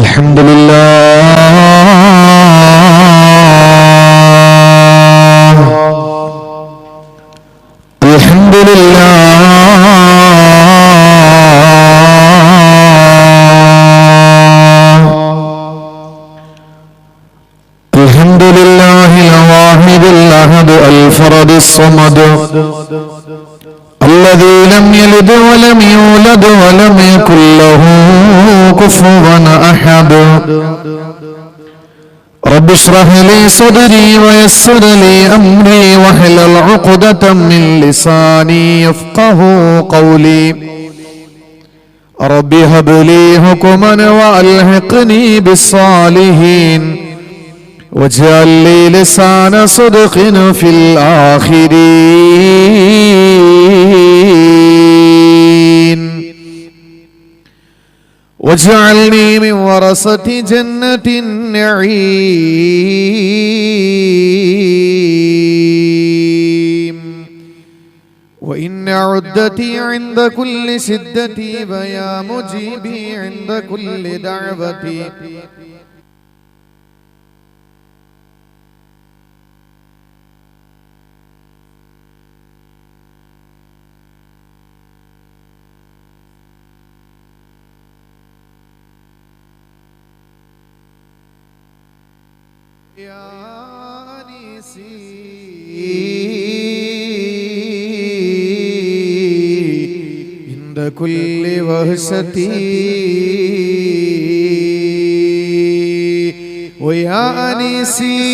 الحمد لله الحمد لله الحمد لله الواحد الأحد الفرد الصمد الذي لم يلد ولم يولد ولم يكن له كفوا أحد رب اشرح لي صدري ويسر لي أمري واحلل عقدة من لساني يفقه قولي رب هب لي حكما وألحقني بالصالحين واجعل لي لسان صدق في الآخرين واجعلني من ورثة جنة النعيم وإن عدتي عند كل شدتي فيا مجيبي عند كل دعوتي يا أنيسي عند كل وهشتي ويا أنيسي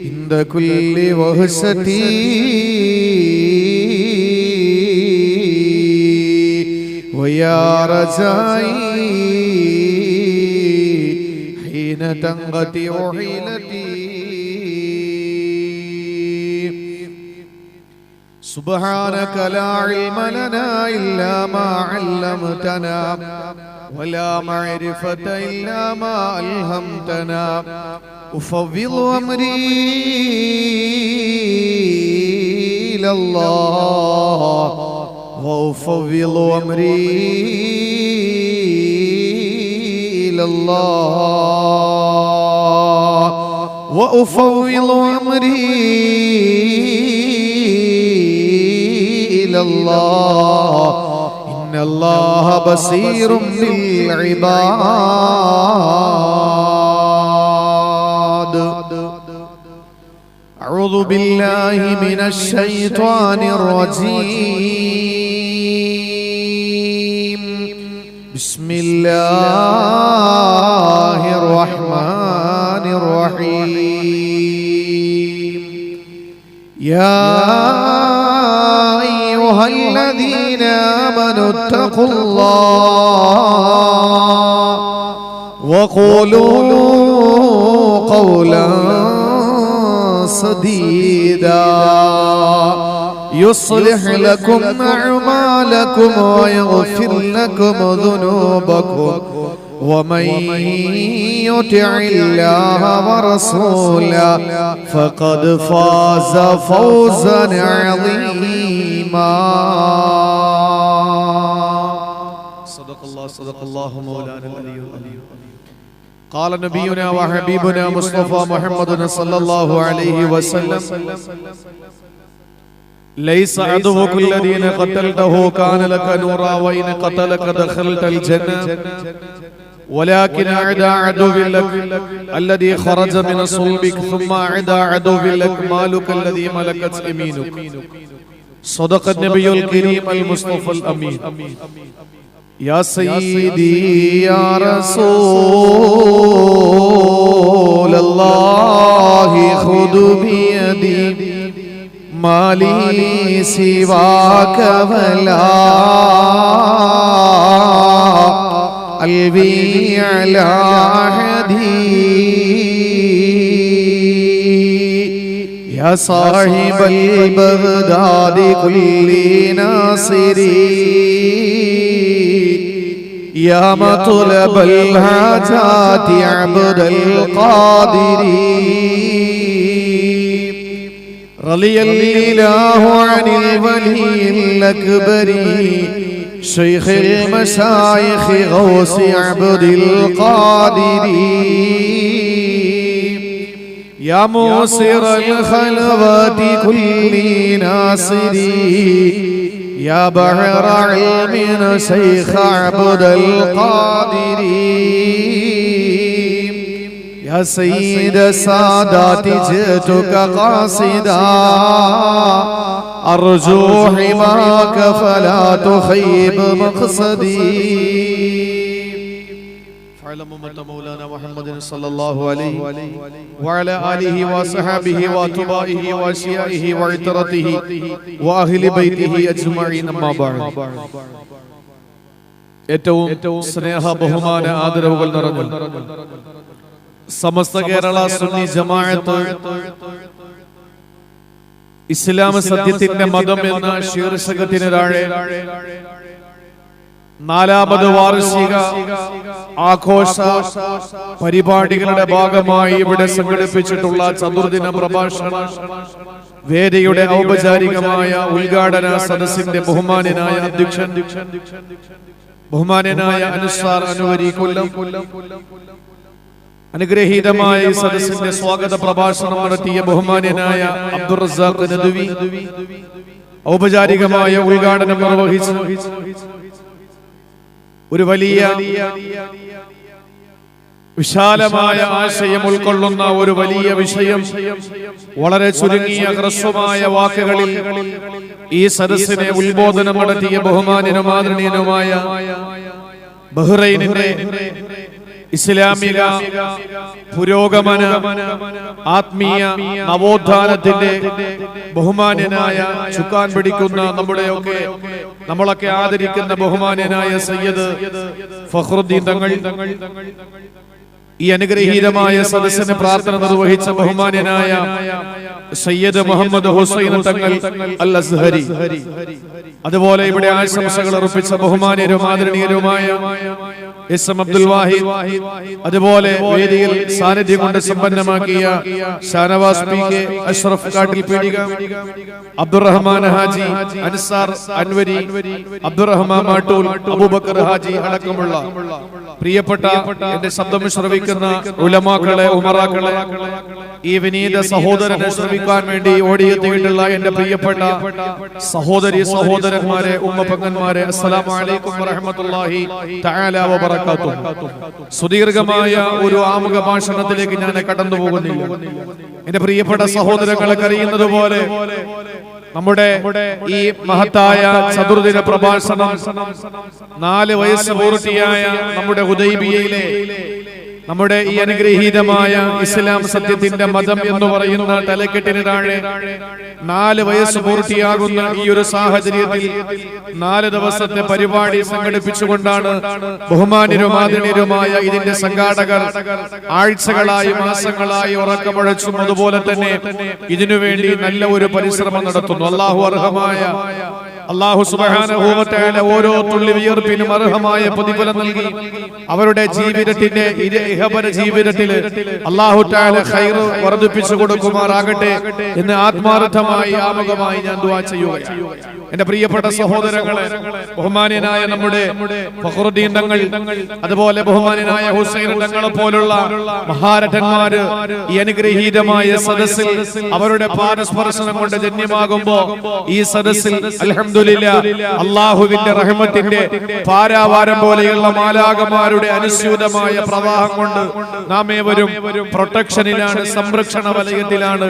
عند كل وهشتي ويا رجائي حين تنقطع حيلتي سبحانك لا علم لنا إلا ما علمتنا ولا معرفة إلا ما ألهمتنا أفوض أمري إلى الله وأفوض أمري إلى الله وأفوض أمري إلى الله إن الله بصير بالعباد أعوذ بالله من الشيطان الرجيم بسم الله الرحمن الرحيم يا أيها الذين آمنوا اتقوا الله وقولوا قولا سديدا يصلح لكم أعمالكم ويغفر لكم ذنوبكم ومن يطع الله ورسوله فقد فاز فوزا عظيما صدق الله مولانا العلي العظيم قال نبينا وحبيبنا مصطفى محمد صلى الله عليه وسلم ليس عدوك الذين قتلته كان لك نورا وإن قتلك دخلت الجنة ولكن أعدى عدو لك الذي خرج من صلبك ثم أعدى عدو لك مالك الذي ملكت يمينك صدق النبي الكريم المصطفى الأمين يا سيدي يا رسول الله خذ بيدي ما لي سواك ولا قلبي على عهدي يا صاحب البغداد كل ناصري يا مطلب الحاجات عبد القادر رضي الله عن الولي الأكبر شيخ المشايخ غوث عبد القادر يا موسر الخلوات كل ناصر يا بحر علم شيخ عبد القادر يا سيد السادات جئتك قاصدا أرجو حماك فلا تخيب مقصدي فعلم أمة مولانا محمد صلى الله عليه وعلى آله وصحبه وأتباعه وأشيائه وعترته وأهل بيته أجمعين أما بعد ഏറ്റവും സ്നേഹ ബഹുമാന ആദരവുകൾ നിറഞ്ഞ സമസ്ത കേരള സുന്നി ജമാഅത്ത് ഇസ്ലാം സത്യത്തിന്റെ മതം എന്ന ശീർഷകത്തിന് താഴെ 4ാമത് വാർഷിക ആഘോഷ പരിപാടികളുടെ ഭാഗമായി ഇവിടെ സംഘടിപ്പിച്ചിട്ടുള്ള ചതുർദിന പ്രഭാഷണ വേദിയുടെ ഔപചാരികമായ ഉദ്ഘാടന സദസ്സിന്റെ ബഹുമാന്യനായ അധ്യക്ഷൻ ബഹുമാന്യനായ അൻസാർ അൻവരി കൊല്ലം അനുഗ്രഹീതമായ സദസ്സിന്റെ സ്വാഗത പ്രഭാഷണം നടത്തിയ ബഹുമാന്യനായ അബ്ദുർ റസാഖ് നദ്വി ഔപചാരികമായ ഉദ്ഘാടനം നിർവഹിച്ചു. ഒരു വലിയ വിശാലമായ ആശയം ഉൾക്കൊള്ളുന്ന ഒരു വലിയ വിഷയം വളരെ ചുരുങ്ങിയ ഹ്രസ്വമായ വാക്കുകളിൽ ഈ സദസ്സിനെ ഉത്ബോധനം നടത്തിയ ബഹുമാന്യനും ആദരണീയനുമായ ബഹ്റൈനിന്റെ ഇസ്ലാമിക പുരോഗമന ആത്മീയ നവോത്ഥാനത്തിന്റെ ബഹുമാന്യനായ ചുക്കാൻ പിടിക്കുന്ന നമ്മളൊക്കെ ആദരിക്കുന്ന ബഹുമാന്യനായ സയ്യിദ് ഫഖ്റുദ്ദീൻ തങ്ങൾ, ഈ അനുഗ്രഹീതമായ സദസ്സിന് പ്രാർത്ഥന നിർവഹിച്ച ബഹുമാന്യനായ സയ്യിദ് മുഹമ്മദ് ഹുസൈൻ തങ്ങൾ അൽ അസ്ഹരി, അതുപോലെ ഇവിടെ ആശംസകൾ അർപ്പിച്ച ബഹുമാന്യരും ആദരണീയരുമായ എസ് എം അബ്ദുൽ വാഹിദ്, അതുപോലെ വേദിയിൽ സാന്നിധ്യം കൊണ്ട് സമ്പന്നമാക്കിയ ഷാനവാസ് പി കെ, അഷ്റഫ് കാട്ടിൽ പീടിക, അബ്ദുറഹ്മാൻ ഹാജി, അൻസാർ അൻവരി, അബ്ദുറഹ്മാൻ മാട്ടൂൽ, അബൂബക്കർ ഹാജി അടക്കമുള്ള പ്രിയപ്പെട്ട എന്റെ ശബ്ദം ശ്രവിക്കുന്ന ഉലമാക്കളെ, ഉമറാക്കളെ, ഈ വിനീത സഹോദരനെ ശ്രവിക്കാൻ വേണ്ടി ഓടിയെത്തിയിട്ടുള്ള എന്റെ പ്രിയപ്പെട്ട സഹോദരി സഹോദരന്മാരെ, ഉമ്മ പെങ്ങന്മാരെ, അസ്സലാമു അലൈക്കും വറഹ്മത്തുള്ളാഹി തആല വബറകാതുഹു. സുദീർഘമായ ഒരു ആമുഖ ഭാഷണത്തിലേക്ക് ഞാൻ കടന്നു പോകുന്നില്ല. എന്റെ പ്രിയപ്പെട്ട സഹോദരങ്ങളെ അറിയുന്നത് പോലെ നമ്മുടെ ഈ മഹത്തായ ചതുർദിന പ്രഭാഷണം 4 വയസ്സ് പൂർത്തിയായ നമ്മുടെ ഹുദൈബിയയിലെ നമ്മുടെ ഈ അനുഗ്രഹീതമായ ഇസ്ലാം സത്യത്തിന്റെ മതം എന്ന് പറയുന്ന തലക്കെട്ടിന് താഴെ 4 വയസ്സ് പൂർത്തിയാകുന്ന ഈ ഒരു സാഹചര്യത്തിൽ 4 ദിവസത്തെ പരിപാടി സംഘടിപ്പിച്ചുകൊണ്ടാണ് ബഹുമാന്യരും ആദരണീയരുമായ ഇതിന്റെ സംഘാടകർ ആഴ്ചകളായി മാസങ്ങളായി ഉറക്കമുഴച്ചും അതുപോലെ തന്നെ ഇതിനുവേണ്ടി നല്ല ഒരു പരിശ്രമം നടത്തുന്നു. അല്ലാഹു സുബ്ഹാനഹു വ തആല ഓരോ തുള്ളി വിയർപ്പിനും അർഹമായ പ്രതിഫലം നൽകി അവരുടെ ജീവിതത്തിന്റെ ഇഹപര ജീവിതത്തിൽ അല്ലാഹു തആല ഖൈർ വർദ്ധിപ്പിച്ചു കൊടുക്കുമാറാകട്ടെ എന്ന് ആത്മാർത്ഥമായി ആമുഖമായി ഞാൻ ദുആ ചെയ്യുകയാണ്. എന്റെ പ്രിയപ്പെട്ട സഹോദരങ്ങളെ, ബഹുമാന്യനായ നമ്മുടെ ഫഖ്റുദ്ദീൻ തങ്ങൾ, അതുപോലെ ബഹുമാന്യനായ ഹുസൈൻ തങ്ങളെ പോലുള്ള മഹാരഥന്മാര് ഈ അനുഗ്രഹീതമായ സദസ്സിൽ അവരുടെ പാദസ്പർശനം കൊണ്ട് ജന്യമാകുമ്പോ ഈ സദസ്സിൽ അൽഹംദുലില്ലാഹ് അല്ലാഹുവിന്റെ റഹ്മത്തിന്റെ പാരാവാരം പോലെയുള്ള മാലാഖമാരുടെ അനുസ്യൂതമായ പ്രവാഹം കൊണ്ട് നാം ഏവരും പ്രൊട്ടക്ഷനിലാണ്, സംരക്ഷണ വലയത്തിലാണ്.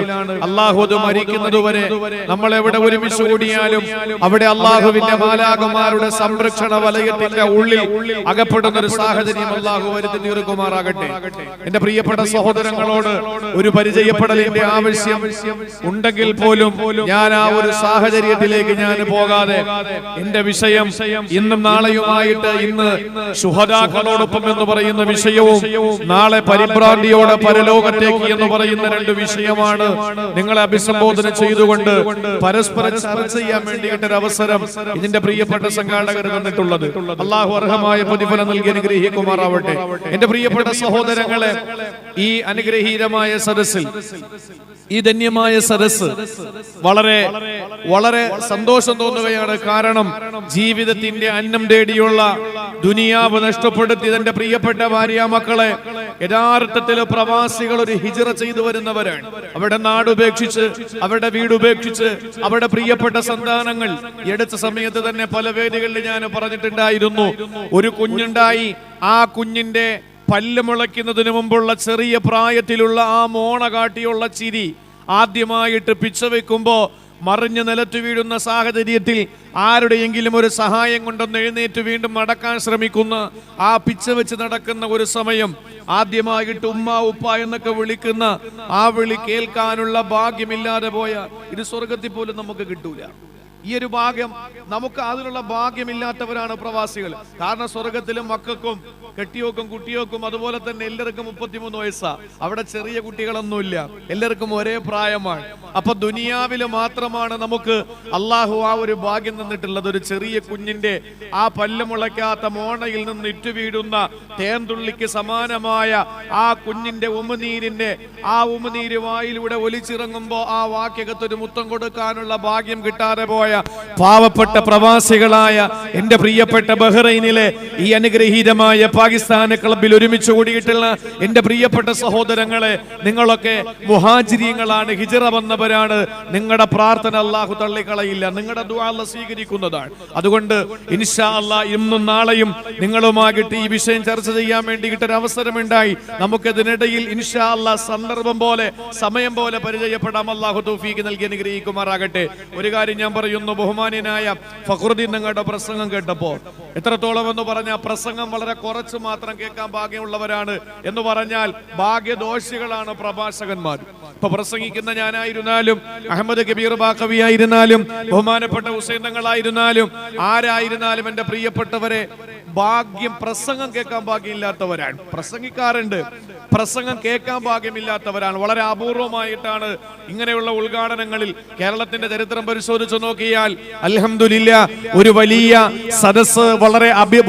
അല്ലാഹു അത് മരിക്കുന്നതുവരെ നമ്മൾ എവിടെ ഒരുമിച്ച് കൂടിയാലും അവിടെ അല്ലാഹുവിന്റെ മാലാഖമാരുടെ സംരക്ഷണ വലയത്തിന്റെ ഉള്ളിൽ അകപ്പെടുന്ന ഒരു സാഹചര്യം അല്ലാഹു വരുത്തി തീർക്കുമാറാകട്ടെ. എന്റെ പ്രിയപ്പെട്ട സഹോദരങ്ങളോട് ഒരു പരിചയപ്പെടലിന്റെ ആവശ്യം ഉണ്ടെങ്കിൽ പോലും ഞാൻ ആ ഒരു സാഹചര്യത്തിലേക്ക് ഞാൻ പോകാതെ എന്റെ വിഷയം ഇന്നും നാളെയുമായിട്ട്, ഇന്ന് ശുഹദാക്കളോടൊപ്പം എന്ന് പറയുന്ന വിഷയവും നാളെ പരിഭ്രാന്തിയോടെ പരലോകത്തേക്ക് എന്ന് പറയുന്ന 2 വിഷയമാണ് നിങ്ങളെ അഭിസംബോധന ചെയ്തുകൊണ്ട് പരസ്പരം ചർച്ച ചെയ്യാൻ വേണ്ടിയിട്ട് ഒരു അവസരം ഇതിന്റെ പ്രിയപ്പെട്ട സംഘാടകർ തന്നിട്ടുള്ളത്. അല്ലാഹു അർഹമായ പ്രതിഫലം നൽകി അനുഗ്രഹിക്കുമാറാവട്ടെ. എന്റെ പ്രിയപ്പെട്ട സഹോദരങ്ങളെ, ഈ അനുഗ്രഹീതമായ സദസ്സിൽ, ഈ ധന്യമായ സദസ്സ് വളരെ വളരെ സന്തോഷം തോന്നുകയാണ്. കാരണം ജീവിതത്തിന്റെ അന്നം തേടിയുള്ള ദുനിയാവ് നഷ്ടപ്പെടുത്തി തന്റെ പ്രിയപ്പെട്ട ഭാര്യ മക്കളെ യഥാർത്ഥത്തിൽ പ്രവാസികൾ ഒരു ഹിജ്റ ചെയ്തു വരുന്നവരാണ്. അവരുടെ നാടുപേക്ഷിച്ച്, അവരുടെ വീടുപേക്ഷിച്ച്, അവരുടെ പ്രിയപ്പെട്ട സന്താനങ്ങൾ. എടുത്ത സമയത്ത് തന്നെ പല വേദികളിൽ ഞാൻ പറഞ്ഞിട്ടുണ്ടായിരുന്നു, ഒരു കുഞ്ഞുണ്ടായി, ആ കുഞ്ഞിന്റെ പല്ല് മുളയ്ക്കുന്നതിന് മുമ്പുള്ള ചെറിയ പ്രായത്തിലുള്ള ആ മോണ കാട്ടിയുള്ള ചിരി ആദ്യമായിട്ട് പിച്ച വെക്കുമ്പോ മറിഞ്ഞ് നിലത്ത് വീഴുന്ന സാഹചര്യത്തിൽ ആരുടെയെങ്കിലും ഒരു സഹായം കൊണ്ടൊന്ന് എഴുന്നേറ്റ് വീണ്ടും നടക്കാൻ ശ്രമിക്കുന്ന ആ പിച്ച വെച്ച് നടക്കുന്ന ഒരു സമയം, ആദ്യമായിട്ട് ഉമ്മ ഉപ്പ എന്നൊക്കെ വിളിക്കുന്ന ആ വിളി കേൾക്കാനുള്ള ഭാഗ്യമില്ലാതെ പോയ ഇത് സ്വർഗത്തിൽ പോലും നമുക്ക് കിട്ടൂല. ഈ ഒരു ഭാഗ്യം നമുക്ക്, അതിനുള്ള ഭാഗ്യമില്ലാത്തവരാണ് പ്രവാസികൾ. കാരണം സ്വർഗത്തിലും മക്കൾക്കും കെട്ടിയോക്കും കുട്ടിയോക്കും അതുപോലെ തന്നെ എല്ലാവർക്കും 33 വയസ്സാ. അവിടെ ചെറിയ കുട്ടികളൊന്നുമില്ല, എല്ലാവർക്കും ഒരേ പ്രായമാണ്. അപ്പൊ ദുനിയാവില് മാത്രമാണ് നമുക്ക് അള്ളാഹു ആ ഒരു ഭാഗ്യം തന്നിട്ടുള്ളത്. ഒരു ചെറിയ കുഞ്ഞിന്റെ ആ പല്ല് മുളയ്ക്കാത്ത മോണയിൽ നിന്ന് ഇറ്റുവീഴുന്ന തേൻതുള്ളിക്ക് സമാനമായ ആ കുഞ്ഞിന്റെ ഉമിനീര് വായിലൂടെ ഒലിച്ചിറങ്ങുമ്പോ ആ വാക്യകത്തൊരു മുത്തം കൊടുക്കാനുള്ള ഭാഗ്യം കിട്ടാതെ പോയ പാവപ്പെട്ട പ്രവാസികളായ എന്റെ പ്രിയപ്പെട്ട ബഹ്റൈനിലെ ഈ അനുഗ്രഹീതമായ പാകിസ്ഥാൻ ക്ലബിൽ ഒരുമിച്ച് കൂടിയിട്ടുള്ള എന്റെ പ്രിയപ്പെട്ട സഹോദരങ്ങളെ, നിങ്ങളൊക്കെ മുഹാജിരീങ്ങളാണ്, ഹിജ്റ വന്നവരാണ്. നിങ്ങളുടെ പ്രാർത്ഥന അല്ലാഹു തള്ളിക്കളയില്ല, നിങ്ങളുടെ ദുആ അല്ലാഹു സ്വീകരിക്കുന്നതാണ്. അതുകൊണ്ട് ഇൻഷാ അല്ലാഹ് ഇന്നും നാളെയും നിങ്ങളുമായിട്ട് ഈ വിഷയം ചർച്ച ചെയ്യാൻ വേണ്ടിയിട്ട് ഒരു അവസരമുണ്ടായി. നമുക്കതിനിടയിൽ ഇൻഷാ അല്ലാഹ് സന്ദർഭം പോലെ, സമയം പോലെ പരിചയപ്പെടാം. അല്ലാഹു തൗഫീഖ് നൽകി അനുഗ്രഹിക്കുമാറാകട്ടെ. ഒരു കാര്യം ഞാൻ പറയുന്നു, ബഹുമാന്യനായ ഫഖ്റുദ്ദീൻ നിങ്ങളുടെ പ്രസംഗം കേട്ടപ്പോ എത്രത്തോളം എന്ന് പറഞ്ഞാൽ, പ്രസംഗം വളരെ കുറച്ച് മാത്രം കേൾക്കാൻ ഭാഗ്യമുള്ളവരാണ് എന്ന് പറഞ്ഞാൽ ഭാഗ്യദോഷികളാണ് പ്രഭാഷകന്മാർ. ഇപ്പൊ പ്രസംഗിക്കുന്ന ഞാനായിരുന്നാലും, അഹമ്മദ് കബീർ ബാഖവി ആയിരുന്നാലും, ബഹുമാനപ്പെട്ട ഹുസൈൻ തങ്ങളായിരുന്നാലും, ആരായിരുന്നാലും എന്റെ പ്രിയപ്പെട്ടവരെ, ഭാഗ്യം പ്രസംഗം കേൾക്കാൻ ഭാഗ്യമില്ലാത്തവരാണ്. പ്രസംഗിക്കാറുണ്ട്, പ്രസംഗം കേൾക്കാൻ ഭാഗ്യമില്ലാത്തവരാണ്. വളരെ അപൂർവമായിട്ടാണ് ഇങ്ങനെയുള്ള ഉദ്ഘാടനങ്ങളിൽ. കേരളത്തിന്റെ ചരിത്രം പരിശോധിച്ചു നോക്കിയാൽ അൽഹംദുലില്ലാ ഒരു വലിയ സദസ്,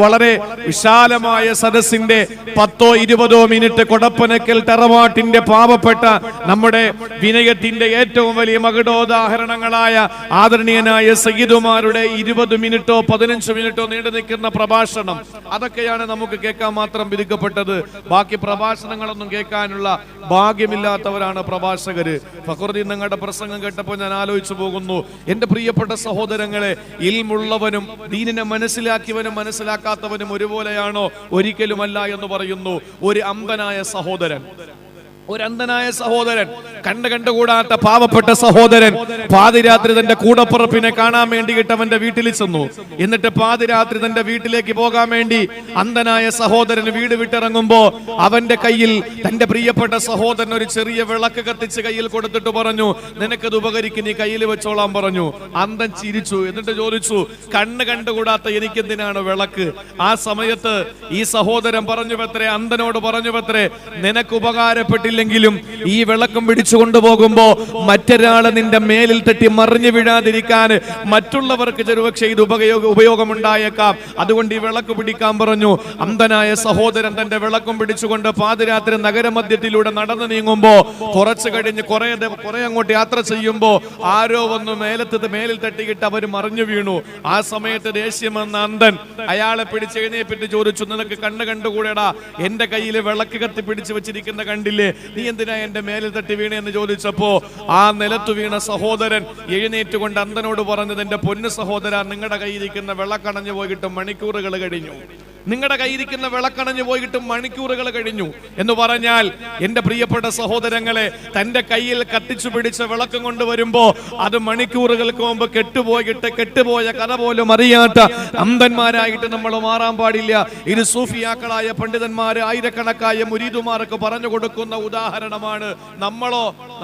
വളരെ വിശാലമായ സദസ്സിന്റെ 10-20 മിനിറ്റ് കൊടപ്പനക്കൽ തറവാട്ടിന്റെ പാവപ്പെട്ട നമ്മുടെ വിനയത്തിന്റെ ഏറ്റവും വലിയ മകുടോദാഹരണങ്ങളായ ആദരണീയനായ സയ്യിദുമാരുടെ 20 മിനിറ്റോ 15 മിനിറ്റോ നീണ്ടു നിൽക്കുന്ന പ്രഭാഷണം, അതൊക്കെയാണ് നമുക്ക് കേൾക്കാൻ മാത്രം വിധിക്കപ്പെട്ടത്. ബാക്കി പ്രഭാഷണങ്ങളൊന്നും കേൾക്കാനുള്ള ഭാഗ്യമില്ലാത്തവരാണ് പ്രഭാഷകര്. ഫഖ്റുദ്ദീൻ നിങ്ങളുടെ പ്രസംഗം കേട്ടപ്പോൾ ഞാൻ ആലോചിച്ചു പോകുന്നു, എന്റെ പ്രിയപ്പെട്ട സഹോദരങ്ങളെ, ഇൽമുള്ളവനും ദീനിനെ മനസ്സിലാക്കിയവനും മനസ്സിലാക്കാത്തവനും ഒരുപോലെയാണോ? ഒരിക്കലുമല്ല എന്ന് പറയുന്നു. ഒരു അന്ധനായ സഹോദരൻ, കണ്ടുകൂടാത്ത പാവപ്പെട്ട സഹോദരൻ പാതിരാത്രി തന്റെ കൂടപ്പുറപ്പിനെ കാണാൻ വേണ്ടിയിട്ട് അവന്റെ വീട്ടിൽ ചെന്നു. എന്നിട്ട് പാതിരാത്രി തന്റെ വീട്ടിലേക്ക് പോകാൻ വേണ്ടി അന്ധനായ സഹോദരൻ വീട് വിട്ടിറങ്ങുമ്പോ അവന്റെ കയ്യിൽ തന്റെ പ്രിയപ്പെട്ട സഹോദരൻ ഒരു ചെറിയ വിളക്ക് കത്തിച്ച് കയ്യിൽ കൊടുത്തിട്ട് പറഞ്ഞു, നിനക്കത് ഉപകരിക്കും, നീ കയ്യിൽ വെച്ചോളാൻ പറഞ്ഞു. അന്ധൻ ചിരിച്ചു. എന്നിട്ട് ചോദിച്ചു, കണ്ടുകൂടാത്ത എനിക്കെന്തിനാണ് വിളക്ക്? ആ സമയത്ത് ഈ സഹോദരൻ പറഞ്ഞുവത്രേ, അന്ധനോട് പറഞ്ഞുവത്രേ, നിനക്ക് ഉപകാരപ്പെട്ടില്ലെങ്കിലും ഈ വിളക്കം പിടിച്ചു കൊണ്ടുപോകുമ്പോ മറ്റൊരാള് നിന്റെ മേലിൽ തട്ടി മറിഞ്ഞു വീഴാതിരിക്കാൻ മറ്റുള്ളവർക്ക് ചെറുപക്ഷെ ഇത് ഉപയോഗമുണ്ടായേക്കാം, അതുകൊണ്ട് ഈ വിളക്ക് പിടിക്കാൻ പറഞ്ഞു. അന്ധനായ സഹോദരൻ തന്റെ വിളക്കും പിടിച്ചുകൊണ്ട് പാതിരാത്രി നഗരമധ്യത്തിലൂടെ നടന്നു നീങ്ങുമ്പോ, കുറച്ച് കഴിഞ്ഞ് കുറെ അങ്ങോട്ട് യാത്ര ചെയ്യുമ്പോ ആരോ വന്ന് മേലിൽ തട്ടിയിട്ട് അവർ മറിഞ്ഞു വീണു. ആ സമയത്ത് ദേഷ്യം വന്ന അന്ധൻ അയാളെ പിടിച്ച് എഴുന്നേപ്പിട്ട് ചോദിച്ചു, നിനക്ക് കണ്ടുകൂടെടാ, എന്റെ കയ്യിൽ വിളക്ക് കത്തി പിടിച്ചു വെച്ചിരിക്കുന്ന കണ്ടില്ലേ, നീ എന്തിനാ എന്റെ മേലിൽ തട്ടി വീണെന്ന് ചോദിച്ചപ്പോ ആ നിലത്തു വീണ സഹോദരൻ എഴുന്നേറ്റുകൊണ്ട് അന്ധനോട് പറഞ്ഞത്, എന്റെ പൊന്നു സഹോദര, നിങ്ങളുടെ കയ്യിരിക്കുന്ന വിളക്കണഞ്ഞു പോയിട്ട് മണിക്കൂറുകൾ കഴിഞ്ഞു. നിങ്ങളുടെ കയ്യിരിക്കുന്ന വിളക്കണഞ്ഞു പോയിട്ട് മണിക്കൂറുകൾ കഴിഞ്ഞു എന്ന് പറഞ്ഞാൽ, എന്റെ പ്രിയപ്പെട്ട സഹോദരങ്ങളെ, തന്റെ കയ്യിൽ കത്തിച്ചു പിടിച്ച വിളക്കം കൊണ്ടുവരുമ്പോ അത് മണിക്കൂറുകൾക്ക് മുമ്പ് കെട്ടുപോയ കഥ പോലും അറിയാത്ത അന്ധന്മാരായിട്ട് നമ്മൾ മാറാൻ പാടില്ല. ഇത് സൂഫിയാക്കളായ പണ്ഡിതന്മാര്, ആയിരക്കണക്കായ മുരീദുമാർക്ക് പറഞ്ഞു കൊടുക്കുന്ന ഉദാഹരണമാണ്.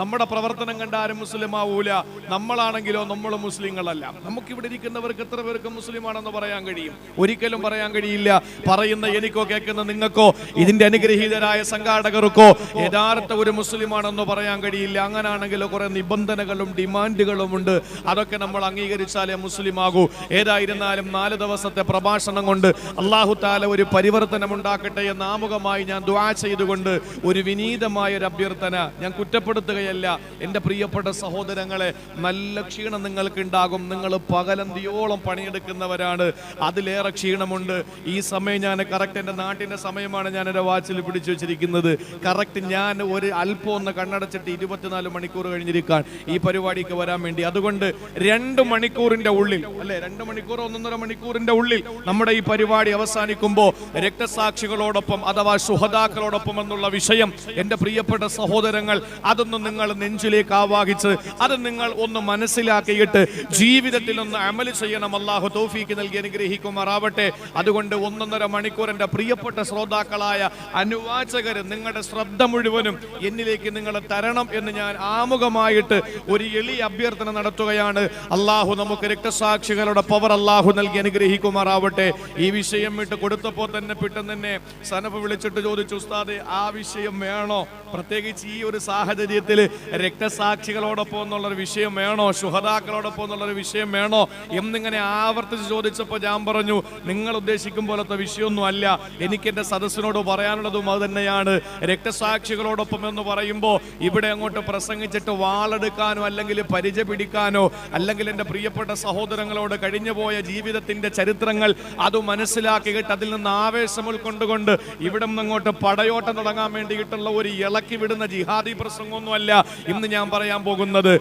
നമ്മുടെ പ്രവർത്തനം കണ്ട ആരും മുസ്ലിം ആവൂല. നമ്മളാണെങ്കിലോ നമ്മൾ മുസ്ലിങ്ങളല്ല. നമുക്കിവിടെ ഇരിക്കുന്നവർക്ക് എത്ര പേർക്ക് മുസ്ലിമാണെന്ന് പറയാൻ കഴിയും? ഒരിക്കലും പറയാൻ കഴിയില്ല. പറയുന്ന എനിക്കോ കേൾക്കുന്ന നിങ്ങൾക്കോ ഇതിന്റെ അനുഗ്രഹീതരായ സംഘാടകർക്കോ യഥാർത്ഥ ഒരു മുസ്ലിമാണെന്ന് പറയാൻ കഴിയില്ല. അങ്ങനാണെങ്കിൽ കുറെ നിബന്ധനകളും ഡിമാൻഡുകളും ഉണ്ട്. അതൊക്കെ നമ്മൾ അംഗീകരിച്ചാലേ മുസ്ലിം ആകൂ. ഏതായിരുന്നാലും 4 ദിവസത്തെ പ്രഭാഷണം കൊണ്ട് അല്ലാഹു തആല ഒരു പരിവർത്തനം ഉണ്ടാക്കട്ടെ എന്ന് ആമുഖമായി ഞാൻ ദുആ ചെയ്തുകൊണ്ട് ഒരു വിനീതമായ ഒരു അഭ്യർത്ഥന, ഞാൻ കുറ്റപ്പെടുത്തുകയല്ല. എൻ്റെ പ്രിയപ്പെട്ട സഹോദരങ്ങളെ, നല്ല ക്ഷീണം നിങ്ങൾക്ക് ഉണ്ടാകും. നിങ്ങൾ പകലന്തിയോളം പണിയെടുക്കുന്നവരാണ്, അതിലേറെ ക്ഷീണമുണ്ട്. ഈ സമയം ഞാൻ കറക്റ്റ് എൻ്റെ നാട്ടിൻ്റെ സമയമാണ് ഞാൻ എൻ്റെ വാച്ചിൽ പിടിച്ചു വെച്ചിരിക്കുന്നത്. കറക്റ്റ് ഞാൻ ഒരു അല്പം ഒന്ന് കണ്ണടച്ചിട്ട് 24 മണിക്കൂർ കഴിഞ്ഞിരിക്കാൻ ഈ പരിപാടിക്ക് വരാൻ വേണ്ടി. അതുകൊണ്ട് 2 മണിക്കൂറിന്റെ ഉള്ളിൽ, അല്ലെ 2 മണിക്കൂർ 1.5 മണിക്കൂറിന്റെ ഉള്ളിൽ നമ്മുടെ ഈ പരിപാടി അവസാനിക്കുമ്പോൾ രക്തസാക്ഷികളോടൊപ്പം അഥവാ ശുഹദാക്കളോടൊപ്പം എന്നുള്ള വിഷയം എൻ്റെ പ്രിയപ്പെട്ട സഹോദരങ്ങൾ, അതൊന്നും നിങ്ങൾ നെഞ്ചിലേക്ക് ആവാഹിച്ച് അത് നിങ്ങൾ ഒന്ന് മനസ്സിലാക്കിയിട്ട് ജീവിതത്തിൽ ഒന്ന് അമൽ ചെയ്യണം. അല്ലാഹു തൗഫീഖ് നൽകി അനുഗ്രഹിക്കുമാറാവട്ടെ. അതുകൊണ്ട് 1.5 മണിക്കൂർ എൻ്റെ പ്രിയപ്പെട്ട ശ്രോതാക്കളായ അനുവാചകർ നിങ്ങളുടെ ശ്രദ്ധ മുഴുവനും എന്നിലേക്ക് നിങ്ങൾ തരണം എന്ന് ഞാൻ ആമുഖമായിട്ട് ഒരു എളിയ അഭ്യർത്ഥന നടത്തുകയാണ്. അല്ലാഹു നമുക്ക് രക്തസാക്ഷികളുടെ പവർ അല്ലാഹു നൽകി അനുഗ്രഹിക്കുമാറാവട്ടെ. ഈ വിഷയം വിട്ട് കൊടുത്തപ്പോൾ തന്നെ പെട്ടെന്ന് സനഫ് വിളിച്ചിട്ട് ചോദിച്ചു, ഉസ്താദ് ആ വിഷയം വേണോ? പ്രത്യേകിച്ച് ഈ ഒരു സാഹചര്യത്തിൽ രക്തസാക്ഷികളോടൊപ്പം എന്നുള്ളൊരു വിഷയം വേണോ, ശുഹദാക്കളോടൊപ്പം എന്നുള്ളൊരു വിഷയം വേണോ എന്നിങ്ങനെ ആവർത്തിച്ച് ചോദിച്ചപ്പോൾ ഞാൻ പറഞ്ഞു, നിങ്ങൾ ഉദ്ദേശിക്കും പോലത്തെ വിഷയമൊന്നും അല്ല. എനിക്ക് എൻ്റെ സദസ്സിനോട് പറയാനുള്ളതും അത് തന്നെയാണ്. രക്തസാക്ഷികളോടൊപ്പം എന്ന് പറയുമ്പോൾ ഇവിടെ അങ്ങോട്ട് പ്രസംഗിച്ചിട്ട് വാളെടുക്കാനോ അല്ലെങ്കിൽ പരിചയ പിടിക്കാനോ അല്ലെങ്കിൽ എൻ്റെ പ്രിയപ്പെട്ട സഹോദരങ്ങളോട് കഴിഞ്ഞുപോയ ജീവിതത്തിന്റെ ചരിത്രങ്ങൾ അത് മനസ്സിലാക്കിയിട്ട് അതിൽ നിന്ന് ആവേശം ഉൾക്കൊണ്ടുകൊണ്ട് ഇവിടെ അങ്ങോട്ട് പടയോട്ടം തുടങ്ങാൻ വേണ്ടിയിട്ടുള്ള ഒരു ഇളക്കി വിടുന്ന ജിഹാദി പ്രസംഗമൊന്നുമല്ല ഇന്ന് ഞാൻ പറയാൻ പോകുന്നത്.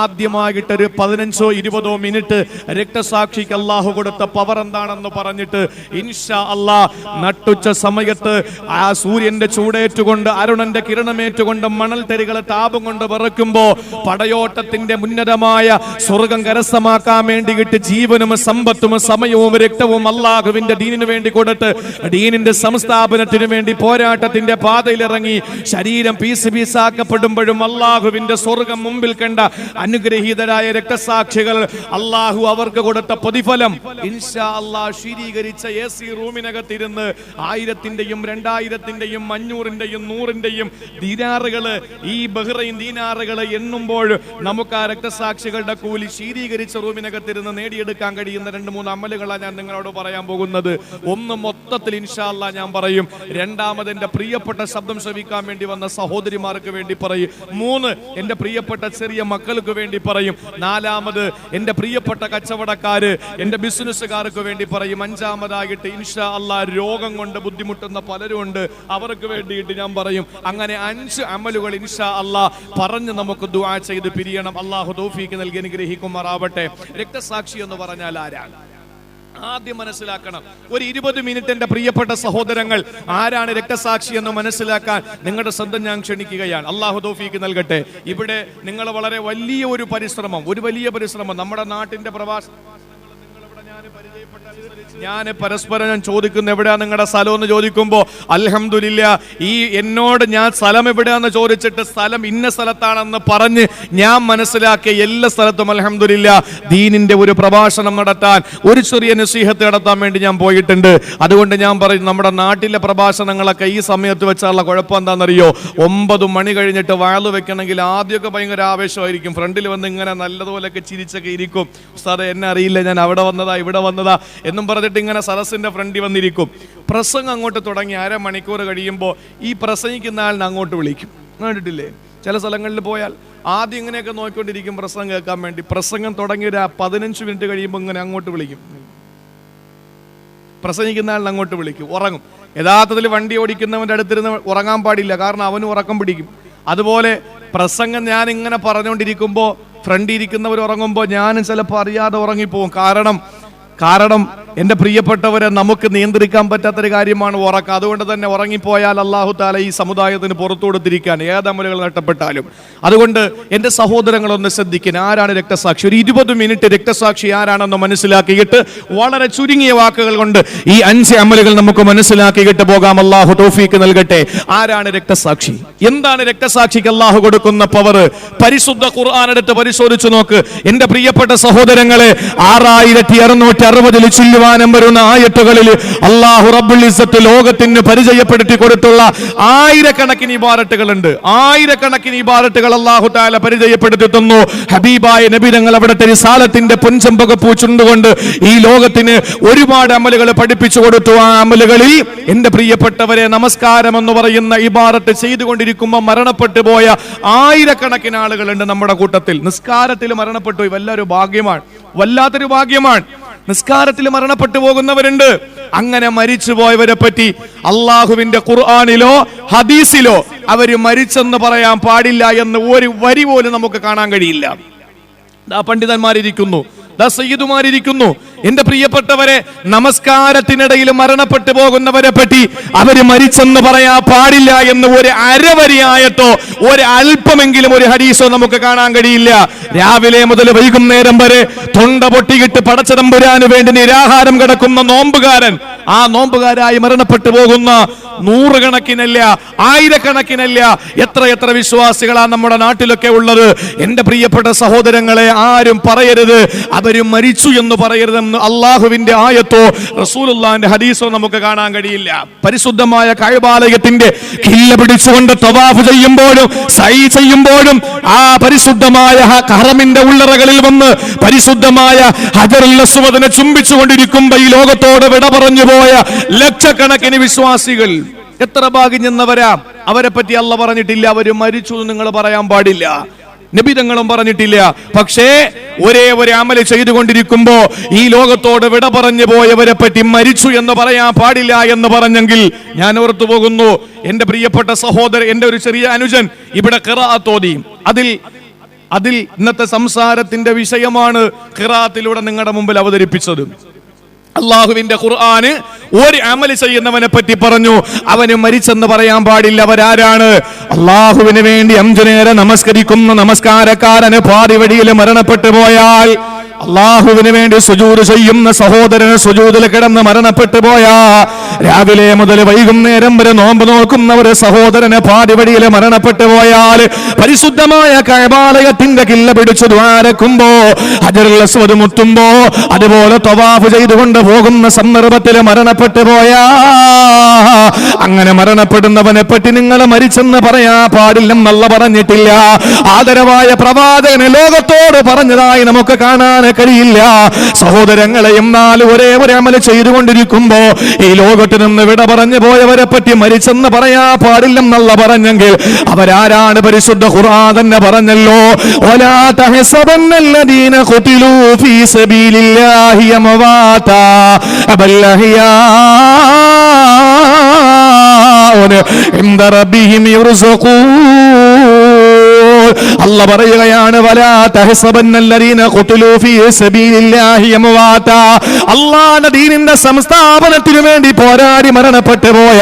ആദ്യമായിട്ടൊരു 15-20 മിനിറ്റ് രക്തസാക്ഷിക്ക് അല്ലാഹു കൊടുത്ത പവർ എന്താണെന്ന് പറഞ്ഞിട്ട് ഇൻഷാ അല്ലാഹ് നട്ടുച്ച സമയത്ത് ആ സൂര്യന്റെ ചൂടേറ്റുകൊണ്ട് അരുണന്റെ കിരണമേറ്റുകൊണ്ട് മണൽ തരികളെ താപം കൊണ്ട് വിറയ്ക്കുമ്പോ പടയോട്ടത്തിന്റെ ഉന്നതമായ സ്വർഗം കരസ്ഥമാക്കാൻ വേണ്ടിയിട്ട് ജീവനും സമ്പത്തും സമയവും രക്തവും അല്ലാഹുവിന്റെ ദീനിന് വേണ്ടി കൊടുത്ത് ദീനിന്റെ സംസ്ഥാപനത്തിന് വേണ്ടി പോരാട്ടത്തിന്റെ പാതയിലിറങ്ങി ശരീരം പീസാക്കപ്പെടുമ്പോഴും അല്ലാഹുവിന്റെ സ്വർഗം മുമ്പിൽ കണ്ട അനുഗ്രഹീതരായ രക്തസാക്ഷികൾ അല്ലാഹു അവർക്ക് കൊടുത്ത പ്രതിഫലം ഇൻഷാ അല്ലാഹ് ശീരീകരിച്ച AC റൂമിനകത്തിരുന്ന് 1000-ന്റെയും 2000-ന്റെയും 500-ന്റെയും 100-ന്റെയും ദീനാറുകള്, ഈ ബഹ്റൈൻ ദീനാറുകള് എണ്ണുമ്പോൾ നമുക്ക് ആ രക്തസാക്ഷികളുടെ കൂലി ശീരീകരിച്ച റൂമിനകത്തിരുന്ന് നേടിയെടുക്കാൻ കഴിയുന്ന 2-3 അമലുകളാണ് ഞാൻ നിങ്ങളോട് പറയാൻ പോകുന്നത്. ഒന്ന് മൊത്തത്തിൽ ഇൻഷാ അല്ലാഹ് ഞാൻ പറയും. രണ്ടാമത് എൻ്റെ പ്രിയപ്പെട്ട ശബ്ദം ശ്രവിക്കാൻ വേണ്ടി വന്ന സഹോദരിമാർക്ക് വേണ്ടി പറയും. 3 എൻ്റെ പ്രിയപ്പെട്ട ചെറിയ മക്കൾക്ക് വേണ്ടി പറയും. 4 എൻ്റെ പ്രിയപ്പെട്ട കച്ചവടക്കാര്, എൻ്റെ ബിസിനസ്സുകാർക്ക് വേണ്ടി പറയും. 5 ഇൻഷാ അല്ലാഹ് രോഗം കൊണ്ട് ബുദ്ധിമുട്ടുന്ന പലരും ഉണ്ട്, അവർക്ക് വേണ്ടിയിട്ട് ഞാൻ പറയും. അങ്ങനെ 5 അമലുകൾ ഇൻഷാ അല്ലാഹ് പറഞ്ഞ് നമുക്ക് ദുആ ചെയ്ത് പിരിയണം. അല്ലാഹു തൗഫീഖ് നൽകി അനുഗ്രഹിക്കുമാറാവട്ടെ. രക്തസാക്ഷി എന്ന് പറഞ്ഞാൽ ആരാണ്? ആദ്യം മനസ്സിലാക്കണം. ഒരു 20 മിനിറ്റ് എൻ്റെ പ്രിയപ്പെട്ട സഹോദരങ്ങൾ ആരാണ് രക്തസാക്ഷി എന്ന് മനസ്സിലാക്കാൻ നിങ്ങളുടെ ശ്രദ്ധ ഞാൻ ക്ഷണിക്കുകയാണ്. അല്ലാഹു തൗഫീഖ് നൽകട്ടെ. ഇവിടെ നിങ്ങൾ വളരെ വലിയ ഒരു പരിശ്രമം നമ്മുടെ നാട്ടിന്റെ ഞാൻ പരസ്പരം ചോദിക്കുന്നു, എവിടെയാ നിങ്ങളുടെ സ്ഥലം എന്ന് ചോദിക്കുമ്പോൾ അൽഹംദുലില്ലാ ഈ എന്നോട് ഞാൻ സ്ഥലം എവിടെയാന്ന് ചോദിച്ചിട്ട് സ്ഥലം ഇന്ന സ്ഥലത്താണെന്ന് പറഞ്ഞ് ഞാൻ മനസ്സിലാക്കിയ എല്ലാ സ്ഥലത്തും അൽഹംദുലില്ലാ ദീനിന്റെ ഒരു പ്രഭാഷണം നടത്താൻ, ഒരു ചെറിയ നസീഹത്ത് നടത്താൻ വേണ്ടി ഞാൻ പോയിട്ടുണ്ട്. അതുകൊണ്ട് ഞാൻ പറയും, നമ്മുടെ നാട്ടിലെ പ്രഭാഷണങ്ങളൊക്കെ ഈ സമയത്ത് വെച്ചുള്ള കുഴപ്പം എന്താണെന്നറിയോ? 9 മണി കഴിഞ്ഞിട്ട് വയലു വെക്കണമെങ്കിൽ ആദ്യമൊക്കെ ഭയങ്കര ആവേശമായിരിക്കും. ഫ്രണ്ടിൽ വന്ന് ഇങ്ങനെ നല്ലതുപോലെയൊക്കെ ചിരിച്ചൊക്കെ ഇരിക്കും. ഉസ്താദേ എന്നെ അറിയില്ല, ഞാൻ അവിടെ വന്നതാ ഇവിടെ വന്നതാ എന്നും പറഞ്ഞിട്ട് ഇങ്ങനെ സദസ്സിന്റെ ഫ്രണ്ടിൽ വന്നിരിക്കും. പ്രസംഗം അങ്ങോട്ട് തുടങ്ങി 1/2 മണിക്കൂർ കഴിയുമ്പോൾ ഈ പ്രസംഗിക്കുന്ന ആളിനെ അങ്ങോട്ട് വിളിക്കും. കണ്ടിട്ടില്ലേ? ചില സ്ഥലങ്ങളിൽ പോയാൽ ആദ്യം ഇങ്ങനെയൊക്കെ നോക്കിക്കൊണ്ടിരിക്കും പ്രസംഗം കേൾക്കാൻ വേണ്ടി. പ്രസംഗം തുടങ്ങി ഒരു 15 മിനിറ്റ് കഴിയുമ്പോൾ ഇങ്ങനെ അങ്ങോട്ട് വിളിക്കും. പ്രസംഗിക്കുന്ന ആളിനെ അങ്ങോട്ട് വിളിക്കും. ഉറങ്ങും. യഥാർത്ഥത്തിൽ വണ്ടി ഓടിക്കുന്നവന്റെ അടുത്തിരുന്ന് ഉറങ്ങാൻ പാടില്ല, കാരണം അവനും ഉറക്കം പിടിക്കും. അതുപോലെ പ്രസംഗം ഞാൻ ഇങ്ങനെ പറഞ്ഞുകൊണ്ടിരിക്കുമ്പോൾ ഫ്രണ്ടിൽ ഇരിക്കുന്നവർ ഉറങ്ങുമ്പോൾ ഞാനും ചിലപ്പോൾ അറിയാതെ ഉറങ്ങിപ്പോവും. കാരണം എൻ്റെ പ്രിയപ്പെട്ടവരെ, നമുക്ക് നിയന്ത്രിക്കാൻ പറ്റാത്തൊരു കാര്യമാണ് ഉറക്കം. അതുകൊണ്ട് തന്നെ ഉറങ്ങിപ്പോയാൽ അല്ലാഹു തആല ഈ സമുദായത്തിന് പുറത്തു കൊടുത്തിരിക്കാൻ ഏതമലുകൾ നഷ്ടപ്പെട്ടാലും. അതുകൊണ്ട് എൻ്റെ സഹോദരങ്ങളൊന്ന് ശ്രദ്ധിക്കാൻ, ആരാണ് രക്തസാക്ഷി? ഒരു 20 മിനിറ്റ് രക്തസാക്ഷി ആരാണെന്ന് മനസ്സിലാക്കിയിട്ട് വളരെ ചുരുങ്ങിയ വാക്കുകൾ കൊണ്ട് ഈ 5 അമലുകൾ നമുക്ക് മനസ്സിലാക്കിയിട്ട് പോകാം. അല്ലാഹു തൗഫീഖ് നൽകട്ടെ. ആരാണ് രക്തസാക്ഷി? എന്താണ് രക്തസാക്ഷിക്ക് അല്ലാഹു കൊടുക്കുന്ന പവർ? പരിശുദ്ധ ഖുർആൻ എടുത്ത് പരിശോധിച്ചു നോക്ക് എൻ്റെ പ്രിയപ്പെട്ട സഹോദരങ്ങളെ. 6660 ചൊല്ലുവാൻ അവസാനം വരുന്ന ആയത്തുകളിൽ അല്ലാഹു റബ്ബുൽ ഇസ്സത്ത് ലോകത്തിന് പരിചയപ്പെടുത്തി കൊടുത്തുള്ള ആയിരക്കണക്കിന് ഇബാറത്തുകളുണ്ട്. ആയിരക്കണക്കിന് ഇബാറത്തുകൾ അല്ലാഹു തആല പരിചയപ്പെടുത്തി തന്നു. ഹബീബായ നബി തങ്ങൾ അവിടുത്തെ റിസാലത്തിന്റെ പൊൻചമ്പകപ്പൂ ചുണ്ടുകൊണ്ട് ഈ ലോകത്തിന് ഒരുപാട് അമലുകൾ പഠിപ്പിച്ചു കൊടുത്തു. ആ അമലുകളിൽ എന്റെ പ്രിയപ്പെട്ടവരെ, നമസ്കാരം എന്ന് പറയുന്ന ഇബാറത്ത് ചെയ്തുകൊണ്ടിരിക്കുമ്പോൾ മരണപ്പെട്ടു പോയ ആയിരക്കണക്കിന് ആളുകളുണ്ട് നമ്മുടെ കൂട്ടത്തിൽ. നിസ്കാരത്തിൽ മരണപ്പെട്ടു, വല്ലൊരു ഭാഗ്യമാണ്, വല്ലാത്തൊരു ഭാഗ്യമാണ്. നിസ്കാരത്തിൽ മരണപ്പെട്ടു പോകുന്നവരുണ്ട്. അങ്ങനെ മരിച്ചു പോയവരെ പറ്റി അള്ളാഹുവിന്റെ ഖുർആനിലോ ഹദീസിലോ അവര് മരിച്ചെന്ന് പറയാൻ പാടില്ല എന്ന് ഒരു വരി പോലും നമുക്ക് കാണാൻ കഴിയില്ല. പണ്ഡിതന്മാരിയ്ക്കുന്നു, സയ്യിദുമാരിയ്ക്കുന്നു. എന്റെ പ്രിയപ്പെട്ടവരെ, നമസ്കാരത്തിനിടയിൽ മരണപ്പെട്ടു പോകുന്നവരെ പറ്റി അവര് മരിച്ചെന്ന് പറയാൻ പാടില്ല എന്ന് ഒരു അരവരിയായത്തോ ഒരു അല്പമെങ്കിലും ഒരു ഹദീസോ നമുക്ക് കാണാൻ കഴിയില്ല. രാവിലെ മുതൽ വൈകുന്നേരം വരെ തൊണ്ട പൊട്ടിയിട്ട് പടച്ചതമ്പുരാന് വേണ്ടി നിരാഹാരം കിടക്കുന്ന നോമ്പുകാരൻ, ആ നോമ്പുകാരായി മരണപ്പെട്ടു പോകുന്ന നൂറുകണക്കിനല്ല, ആയിരക്കണക്കിനല്ല, എത്ര വിശ്വാസികളാ നമ്മുടെ നാട്ടിലൊക്കെ ഉള്ളത്. എന്റെ പ്രിയപ്പെട്ട സഹോദരങ്ങളെ, ആരും പറയരുത് അവര് മരിച്ചു എന്ന് പറയരുതെന്ന് അള്ളാഹുവിന്റെ ആയത്തോ റസൂലുള്ളാഹിന്റെ ഹദീസോ നമുക്ക് കാണാൻ കഴിയില്ല. പരിശുദ്ധമായ കഅബാലയത്തിന്റെ കില്ല പിടിച്ചുകൊണ്ട് തവാഫ് ചെയ്യുമ്പോഴും സഈ ചെയ്യുമ്പോഴും ആ പരിശുദ്ധമായ ഹറമിന്റെ ഉള്ളറകളിൽ വന്ന് പരിശുദ്ധമായ ഹജറുൽ അസ്വദിനെ ചുംബിച്ചുകൊണ്ടിരിക്കുമ്പോൾ ഈ ലോകത്തോട് വിട പറഞ്ഞു പോയ ലക്ഷക്കണക്കിന് വിശ്വാസികൾ എത്ര ഭാഗ്യം ചെന്നവരാ. അവരെ പറ്റി അല്ലാഹ് പറഞ്ഞിട്ടില്ല അവര് മരിച്ചു എന്ന് നിങ്ങൾ പറയാൻ പാടില്ല, നബി തങ്ങളും പറഞ്ഞിട്ടില്ല. പക്ഷേ ഒരേ ഒരു അമല് ചെയ്തുകൊണ്ടിരിക്കുമ്പോ ഈ ലോകത്തോട് വിട പറഞ്ഞു പോയവരെ പറ്റി മരിച്ചു എന്ന് പറയാൻ പാടില്ല എന്ന് പറഞ്ഞെങ്കിൽ ഞാൻ ഓർത്തു പോകുന്നു, എന്റെ പ്രിയപ്പെട്ട സഹോദരൻ, എന്റെ ഒരു ചെറിയ അനുജൻ ഇവിടെ ഖിറാഅത്ത് ഓതി. അതിൽ ഇന്നത്തെ സംസാരത്തിന്റെ വിഷയമാണ് ഖിറാഅത്തിലൂടെ നിങ്ങളുടെ മുമ്പിൽ അവതരിപ്പിച്ചത്. അള്ളാഹുവിന്റെ ഖുർആന് ഒരു അമല് ചെയ്യുന്നവനെ പറ്റി പറഞ്ഞു അവന് മരിച്ചെന്ന് പറയാൻ പാടില്ല. അവരാരാണ്? അള്ളാഹുവിന് വേണ്ടി 5 നേരം നമസ്കരിക്കുന്ന നമസ്കാരക്കാരന് പാതി വഴിയിൽ മരണപ്പെട്ടു പോയാൽ, അള്ളാഹുവിന് വേണ്ടി സുജൂദ് ചെയ്യുന്ന സഹോദരന് സുജൂദിൽ കിടന്ന് മരണപ്പെട്ടു പോയാ, രാവിലെ മുതൽ വൈകുന്നേരം വരെ നോമ്പ് നോക്കുന്ന ഒരു സഹോദരന് പാതി വഴിയിൽ മരണപ്പെട്ടു പോയാൽ, പരിശുദ്ധമായ കഅബാലയത്തിന്റെ കില്ല പിടിച്ചു ദ്വാരക്കുമ്പോ ഹജറുൽ അസ്വദ് മുത്തുമ്പോ, അതുപോലെ തവാഫ് ചെയ്തുകൊണ്ട് പോകുന്ന സന്ദർഭത്തിൽ മരണപ്പെട്ടു പോയാ, അങ്ങനെ മരണപ്പെടുന്നവനെ പറ്റി നിങ്ങൾ മരിച്ചെന്ന് പറയാ പാടില്ലെന്നല്ല പറഞ്ഞിട്ടില്ല. ആദരവായ പ്രവാചകന് ലോകത്തോട് പറഞ്ഞതായി നമുക്ക് കാണാൻ കഴിയില്ല. സഹോദരങ്ങളെ, എന്നാൽ ഒരേ ഒരു അമല് ചെയ്തുകൊണ്ടിരിക്കുമ്പോ ഈ ലോകത്ത് നിന്ന് വിട പറഞ്ഞു പോയവരെ പറ്റി മരിച്ചെന്ന് പറയാ പാടില്ലെന്നല്ല പറഞ്ഞെങ്കിൽ അവരാരാണ്? പരിശുദ്ധ ഖുർആൻ തന്നെ പറഞ്ഞല്ലോ, വലാ തഹസബന്നല്ലദീന ഖുതിലൂ ഫീ സബീലില്ലാഹി അംവാതാ ബൽ അഹ്യാ ഇൻദ റബ്ബിഹിം യുർസഖൂൻ. അല്ലാഹ് പറയുകയാണ്, വലാ തഹസബന്നല്ലദീന ഖുതിലൂ ഫീ സബീലില്ലാഹി അംവാതാ. അല്ലാഹുവിന്റെ ദീനിന്റെ സംസ്ഥാപനത്തിനു വേണ്ടി പോരാടി മരണപ്പെട്ടു പോയ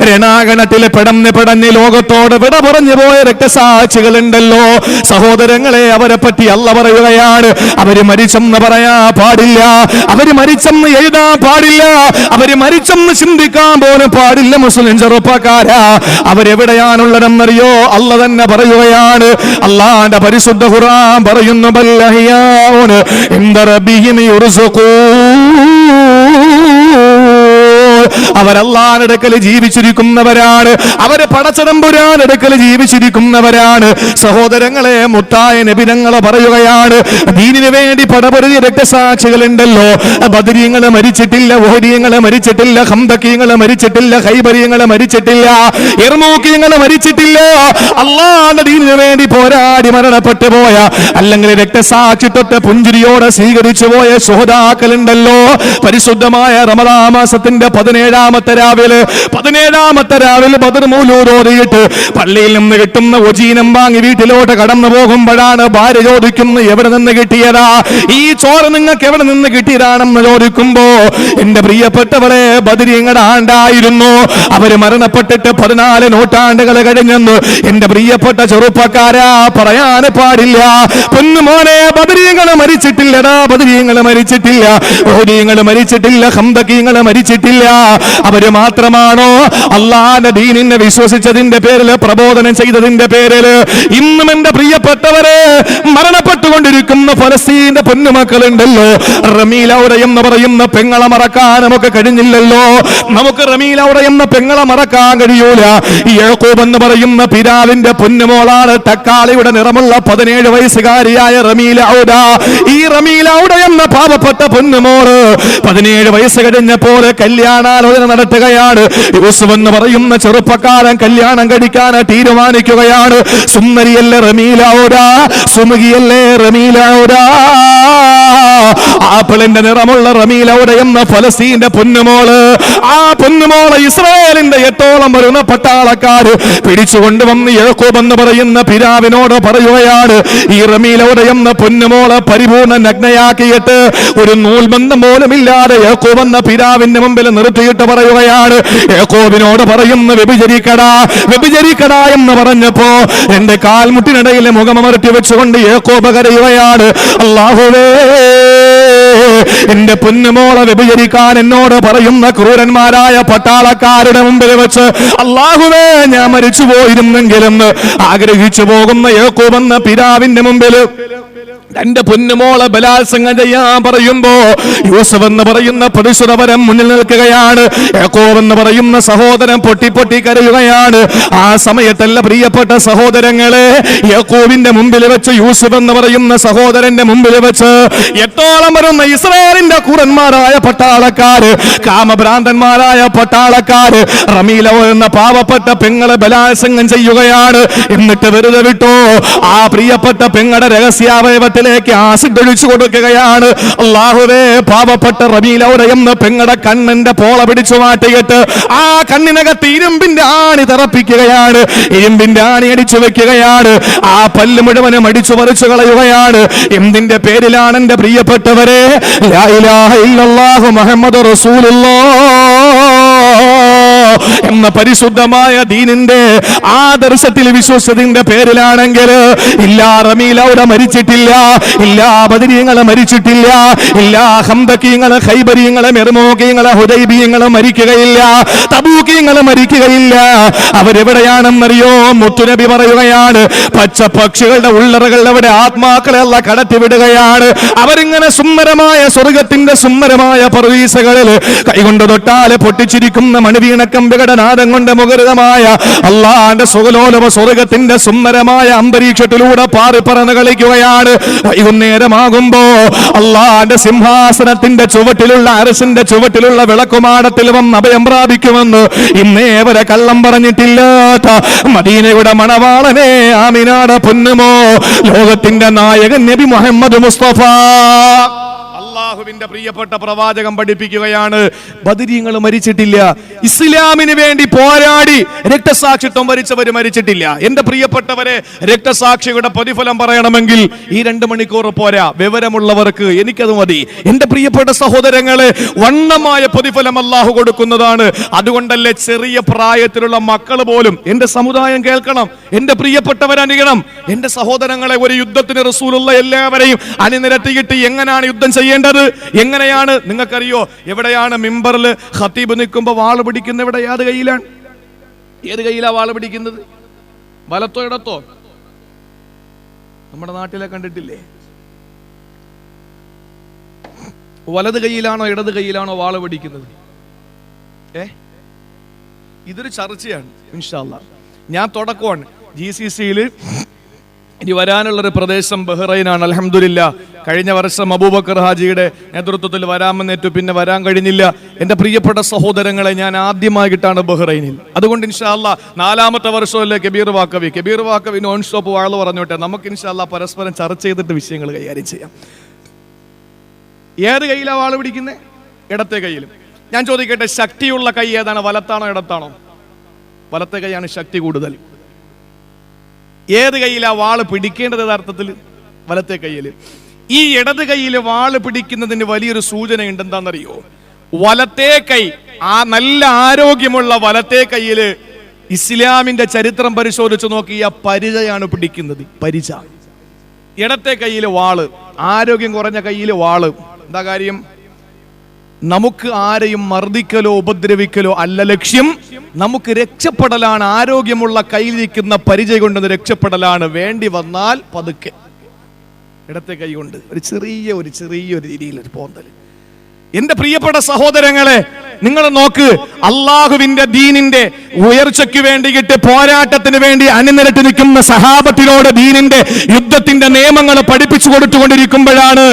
രണാഗണത്തിൽ പിടഞ്ഞ് ലോകത്തോട് വിട പറഞ്ഞു പോയ രക്തസാക്ഷികളുണ്ടല്ലോ സഹോദരങ്ങളെ, അവരെ പറ്റി അല്ലാഹ് പറയുകയാണ് അവര് മരിച്ചെന്ന് പറയാൻ പാടില്ല, അവര് മരിച്ചെന്ന് എഴുതാൻ പാടില്ല, അവര് മരിച്ചെന്ന് ചിന്തിക്കാൻ പോലും പാടില്ല. മുസ്ലിം ചെറുപ്പക്കാരാ, അവരെവിടെയാണുള്ളതെന്നറിയോ? അല്ലാഹ് തന്നെ പറയുകയാണ്. അല്ലാഹുവിന്റെ പരിശുദ്ധ ഖുർആൻ പറയുന്നു, ബല്ലഹിയാഉൻ ഇൻദ റബ്ബിഹിം യുർസഖൂൻ. അവരല്ലാഹുവിന്റെ അടുക്കൽ ജീവിച്ചിരിക്കുന്നവരാണ്, അവര് പടച്ചതമ്പുരാന്റെ അടുക്കൽ ജീവിച്ചിരിക്കുന്നവരാണ്. സഹോദരങ്ങളെ, മുത്തായ നബി തങ്ങൾ പറയുകയാണ്, ദീനിനു വേണ്ടി പടപൊരുതിയ രക്തസാക്ഷികളുണ്ടല്ലോ, ബദരീങ്ങൾ മരിച്ചിട്ടില്ല, ഉഹദീങ്ങൾ മരിച്ചിട്ടില്ല, ഖന്തഖീങ്ങൾ മരിച്ചിട്ടില്ല, ഖൈബരീങ്ങൾ മരിച്ചിട്ടില്ല, യർമൂഖീങ്ങൾ മരിച്ചിട്ടില്ല. അല്ലാഹുവിന്റെ ദീനിനു വേണ്ടി പോരാടി മരണപ്പെട്ടു പോയ, അല്ലെങ്കിൽ രക്തസാക്ഷിത്വത്തെ പുഞ്ചിരിയോടെ സ്വീകരിച്ചു പോയ ശുഹദാക്കളുണ്ടല്ലോ. പരിശുദ്ധമായ റമദാൻ മാസത്തിന്റെ 17ാമത്തെ രാവിലെ ബദർ മൗലൂദ് ഓതിയിട്ട് പള്ളിയിൽ നിന്ന് കിട്ടുന്ന ഒജീനം വാങ്ങി വീട്ടിലോട്ട് കടന്നു പോകുമ്പോഴാണ് ഭാര്യ ചോദിക്കുന്നു, എവിടെ നിന്ന് കിട്ടിയതാ ഈ ചോറ്, നിങ്ങൾക്ക് എവിടെ നിന്ന് കിട്ടിയതാണെന്ന് ചോദിക്കുമ്പോ, എന്റെ പ്രിയപ്പെട്ടവരെ, ബദരീങ്ങളുടെ ആണ്ടായിരുന്നു, അവര് മരണപ്പെട്ടിട്ട് 14 നൂറ്റാണ്ടുകൾ കഴിഞ്ഞെന്ന് എന്റെ പ്രിയപ്പെട്ട ചെറുപ്പക്കാരാ പറയാൻ പാടില്ല. പൊന്നുമോനെ, ബദരീങ്ങൾ മരിച്ചിട്ടില്ലടാ, ബദരീങ്ങൾ മരിച്ചിട്ടില്ല, ഉഹദീങ്ങൾ മരിച്ചിട്ടില്ല, ഖന്തഖീങ്ങൾ മരിച്ചിട്ടില്ല. അവര് മാത്രമാണോ അള്ളാന്റെ ദീനിനെ വിശ്വസിച്ചതിന്റെ പേരിൽ, പ്രബോധനം ചെയ്തതിന്റെ പേരിൽ ഇന്നും എന്റെ പ്രിയപ്പെട്ടവരെ മരണപ്പെട്ടുകൊണ്ടിരിക്കുന്ന ഫലസ്തീന്റെ പൊന്നുമക്കളുണ്ടല്ലോ. റമീൽ ഔറ എന്ന് പറയുന്ന പെങ്ങളെ മറക്കാൻ നമുക്ക് കഴിഞ്ഞില്ലല്ലോ. നമുക്ക് റമീൽ ഔറ എന്ന പെങ്ങളെ മറക്കാൻ കഴിയൂല. യാക്കൂബ് എന്ന് പറയുന്ന പിതാവിന്റെ പൊന്നുമോളാണ് തക്കാളിയുടെ നിറമുള്ള 17 വയസ്സുകാരിയായ റമീൽ ഔറ. ഈ റമീൽ ഔറ എന്ന പാവപ്പെട്ട പൊന്നുമോള് 17 വയസ്സ് കഴിഞ്ഞപ്പോൾ കല്യാണാലോചന നടത്തുകയാണ്. യൂസുഫ് എന്ന് പറയുന്ന ചെറുപ്പക്കാരൻ കല്യാണം കഴിക്കാൻ തീരുമാനിക്കുകയാണ്. സുന്ദരിയല്ലേ റമീൽ ഔറ, സുമുഖിയല്ലേ റമീൽ ഔറ. ആപ്പിളിന്റെ നിറമുള്ള റമീൽ ഔറ എന്ന ഫലസ്തീന്റെ പൊന്നുമോള്, ആ പൊന്നുമോളെ ഇസ്രായേലിന്റെ 8ഓളം വരുന്ന പട്ടാളക്കാര് പിടിച്ചുകൊണ്ടുവന്ന് യാക്കൂബ് എന്ന് പറയുന്ന പിതാവിനോട് പറയുകയാണ്, ഈ റമീൽ ഔറ എന്ന പൊന്നുമോളെ പരിപൂർണ്ണ നഗ്നയാക്കിയിട്ട് ഒരു നൂൽബന്ധം പോലും ഇല്ലാതെ യാക്കൂബ് എന്ന പിതാവിന്റെ മുമ്പിൽ നിർത്തിയിട്ട് പറയുകയാണ്, യാക്കൂബിനോട് പറയുന്നു വ്യഭിചരിക്കടാ വ്യഭിചരിക്കടാ എന്ന് പറഞ്ഞപ്പോ എന്റെ കാൽമുട്ടിനിടയിൽ മുഖമമർത്തി വെച്ചുകൊണ്ട് യാക്കൂബ് കരയുകയാണ്, അല്ലാഹുവേ എന്റെ പൊന്നുമോളെ വ്യഭിചരിക്കാൻ എന്നോട് പറയുന്ന ക്രൂരന്മാരായ പട്ടാളക്കാരുടെ മുമ്പിൽ വെച്ച് അല്ലാഹുവേ ഞാൻ മരിച്ചു പോയിരുന്നെങ്കിലെന്ന് ആഗ്രഹിച്ചു പോകുന്ന യാക്കൂബ് എന്ന പിതാവിന്റെ മുമ്പിൽ തന്റെ പൊന്നുമോളെ ബലാത്സംഗം ചെയ്യാൻ പറയുമ്പോ യൂസുഫ് എന്ന് പറയുന്ന പ്രതിശുരവരം മുന്നിൽ നിൽക്കുകയാണ്. യാക്കൂബ് എന്ന് പറയുന്ന സഹോദരൻ പൊട്ടി പൊട്ടി കരയുകയാണ്. ആ സമയത്തല്ല പ്രിയപ്പെട്ട സഹോദരങ്ങളെ, യാക്കൂബിന്റെ മുമ്പിൽ വെച്ച്, യൂസുഫ് എന്ന് പറയുന്ന സഹോദരന്റെ മുമ്പിൽ വെച്ച് 8ഓളം വരുന്ന ഇസ്രായേലിന്റെ കൂറന്മാരായ പട്ടാളക്കാര്, കാമഭ്രാന്തന്മാരായ പട്ടാളക്കാര് റമീൽ ഔറ എന്ന പാവപ്പെട്ട പെങ്ങളെ ബലാത്സംഗം ചെയ്യുകയാണ്. എന്നിട്ട് വെറുതെ വിട്ടോ ആ പ്രിയപ്പെട്ട പെങ്ങളുടെ രഹസ്യാവയവത്തിൽ ആസിഡ് ഒഴിച്ചു കൊടുക്കുകയാണ്. അല്ലാഹുവേ പാവപ്പെട്ട റമീൽ ഔറ എന്ന പെങ്ങളുടെ കണ്ണിന്റെ പോള പിടിച്ചു മാറ്റിയിട്ട് ആ കണ്ണിനകത്ത് ഇരുമ്പിന്റെ ആണി തറപ്പിക്കുകയാണ്. ഇരുമ്പിന്റെ ആണി അടിച്ചു വെക്കുകയാണ്. ആ പല്ല് മുഴുവനും അടിച്ചു പറിച്ചു കളയുകയാണ്. എന്തിന്റെ പേരിലാണ് എന്റെ പ്രിയപ്പെട്ടവരെ? ലാ ഇലാഹ ഇല്ലല്ലാഹു മുഹമ്മദുർ റസൂലുള്ളാഹ് എന്ന പരിശുദ്ധമായ ദീനിന്റെ ആദർശത്തിൽ വിശ്വസിച്ചതിന്റെ പേരിലാണെങ്കിൽ ഇല്ലാ റമീൽ ഔറ മരിച്ചിട്ടില്ല, ഇല്ലാ ബദരീങ്ങളെ മരിച്ചിട്ടില്ല, ഇല്ലാ ഖംദഖീങ്ങളെ ഖൈബരീങ്ങളെ മെർമോഖീങ്ങളെ ഹുദൈബിയങ്ങളെ മരിക്കുകയില്ല, തബൂഖീങ്ങളെ മരിക്കുകയില്ല. അവരെവിടെയാണെന്നറിയോ? മുത്തുനബി പറയുകയാണ്, പച്ചപ്പക്ഷികളുടെ ഉള്ളറകൾ അവിടെ ആത്മാക്കളെ അല്ലാഹ് കടത്തിവിടുകയാണ്. അവരിങ്ങനെ സുന്ദരമായ സ്വർഗത്തിന്റെ സുന്ദരമായ പർവീസകളിൽ കൈകൊണ്ട് തൊട്ടാല് പൊട്ടിച്ചിരിക്കുന്ന മണിവീണക്കമ്പികളുടെ നാദം കൊണ്ട് മുഖരിതമായ അള്ളാന്റെ സുഖലോലഭ സ്വർഗത്തിന്റെ സുന്ദരമായ അന്തരീക്ഷത്തിലൂടെ പാറി പറന്ന് കളിക്കുകയാണ്. വൈകുന്നേരമാകുമ്പോ അള്ളാന്റെ സിംഹാസനത്തിന്റെ ചുവട്ടിലുള്ള അരസിന്റെ ചുവട്ടിലുള്ള വിളക്കുമാടത്തിൽ വന്ന് അഭയം പ്രാപിക്കുമെന്ന് ഇന്നേവരെ കള്ളം പറഞ്ഞിട്ടില്ലാത്ത മദീനയുടെ മണവാളനെ ആമിനാടെ പൊന്നുമോ ലോകത്തിന്റെ നായകൻ നബി മുഹമ്മദ് മുസ്തഫ അല്ലാഹുവിന്റെ പ്രിയപ്പെട്ട പ്രവാചകൻ പഠിപ്പിക്കുകയാണ്, ബദരീങ്ങൾ മരിച്ചിട്ടില്ല. ഇസ്ലാമിന് വേണ്ടി പോരാടി രക്തസാക്ഷിത്വം വരിച്ചവർ മരിച്ചിട്ടില്ല. എന്റെ പ്രിയപ്പെട്ടവരെ, രക്തസാക്ഷിയുടെ പ്രതിഫലം പറയണമെങ്കിൽ ഈ 2 മണിക്കൂർ പോരാ. വിവരമുള്ളവർക്ക് എനിക്കത് മതി. എന്റെ പ്രിയപ്പെട്ട സഹോദരങ്ങളെ, വണ്ണമായ പ്രതിഫലം അല്ലാഹു കൊടുക്കുന്നതാണ്. അതുകൊണ്ടല്ലേ ചെറിയ പ്രായത്തിലുള്ള മക്കൾ പോലും എന്റെ സമുദായം കേൾക്കണം, എന്റെ പ്രിയപ്പെട്ടവരണിയണം. എന്റെ സഹോദരങ്ങളെ, ഒരു യുദ്ധത്തിന് റസൂലുള്ള എല്ലാവരെയും അണിനിരത്തിയിട്ട് എങ്ങനെയാണ് യുദ്ധം ചെയ്യേണ്ടത്, എങ്ങനെയാണ് നിങ്ങൾക്കറിയോ? എവിടെയാണ് മിമ്പറിൽ ഖതീബ് നിൽക്കുമ്പോ വാള് പിടിക്കുന്ന എവിടെ? ഏത് കയ്യിലാണ്? ഏത് കയ്യിലാ വാള് പിടിക്കുന്നത്? വലത്തോ ഇടത്തോ? നമ്മുടെ നാട്ടിലെ കണ്ടിട്ടില്ലേ? വലത് കയ്യിലാണോ ഇടത് കയ്യിലാണോ വാള് പിടിക്കുന്നത്? ഇതൊരു ചർച്ചയാണ്. ഇൻഷാ അല്ലാഹ് ഞാൻ തുടക്കമാണ്. GCCയിൽ ഇനി വരാനുള്ളൊരു പ്രദേശം ബഹ്റൈനാണ്. അൽഹംദുലില്ലാ, കഴിഞ്ഞ വർഷം അബൂബക്കർ ഹാജിയുടെ നേതൃത്വത്തിൽ വരാമെന്നേറ്റു, പിന്നെ വരാൻ കഴിഞ്ഞില്ല. എൻ്റെ പ്രിയപ്പെട്ട സഹോദരങ്ങളെ, ഞാൻ ആദ്യമായിട്ടാണ് ബഹ്റൈനിൽ. അതുകൊണ്ട് ഇൻഷാ അല്ലാഹ് 4ാമത്തെ വർഷമല്ലേ കബീർ വാക്കവി നോൺ സ്റ്റോപ്പ് വാള് പറഞ്ഞോട്ടെ. നമുക്ക് ഇൻഷാ അല്ലാഹ് പരസ്പരം ചർച്ച ചെയ്തിട്ട് വിഷയങ്ങൾ കൈകാര്യം ചെയ്യാം. ഏത് കയ്യിലാണ് വാള് പിടിക്കുന്നത്? ഇടത്തെ കയ്യിലും. ഞാൻ ചോദിക്കട്ടെ, ശക്തിയുള്ള കൈ ഏതാണ്? വലത്താണോ ഇടത്താണോ? വലത്തെ കൈയാണ് ശക്തി കൂടുതൽ. ഏത് കയ്യിലാ വാള് പിടിക്കേണ്ടത്? യഥാർത്ഥത്തിൽ വലത്തെ കയ്യിൽ. ഈ ഇടത് കയ്യിൽ വാള് പിടിക്കുന്നതിന് വലിയൊരു സൂചന ഉണ്ട്. എന്താണെന്നറിയോ? വലത്തെ കൈ, ആ നല്ല ആരോഗ്യമുള്ള വലത്തെ കയ്യില് ഇസ്ലാമിന്റെ ചരിത്രം പരിശോധിച്ച് നോക്കിയ പരിചയാണ് പിടിക്കുന്നത്. പരിച. ഇടത്തെ കയ്യിൽ വാള്, ആരോഗ്യം കുറഞ്ഞ കയ്യിൽ വാള്. എന്താ കാര്യം? നമുക്ക് ആരെയും മർദ്ദിക്കലോ ഉപദ്രവിക്കലോ അല്ല ലക്ഷ്യം. നമുക്ക് രക്ഷപ്പെടലാണ്. ആരോഗ്യമുള്ള കയ്യിലിരിക്കുന്ന പരിചയം കൊണ്ടൊന്ന് രക്ഷപ്പെടലാണ്. വേണ്ടി വന്നാൽ പതുക്കെ ഇടത്തെ കൈ കൊണ്ട് ഒരു ചെറിയൊരു രീതിയിലൊരു പോന്തൽ. എന്റെ പ്രിയപ്പെട്ട സഹോദരങ്ങളെ, നിങ്ങൾ നോക്ക്, അള്ളാഹുവിന്റെ ദീനിന്റെ ഉയർച്ചയ്ക്ക് വേണ്ടിയിട്ട് പോരാട്ടത്തിന് വേണ്ടി അണിനിരട്ടി നിൽക്കുന്ന സഹാബത്തിനോട് ദീനിന്റെ യുദ്ധത്തിന്റെ നിയമങ്ങൾ പഠിപ്പിച്ചു കൊടുത്തുകൊണ്ടിരിക്കുമ്പോഴാണ്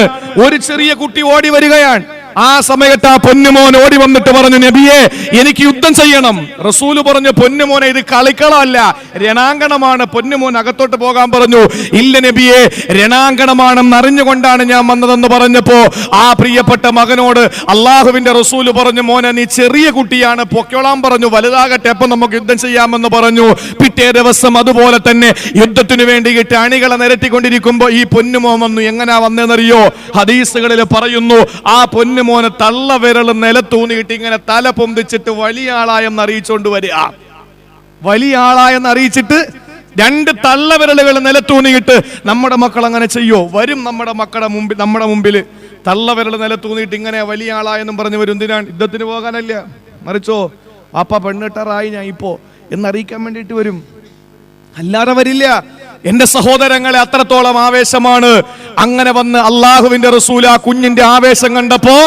ഒരു ചെറിയ കുട്ടി ഓടി വരികയാണ്. ആ സമയത്ത് ആ പൊന്നുമോൻ ഓടി വന്നിട്ട് പറഞ്ഞു, നബിയെ എനിക്ക് യുദ്ധം ചെയ്യണം. റസൂല് പറഞ്ഞു, പൊന്നുമോനെ ഇത് കളിക്കളമല്ല, രണാങ്കണമാണ്. പൊന്നുമോൻ അകത്തോട്ട് പോകാൻ പറഞ്ഞു. ഇല്ല നബിയെ, രണാങ്കണമാണെന്ന് അറിഞ്ഞുകൊണ്ടാണ് ഞാൻ വന്നതെന്ന് പറഞ്ഞപ്പോ ആ പ്രിയപ്പെട്ട മകനോട് അള്ളാഹുവിന്റെ റസൂല് പറഞ്ഞു, മോനെ നീ ചെറിയ കുട്ടിയാണ്, പൊക്കോളാൻ പറഞ്ഞു, വലുതാകട്ടെ അപ്പൊ നമുക്ക് യുദ്ധം ചെയ്യാമെന്ന് പറഞ്ഞു. പിറ്റേ ദിവസം അതുപോലെ തന്നെ യുദ്ധത്തിന് വേണ്ടിയിട്ട് അണികളെ നിരത്തിക്കൊണ്ടിരിക്കുമ്പോ ഈ പൊന്നുമോൻ വന്നു. എങ്ങനാ വന്നതെന്നറിയോ? ഹദീസുകളിൽ പറയുന്നു, ആ പൊന്നുമോനെ തള്ളവിരൽ നിലത്തൂന്നിയിട്ട് ഇങ്ങനെ തല പൊന്തിച്ചിട്ട് വലിയ ആളായെന്ന് അറിയിച്ചുകൊണ്ട് വരിക. വലിയ ആളായെന്ന് അറിയിച്ചിട്ട് രണ്ട് തള്ളവിരലുകൾ നിലത്തൂന്നിയിട്ട് നമ്മുടെ മക്കൾ അങ്ങനെ ചെയ്യോ? വരും നമ്മുടെ മുമ്പിൽ തള്ളവിരൽ നിലത്തൂന്നിയിട്ട് ഇങ്ങനെ വലിയ ആളായെന്നും പറഞ്ഞു വരും. എന്തിനാണ്? യുദ്ധത്തിന് പോകാനല്ല, മറിച്ചോ പാപ്പ പെണ്ണിട്ടറായി ഞാൻ ഇപ്പോ എന്നറിയിക്കാൻ വേണ്ടിയിട്ട് വരും, അല്ലാതെ വരില്ല. എന്റെ സഹോദരങ്ങളെ, അത്രത്തോളം ആവേശമാണ്. അങ്ങനെ വന്ന് അള്ളാഹുവിന്റെ റസൂൽ ആ കുഞ്ഞിന്റെ ആവേശം കണ്ടപ്പോ,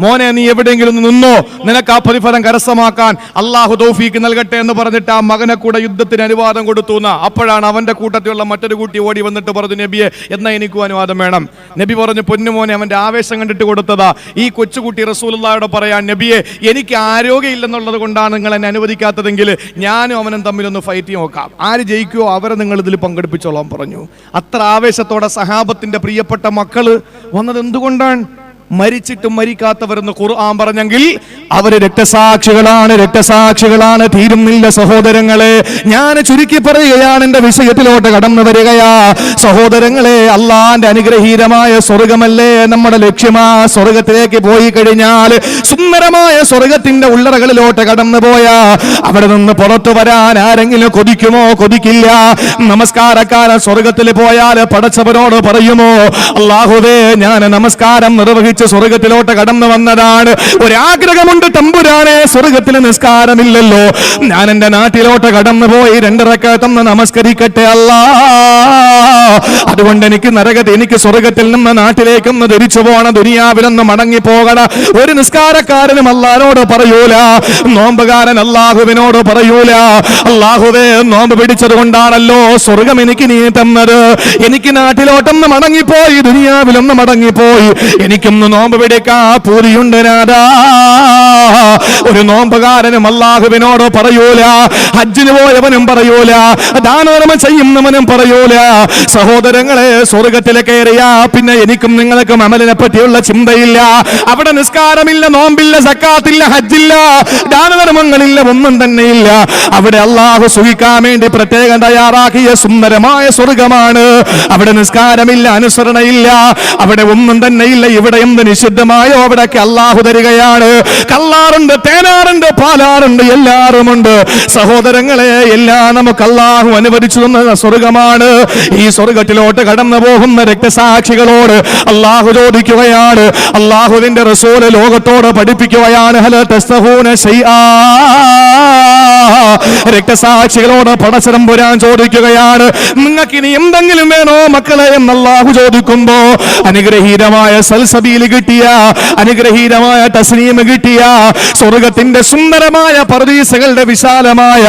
മോനെ നീ എവിടെയെങ്കിലും നിന്നോ, നിനക്ക് ആ പ്രതിഫലം കരസ്ഥമാക്കാൻ അള്ളാഹു തൗഫീക്ക് നൽകട്ടെ എന്ന് പറഞ്ഞിട്ട് ആ മകനെ കൂടെ യുദ്ധത്തിന് അനുവാദം കൊടുത്തു. അപ്പോഴാണ് അവന്റെ കൂട്ടത്തിലുള്ള മറ്റൊരു കുട്ടി ഓടി വന്നിട്ട് പറഞ്ഞു, നബിയെ എന്നാ എനിക്കും അനുവാദം വേണം. നബി പറഞ്ഞു, പൊന്നുമോനെ അവന്റെ ആവേശം കണ്ടിട്ട് കൊടുത്തതാ. ഈ കൊച്ചുകുട്ടി റസൂലുള്ളാഹിയോട് പറയാൻ, നബിയെ എനിക്ക് ആരോഗ്യമില്ലെന്നുള്ളത് കൊണ്ടാണ് നിങ്ങൾ എന്നെ അനുവദിക്കാത്തതെങ്കിൽ ഞാനും അവനും തമ്മിലൊന്ന് ഫൈറ്റ് നോക്കാം, ആര് ജയിക്കുമോ അവരെ നിങ്ങൾ ഇതിൽ പങ്കെടുപ്പിച്ചോളാം പറഞ്ഞു. അത്ര ആവേശത്തോടെ സഹാബത്തിന്റെ പ്രിയപ്പെട്ട മക്കള് വന്നത് എന്തുകൊണ്ടാണ്? മരിച്ചിട്ടും മരിക്കാത്തവരെന്ന് ഖുർആൻ പറഞ്ഞെങ്കിൽ അവര് രക്തസാക്ഷികളാണ്. തീരുന്നില്ല സഹോദരങ്ങളെ. ഞാൻ ചുരുക്കി പറയുകയാണ്, എന്റെ വിഷയത്തിലോട്ട് കടന്നു വരികയാ. സഹോദരങ്ങളെ, അള്ളാന്റെ അനുഗ്രഹീതമായ സ്വർഗമല്ലേ നമ്മുടെ ലക്ഷ്യമാ. സ്വർഗത്തിലേക്ക് പോയി കഴിഞ്ഞാൽ സുന്ദരമായ സ്വർഗത്തിന്റെ ഉള്ളറകളിലോട്ട് കടന്നു പോയാ അവിടെ നിന്ന് പുറത്തു വരാൻ ആരെങ്കിലും കൊതിക്കുമോ? കൊതിക്കില്ല. നമസ്കാരക്കാരൻ സ്വർഗത്തിൽ പോയാൽ പടച്ചവനോട് പറയുമോ, അല്ലാഹുവേ ഞാൻ നമസ്കാരം നിർവഹിച്ചു സ്വർഗത്തിലോട്ട് കടന്നു വന്നതാണ്, ഒരാഗ്രഹമുണ്ട് തമ്പുരാനെ, സ്വർഗത്തിൽ നിസ്കാരമില്ലല്ലോ, ഞാൻ എന്റെ നാട്ടിലോട്ട് കടന്നു പോയി 2 റക്അത്ത് നമസ്കരിക്കട്ടെ അല്ലാ, അതുകൊണ്ട് എനിക്ക് സ്വർഗത്തിൽ നിന്ന് നാട്ടിലേക്കൊന്ന് തിരിച്ചു പോകണം, ദുനിയാവിലൊന്ന് മടങ്ങി പോകണം. ഒരു നിസ്കാരക്കാരനും അല്ലാഹുവോട് പറയൂല, നോമ്പുകാരൻ അല്ലാഹുവിനോട് പറയൂല, അല്ലാഹുവേ നോമ്പ് പിടിച്ചത് കൊണ്ടാണല്ലോ സ്വർഗം എനിക്ക് നീ തന്നത്, എനിക്ക് നാട്ടിലോട്ടൊന്ന് മടങ്ങിപ്പോയി, ദുനിയാവിലൊന്ന് മടങ്ങിപ്പോയി, എനിക്കൊന്ന് നോമ്പ് പിടിക്കാ പൂതിയുണ്ട് നാഥാ. ഒരു നോമ്പുകാരനും അല്ലാഹുവിനോട് പറയൂല, ഹജ്ജിന് പോയവനും പറയൂല, ദാനധർമ്മം ചെയ്യുന്നവനും പറയൂല. സഹോദരങ്ങളെ, സ്വർഗത്തിൽ കയറിയാ പിന്നെ എനിക്കും നിങ്ങൾക്കും അമലിനെ പറ്റിയുള്ള ചിന്തയില്ല. അവിടെ നിസ്കാരമില്ല, നോമ്പില്ല, സക്കാത്തില്ല, ഹജ്ജില്ല, ദാനധർമ്മങ്ങളില്ല, ഒന്നും തന്നെയില്ല. അവിടെ അല്ലാഹു സുഖിക്കാൻ വേണ്ടി പ്രത്യേകം തയ്യാറാക്കിയ സുന്ദരമായ സ്വർഗമാണ്. അവിടെ നിസ്കാരമില്ല, അനുസരണയില്ല, അവിടെ ഒന്നും തന്നെയില്ല. ഇവിടെ എന്ത് നിഷിദ്ധമായോ അവിടേക്ക് അല്ലാഹു തരികയാണ്. കല്ലാറുണ്ട്, തേനാറുണ്ട്, പാലാറുണ്ട്, എല്ലാറുമുണ്ട്. സഹോദരങ്ങളെ, എല്ലാം നമുക്ക് അല്ലാഹു അനുവദിച്ചു തന്ന സ്വർഗമാണ്. ഈ സ്വർഗത്തിലോട്ട് കടന്നു പോകുന്ന രക്തസാക്ഷികളോട് അല്ലാഹു ചോദിക്കുകയാണ്, അല്ലാഹുവിന്റെ റസൂല് ലോകത്തോട് പഠിപ്പിക്കുകയാണ്, ഹല തസ്തഹൂന ശൈആ. രക്തസാക്ഷികളോട് പടച്ചതമ്പുരാൻ ചോദിക്കുകയാണ്, നിങ്ങൾക്ക് ഇനി എന്തെങ്കിലും വേണോ മക്കളെ എന്ന് അല്ലാഹു ചോദിക്കുമ്പോ, അനുഗ്രഹീതമായ സൽസബീൽ കിട്ടിയ, അനുഗ്രഹീതമായ തസ്നീം കിട്ടിയ, സ്വർഗത്തിന്റെ സുന്ദരമായ പർദീസകളുടെ വിശാലമായ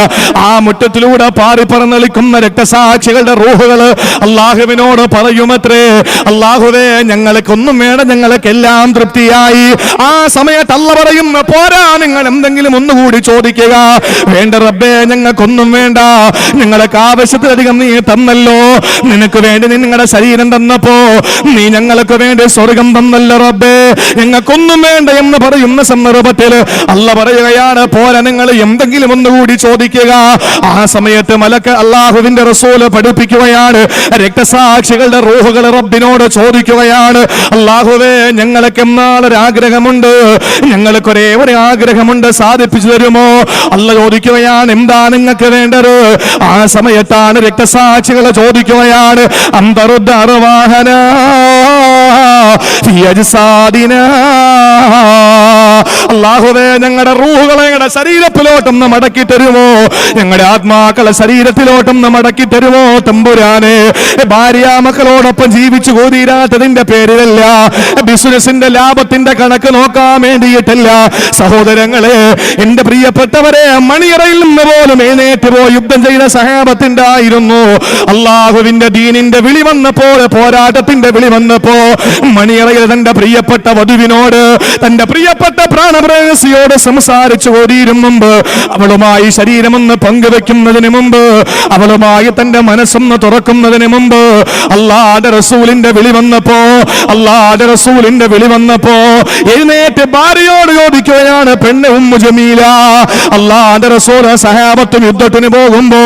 ആ മുറ്റത്തിലൂടെ പാറിപ്പറന്നളിക്കുന്ന രക്തസാക്ഷികളുടെ റൂഹുകള് അല്ലാഹുവിനോട് പറയുമത്രേ, അല്ലാഹുവേ ഞങ്ങൾക്കൊന്നും വേണം, ഞങ്ങൾക്കെല്ലാം തൃപ്തിയായി. ആ സമയത്ത് അല്ലാഹു പറയും, പോരാ, നിങ്ങൾ എന്തെങ്കിലും ഒന്നുകൂടി ചോദിക്കുക. വേണ്ട റബ്ബേ, ഞങ്ങൾക്കൊന്നും വേണ്ട, ഞങ്ങൾക്ക് ആവശ്യത്തിലധികം നീ തന്നല്ലോ, നിനക്ക് വേണ്ടി നീ നിങ്ങളുടെ ശരീരം തന്നപ്പോ നീ ഞങ്ങൾക്ക് വേണ്ടി സ്വർഗം തന്നല്ലോ റബ്ബേ, ഞങ്ങൾക്കൊന്നും വേണ്ട എന്ന് പറയുന്ന സന്ദർഭത്തിൽ അല്ലാഹു പറയുകയാണ്, പോരാ, നിങ്ങൾ എന്തെങ്കിലും ഒന്നുകൂടി ചോദിക്കുക. ആ സമയത്ത് മലക്ക് അല്ലാഹുവിന്റെ റസൂല് പഠിപ്പിക്കുകയാണ്, രക്തസാക്ഷികളുടെ റൂഹുകൾ റബ്ബിനോട് ചോദിക്കുകയാണ്, അല്ലാഹുവേ ഞങ്ങൾക്ക് എന്നാളൊരാഗ്രഹമുണ്ട്, ഞങ്ങൾക്കൊരേ ഒരു ആഗ്രഹമുണ്ട്, സാധിപ്പിച്ചു തരുമോ? അല്ലാഹു ചോദിക്കുകയാണ്, എന്താ നിങ്ങൾക്ക് വേണ്ടത്? ആ സമയത്താണ് രക്തസാക്ഷികൾ ചോദിക്കുകയാണ്, അന്തറുദ്ദ അർവാഹന ഫി അജ്സാദിനാ അല്ലാഹുവേ ഞങ്ങളുടെ റൂഹുകളെ ഞങ്ങളുടെ ശരീരത്തിലോട്ടൊന്ന് മടക്കി തരുമോ? ഞങ്ങളുടെ ആത്മാക്കളെ ശരീരത്തിലോട്ടൊന്ന് മടക്കി തരുമോ തമ്പുരാനെ? ഭാര്യ മക്കളോടൊപ്പം ജീവിച്ചു കൂടിയിരാത്തതിന്റെ പേരിലല്ല, ബിസിനസിന്റെ ലാഭത്തിന്റെ കണക്ക് നോക്കാൻ വേണ്ടിയിട്ടല്ല. സഹോദരങ്ങളെ, എന്റെ പ്രിയപ്പെട്ടവരെ, മണിയറയിൽ നിന്ന് പോലും എഴുന്നേറ്റ് പോയി യുദ്ധം ചെയ്ത സഹാബത്തിന്റെ ആയിരുന്നു. അള്ളാഹുവിന്റെ ദീനിന്റെ വിളി വന്നപ്പോൾ, പോരാട്ടത്തിന്റെ വിളി വന്നപ്പോ മണിയറയിൽ തന്റെ പ്രിയപ്പെട്ട വധുവിനോട്, തന്റെ പ്രിയപ്പെട്ട പ്രാണപ്രേയസിയോട് സംസാരിച്ചു കൂടിയിരുന്നു മുമ്പ്, അവളുമായി ശരീരമൊന്ന് പങ്കുവെക്കുന്നതിന് മുമ്പ്, അവളുമായി തന്റെ മനസ്സൊന്ന് തുറക്കുന്നതിന് മുമ്പ് അല്ലാഹുവിന്റെ റസൂലിന്റെ വിളി വന്നപ്പോ, അല്ലാഹുവിന്റെ റസൂലിന്റെ വിളി വന്നപ്പോ എഴുന്നേറ്റ് ഭാര്യയോട് ചോദിക്കുകയാണ്, പെണ്ണ് ഉമ്മു ജമീല, അല്ലാഹുവിന്റെ റസൂൽ സഹാബത്തും യുദ്ധത്തിന് പോകുമ്പോ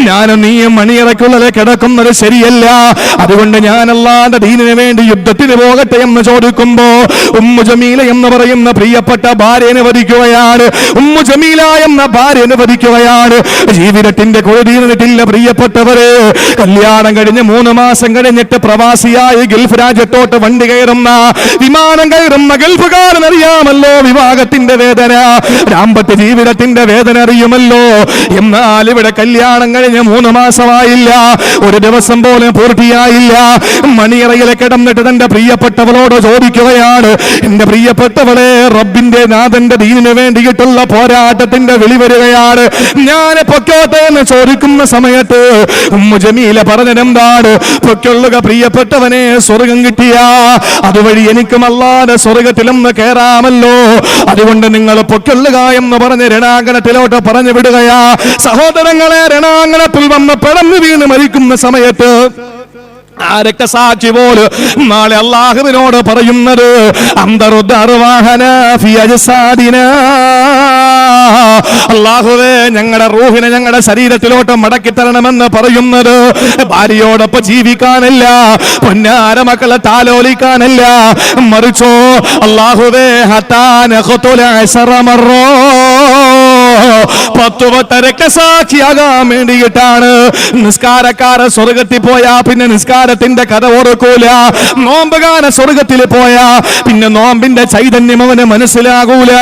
ഞാനും നീയും മണിയറയ്ക്കുള്ളിൽ കിടക്കുന്നത് ശരിയല്ല, അതുകൊണ്ട് ഞാൻ അല്ലാഹുവിന്റെ ദീനിന് വേണ്ടി യുദ്ധത്തിന് പോകട്ടെ എന്ന് ചോദിക്കുമ്പോ ഉമ്മു ജമീല എന്ന് പറയുന്ന പ്രിയപ്പെട്ട ഭാര്യനെ വധിക്കുകയാണ്. ഉമ്മു ജമീല എന്ന ഭാര്യനെ വധിക്കുകയാണ്. ജീവിതത്തിന്റെ കൊഴുതീർന്നിട്ടില്ല പ്രിയപ്പെട്ടവരെ. കല്യാണം കഴിഞ്ഞ് 3 മാസം കഴിഞ്ഞിട്ട് പ്രവാസിയായി ഗൾഫ് രാജ്യത്തോട്ട് വണ്ടി കയറുന്ന, വിമാനം കയറുന്ന ഗൾഫുകാരൻ അറിയാമല്ലോ വിവാഹത്തിന്റെ വേദന, ദാമ്പത്യ ജീവിതത്തിന്റെ വേദന അറിയുമല്ലോ. എന്നാൽ ഇവിടെ കല്യാണം കഴിഞ്ഞ് 3 മാസമായില്ല, ഒരു ദിവസം പോലും പൂർത്തിയായില്ല. മണിയറയിൽ കിടന്നിട്ട് തന്റെ പ്രിയപ്പെട്ടവളോട് ചോദിക്കുകയാണ്, എന്റെ പ്രിയപ്പെട്ടവളെ, റബ്ബിന്റെ നാഥന്റെ ദീനിന് വേണ്ടിയിട്ടുള്ള പോരാട്ടത്തിന്റെ വിളി വരികയാണ്, ഞാൻ പൊക്കോട്ടെ എന്ന് ചോദിക്കുന്ന സമയത്ത് ഉമ്മു ജമീല പറഞ്ഞതെന്താണ്? പൊക്കൊള്ളുക പ്രിയപ്പെട്ടവനെ, സ്വർഗം കിട്ടിയ അതുവഴി എനിക്കും അല്ലാഹുവിന്റെ സ്വർഗത്തിലൊന്ന് കയറാമല്ലോ, അതുകൊണ്ട് നിങ്ങൾ പൊക്കൊള്ളുക എന്ന് പറഞ്ഞ് രണാങ്കണത്തിലോട്ട് പറഞ്ഞു വിടുകയാ. സഹോദരങ്ങളെ, രണാങ്കണത്തിൽ വന്ന് പിടഞ്ഞു വീണ് മരിക്കുന്ന സമയത്ത് ആ രക്തസാക്ഷി പോലും നാളെ അല്ലാഹുവിനോട് പറയുന്നത്, അല്ലാഹുവേ ഞങ്ങളുടെ റൂഹിനെ ഞങ്ങളുടെ ശരീരത്തിലോട്ട് മടക്കി തരണമെന്ന് പറയുന്നത് ഭാര്യയോടൊപ്പം ജീവിക്കാനല്ല, പൊന്നാര മക്കളെ താലോലിക്കാനല്ല, മറിച്ചോ അല്ലാഹുവേ 10 വട്ട രക്തസാക്ഷിയാകാൻ വേണ്ടിയിട്ടാണ്. നിസ്കാരക്കാരൻ സ്വർഗത്തിൽ പോയാ പിന്നെ നിസ്കാരത്തിന്റെ കഥ ഓർക്കൂല, നോമ്പുകാരൻ സ്വർഗത്തിൽ പോയാ പിന്നെ നോമ്പിന്റെ ചൈതന്യം അവന് മനസ്സിലാകൂല.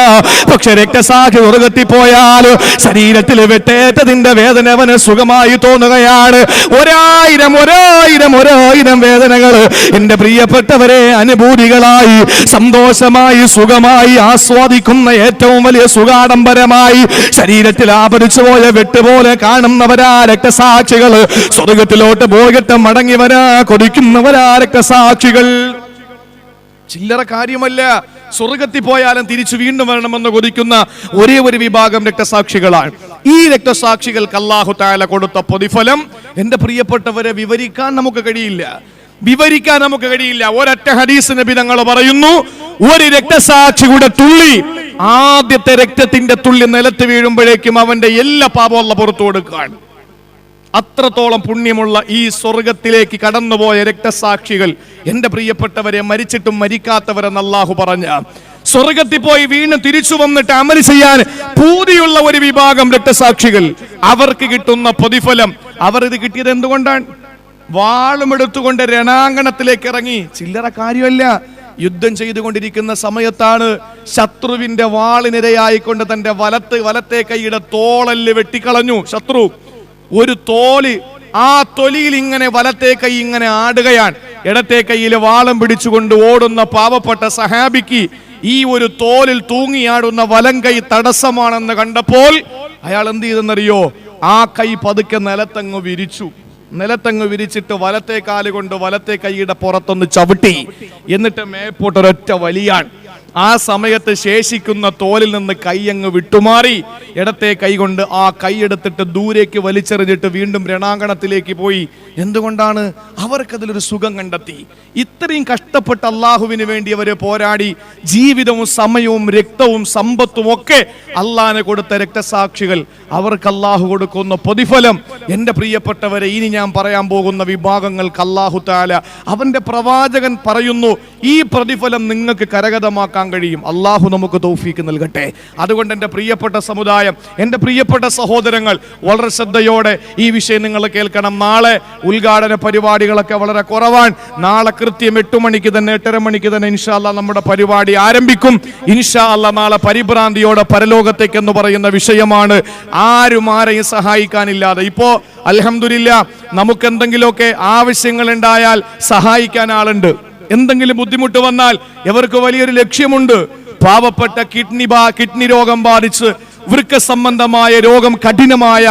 പക്ഷെ രക്തസാക്ഷി സ്വർഗത്തിൽ പോയാൽ ശരീരത്തിൽ വെട്ടേറ്റതിന്റെ വേദന അവന് സുഖമായി തോന്നുകയാണ്. 1000 വേദനകൾ എന്റെ പ്രിയപ്പെട്ടവരെ അനുഭൂതികളായി, സന്തോഷമായി, സുഖമായി ആസ്വാദിക്കുന്ന ഏറ്റവും വലിയ സുഖാഡംബരമായി ശരീരത്തിൽ ആപരിച്ചു പോയ വെട്ടുപോലെ കാണുന്നവരാ രക്തസാക്ഷികൾ. സ്വർഗത്തിലോട്ട് പോയിട്ട് മടങ്ങി വരാ കൊതിക്കുന്നവരാ രക്തസാക്ഷികൾ. ചില്ലറ കാര്യമല്ല. സ്വർഗത്തിൽ പോയാലും തിരിച്ചു വീണ്ടും വരണമെന്ന് കൊതിക്കുന്ന ഒരേ ഒരു വിഭാഗം രക്തസാക്ഷികളാണ്. ഈ രക്തസാക്ഷികൾക്ക് അല്ലാഹു തആല കൊടുത്ത പ്രതിഫലം എന്റെ പ്രിയപ്പെട്ടവരെ വിവരിക്കാൻ നമുക്ക് കഴിയില്ല. ഒരൊറ്റ ഹദീസ് നബി തങ്ങൾ പറയുന്നു, ഒരു രക്തസാക്ഷിയുടെ തുള്ളി, ആദ്യത്തെ രക്തത്തിന്റെ തുള്ളി നിലത്ത് വീഴുമ്പോഴേക്കും അവന്റെ എല്ലാ പാപവും അല്ലാഹു പുറത്തു കൊടുക്കുകയാണ്. അത്രത്തോളം പുണ്യമുള്ള ഈ സ്വർഗത്തിലേക്ക് കടന്നുപോയ രക്തസാക്ഷികൾ എന്റെ പ്രിയപ്പെട്ടവരെ, മരിച്ചിട്ടും മരിക്കാത്തവരെന്ന് അല്ലാഹു പറഞ്ഞ, സ്വർഗത്തിൽ പോയി വീണ്ടും തിരിച്ചു വന്നിട്ട് അമൽ ചെയ്യാൻ പൂതിയുള്ള ഒരു വിഭാഗം രക്തസാക്ഷികൾ, അവർക്ക് കിട്ടുന്ന പ്രതിഫലം, അവർ ഇത് കിട്ടിയത് എന്തുകൊണ്ടാണ്? വാളും എടുത്തുകൊണ്ട് രണാങ്കണത്തിലേക്ക് ഇറങ്ങി. ചില്ലറ കാര്യമല്ല. യുദ്ധം ചെയ്തുകൊണ്ടിരിക്കുന്ന സമയത്താണ് ശത്രുവിന്റെ വാളിനിരയായിക്കൊണ്ട് തന്റെ വലത്തെ കൈയുടെ തോളല് വെട്ടിക്കളഞ്ഞു ശത്രു. ഒരു തോല്, ആ തൊലിയിൽ ഇങ്ങനെ വലത്തെ കൈ ഇങ്ങനെ ആടുകയാണ്. ഇടത്തെ കൈയിൽ വാളം പിടിച്ചുകൊണ്ട് ഓടുന്ന പാവപ്പെട്ട സഹാബിക്ക് ഈ ഒരു തോലിൽ തൂങ്ങിയാടുന്ന വലം കൈ തടസ്സമാണെന്ന് കണ്ടപ്പോൾ അയാൾ എന്ത് ചെയ്തെന്നറിയോ? ആ കൈ പതുക്കെ നിലത്തങ്ങ് വിരിച്ചിട്ട് വലത്തെ കാല് കൊണ്ട് വലത്തെ കൈയുടെ പുറത്തൊന്ന് ചവിട്ടി, എന്നിട്ട് മേപ്പോട്ടൊരൊറ്റ വലിയാണ്. ആ സമയത്ത് ശേഷിക്കുന്ന തോലിൽ നിന്ന് കൈ അങ്ങ് വിട്ടുമാറി ഇടത്തെ കൈ കൊണ്ട് ആ കൈ എടുത്തിട്ട് ദൂരേക്ക് വലിച്ചെറിഞ്ഞിട്ട് വീണ്ടും രണാങ്കണത്തിലേക്ക് പോയി. എന്തുകൊണ്ടാണ്? അവർക്കതിലൊരു സുഖം കണ്ടെത്തി. ഇത്രയും കഷ്ടപ്പെട്ട് അള്ളാഹുവിന് വേണ്ടി അവര് പോരാടി ജീവിതവും സമയവും രക്തവും സമ്പത്തും ഒക്കെ അള്ളാഹിന് കൊടുത്ത രക്തസാക്ഷികൾ, അവർക്ക് അള്ളാഹു കൊടുക്കുന്ന പ്രതിഫലം എന്റെ പ്രിയപ്പെട്ടവരെ, ഇനി ഞാൻ പറയാൻ പോകുന്ന വിഭാഗങ്ങൾക്ക് അള്ളാഹു തആല അവന്റെ പ്രവാചകൻ പറയുന്നു, ഈ പ്രതിഫലം നിങ്ങൾക്ക് കരഗതമാക്കാൻ ആക്കാൻ കഴിയും. അള്ളാഹു നമുക്ക് തൗഫീക്ക് നൽകട്ടെ. അതുകൊണ്ട് എൻ്റെ പ്രിയപ്പെട്ട സമുദായം, എൻ്റെ പ്രിയപ്പെട്ട സഹോദരങ്ങൾ, വളരെ ശ്രദ്ധയോടെ ഈ വിഷയം നിങ്ങൾ കേൾക്കണം. നാളെ ഉദ്ഘാടന പരിപാടികളൊക്കെ വളരെ കുറവാണ്. നാളെ കൃത്യം 8 മണിക്ക് തന്നെ 8:30 മണിക്ക് തന്നെ ഇൻഷാ അല്ലാഹ് നമ്മുടെ പരിപാടി ആരംഭിക്കും. ഇൻഷാ അല്ലാഹ് നാളെ പരിഭ്രാന്തിയോടെ പരലോകത്തേക്ക് എന്ന് പറയുന്ന വിഷയമാണ്. ആരും ആരെയും സഹായിക്കാനില്ലാതെ ഇപ്പോ അൽഹംദുലില്ലാഹ് നമുക്ക് എന്തെങ്കിലുമൊക്കെ ആവശ്യങ്ങൾ ഉണ്ടായാൽ സഹായിക്കാൻ ആളുണ്ട്. എന്തെങ്കിലും ബുദ്ധിമുട്ട് വന്നാൽ ഇവർക്ക് വലിയൊരു ലക്ഷ്യമുണ്ട്. പാവപ്പെട്ട കിഡ്നി രോഗം ബാധിച്ച് വൃക്ക സംബന്ധമായ രോഗം കഠിനമായ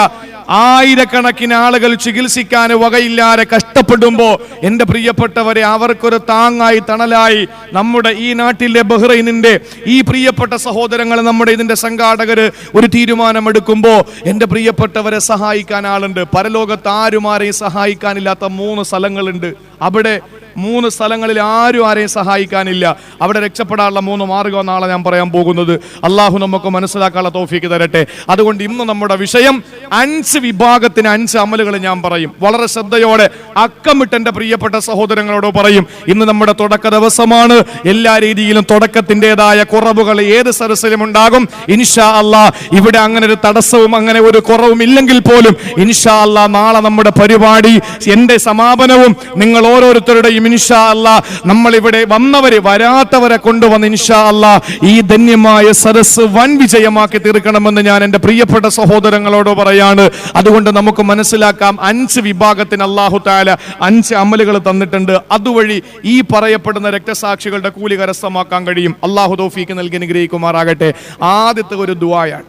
ആയിരക്കണക്കിന് ആളുകൾ ചികിത്സിക്കാൻ വകയില്ലാതെ കഷ്ടപ്പെടുമ്പോ എൻ്റെ പ്രിയപ്പെട്ടവരെ അവർക്കൊരു താങ്ങായി തണലായി നമ്മുടെ ഈ നാട്ടിലെ ബഹ്റൈനിന്റെ ഈ പ്രിയപ്പെട്ട സഹോദരങ്ങൾ, നമ്മുടെ ഇതിന്റെ സംഘാടകര് ഒരു തീരുമാനമെടുക്കുമ്പോൾ എൻ്റെ പ്രിയപ്പെട്ടവരെ സഹായിക്കാൻ ആളുണ്ട്. പരലോകത്ത് ആരുമാരെയും സഹായിക്കാനില്ലാത്ത 3 സ്ഥലങ്ങളുണ്ട്. അവിടെ 3 സ്ഥലങ്ങളിൽ ആരും ആരെയും സഹായിക്കാനില്ല. അവിടെ രക്ഷപ്പെടാനുള്ള 3 മാർഗം നാളെ ഞാൻ പറയാൻ പോകുന്നത്. അള്ളാഹു നമുക്ക് മനസ്സിലാക്കാനുള്ള തൗഫീക്ക് തരട്ടെ. അതുകൊണ്ട് ഇന്ന് നമ്മുടെ വിഷയം 5 വിഭാഗത്തിന് 5 അമലുകൾ ഞാൻ പറയും. വളരെ ശ്രദ്ധയോടെ അക്കമിട്ട് എൻ്റെ പ്രിയപ്പെട്ട സഹോദരങ്ങളോട് പറയും. ഇന്ന് നമ്മുടെ തുടക്ക ദിവസമാണ്. എല്ലാ രീതിയിലും തുടക്കത്തിൻ്റെതായ കുറവുകൾ ഏത് സദസ്സിലും ഉണ്ടാകും. ഇൻഷാ അല്ലാഹ് ഇവിടെ അങ്ങനെ ഒരു തടസ്സവും അങ്ങനെ ഒരു കുറവും ഇല്ലെങ്കിൽ പോലും ഇൻഷാ അല്ലാഹ് നാളെ നമ്മുടെ പരിപാടി, എൻ്റെ സമാപനവും നിങ്ങൾ ഓരോരുത്തരുടെയും ഇൻഷാ അല്ലാഹ് നമ്മൾ ഇവിടെ വന്നവരെ വരാത്തവരെ കൊണ്ടുവന്ന് ഇൻഷാ അല്ലാഹ് ഈ ധന്യമായ സദസ്സ് വൻ വിജയമാക്കി തീർക്കണമെന്ന് ഞാൻ എൻ്റെ പ്രിയപ്പെട്ട സഹോദരങ്ങളോട് പറയാണ്. അതുകൊണ്ട് നമുക്ക് മനസ്സിലാക്കാം 5 വിഭാഗത്തിന് അല്ലാഹു തആല 5 അമലുകൾ തന്നിട്ടുണ്ട്. അതുവഴി ഈ പറയപ്പെടുന്ന രക്തസാക്ഷികളുടെ കൂലി കരസ്ഥമാക്കാൻ കഴിയും. അല്ലാഹു തൗഫീക്ക് നൽകി അനുഗ്രഹിക്കുമാറാകട്ടെ. ആദ്യത്തെ ഒരു ദുആയാണ്.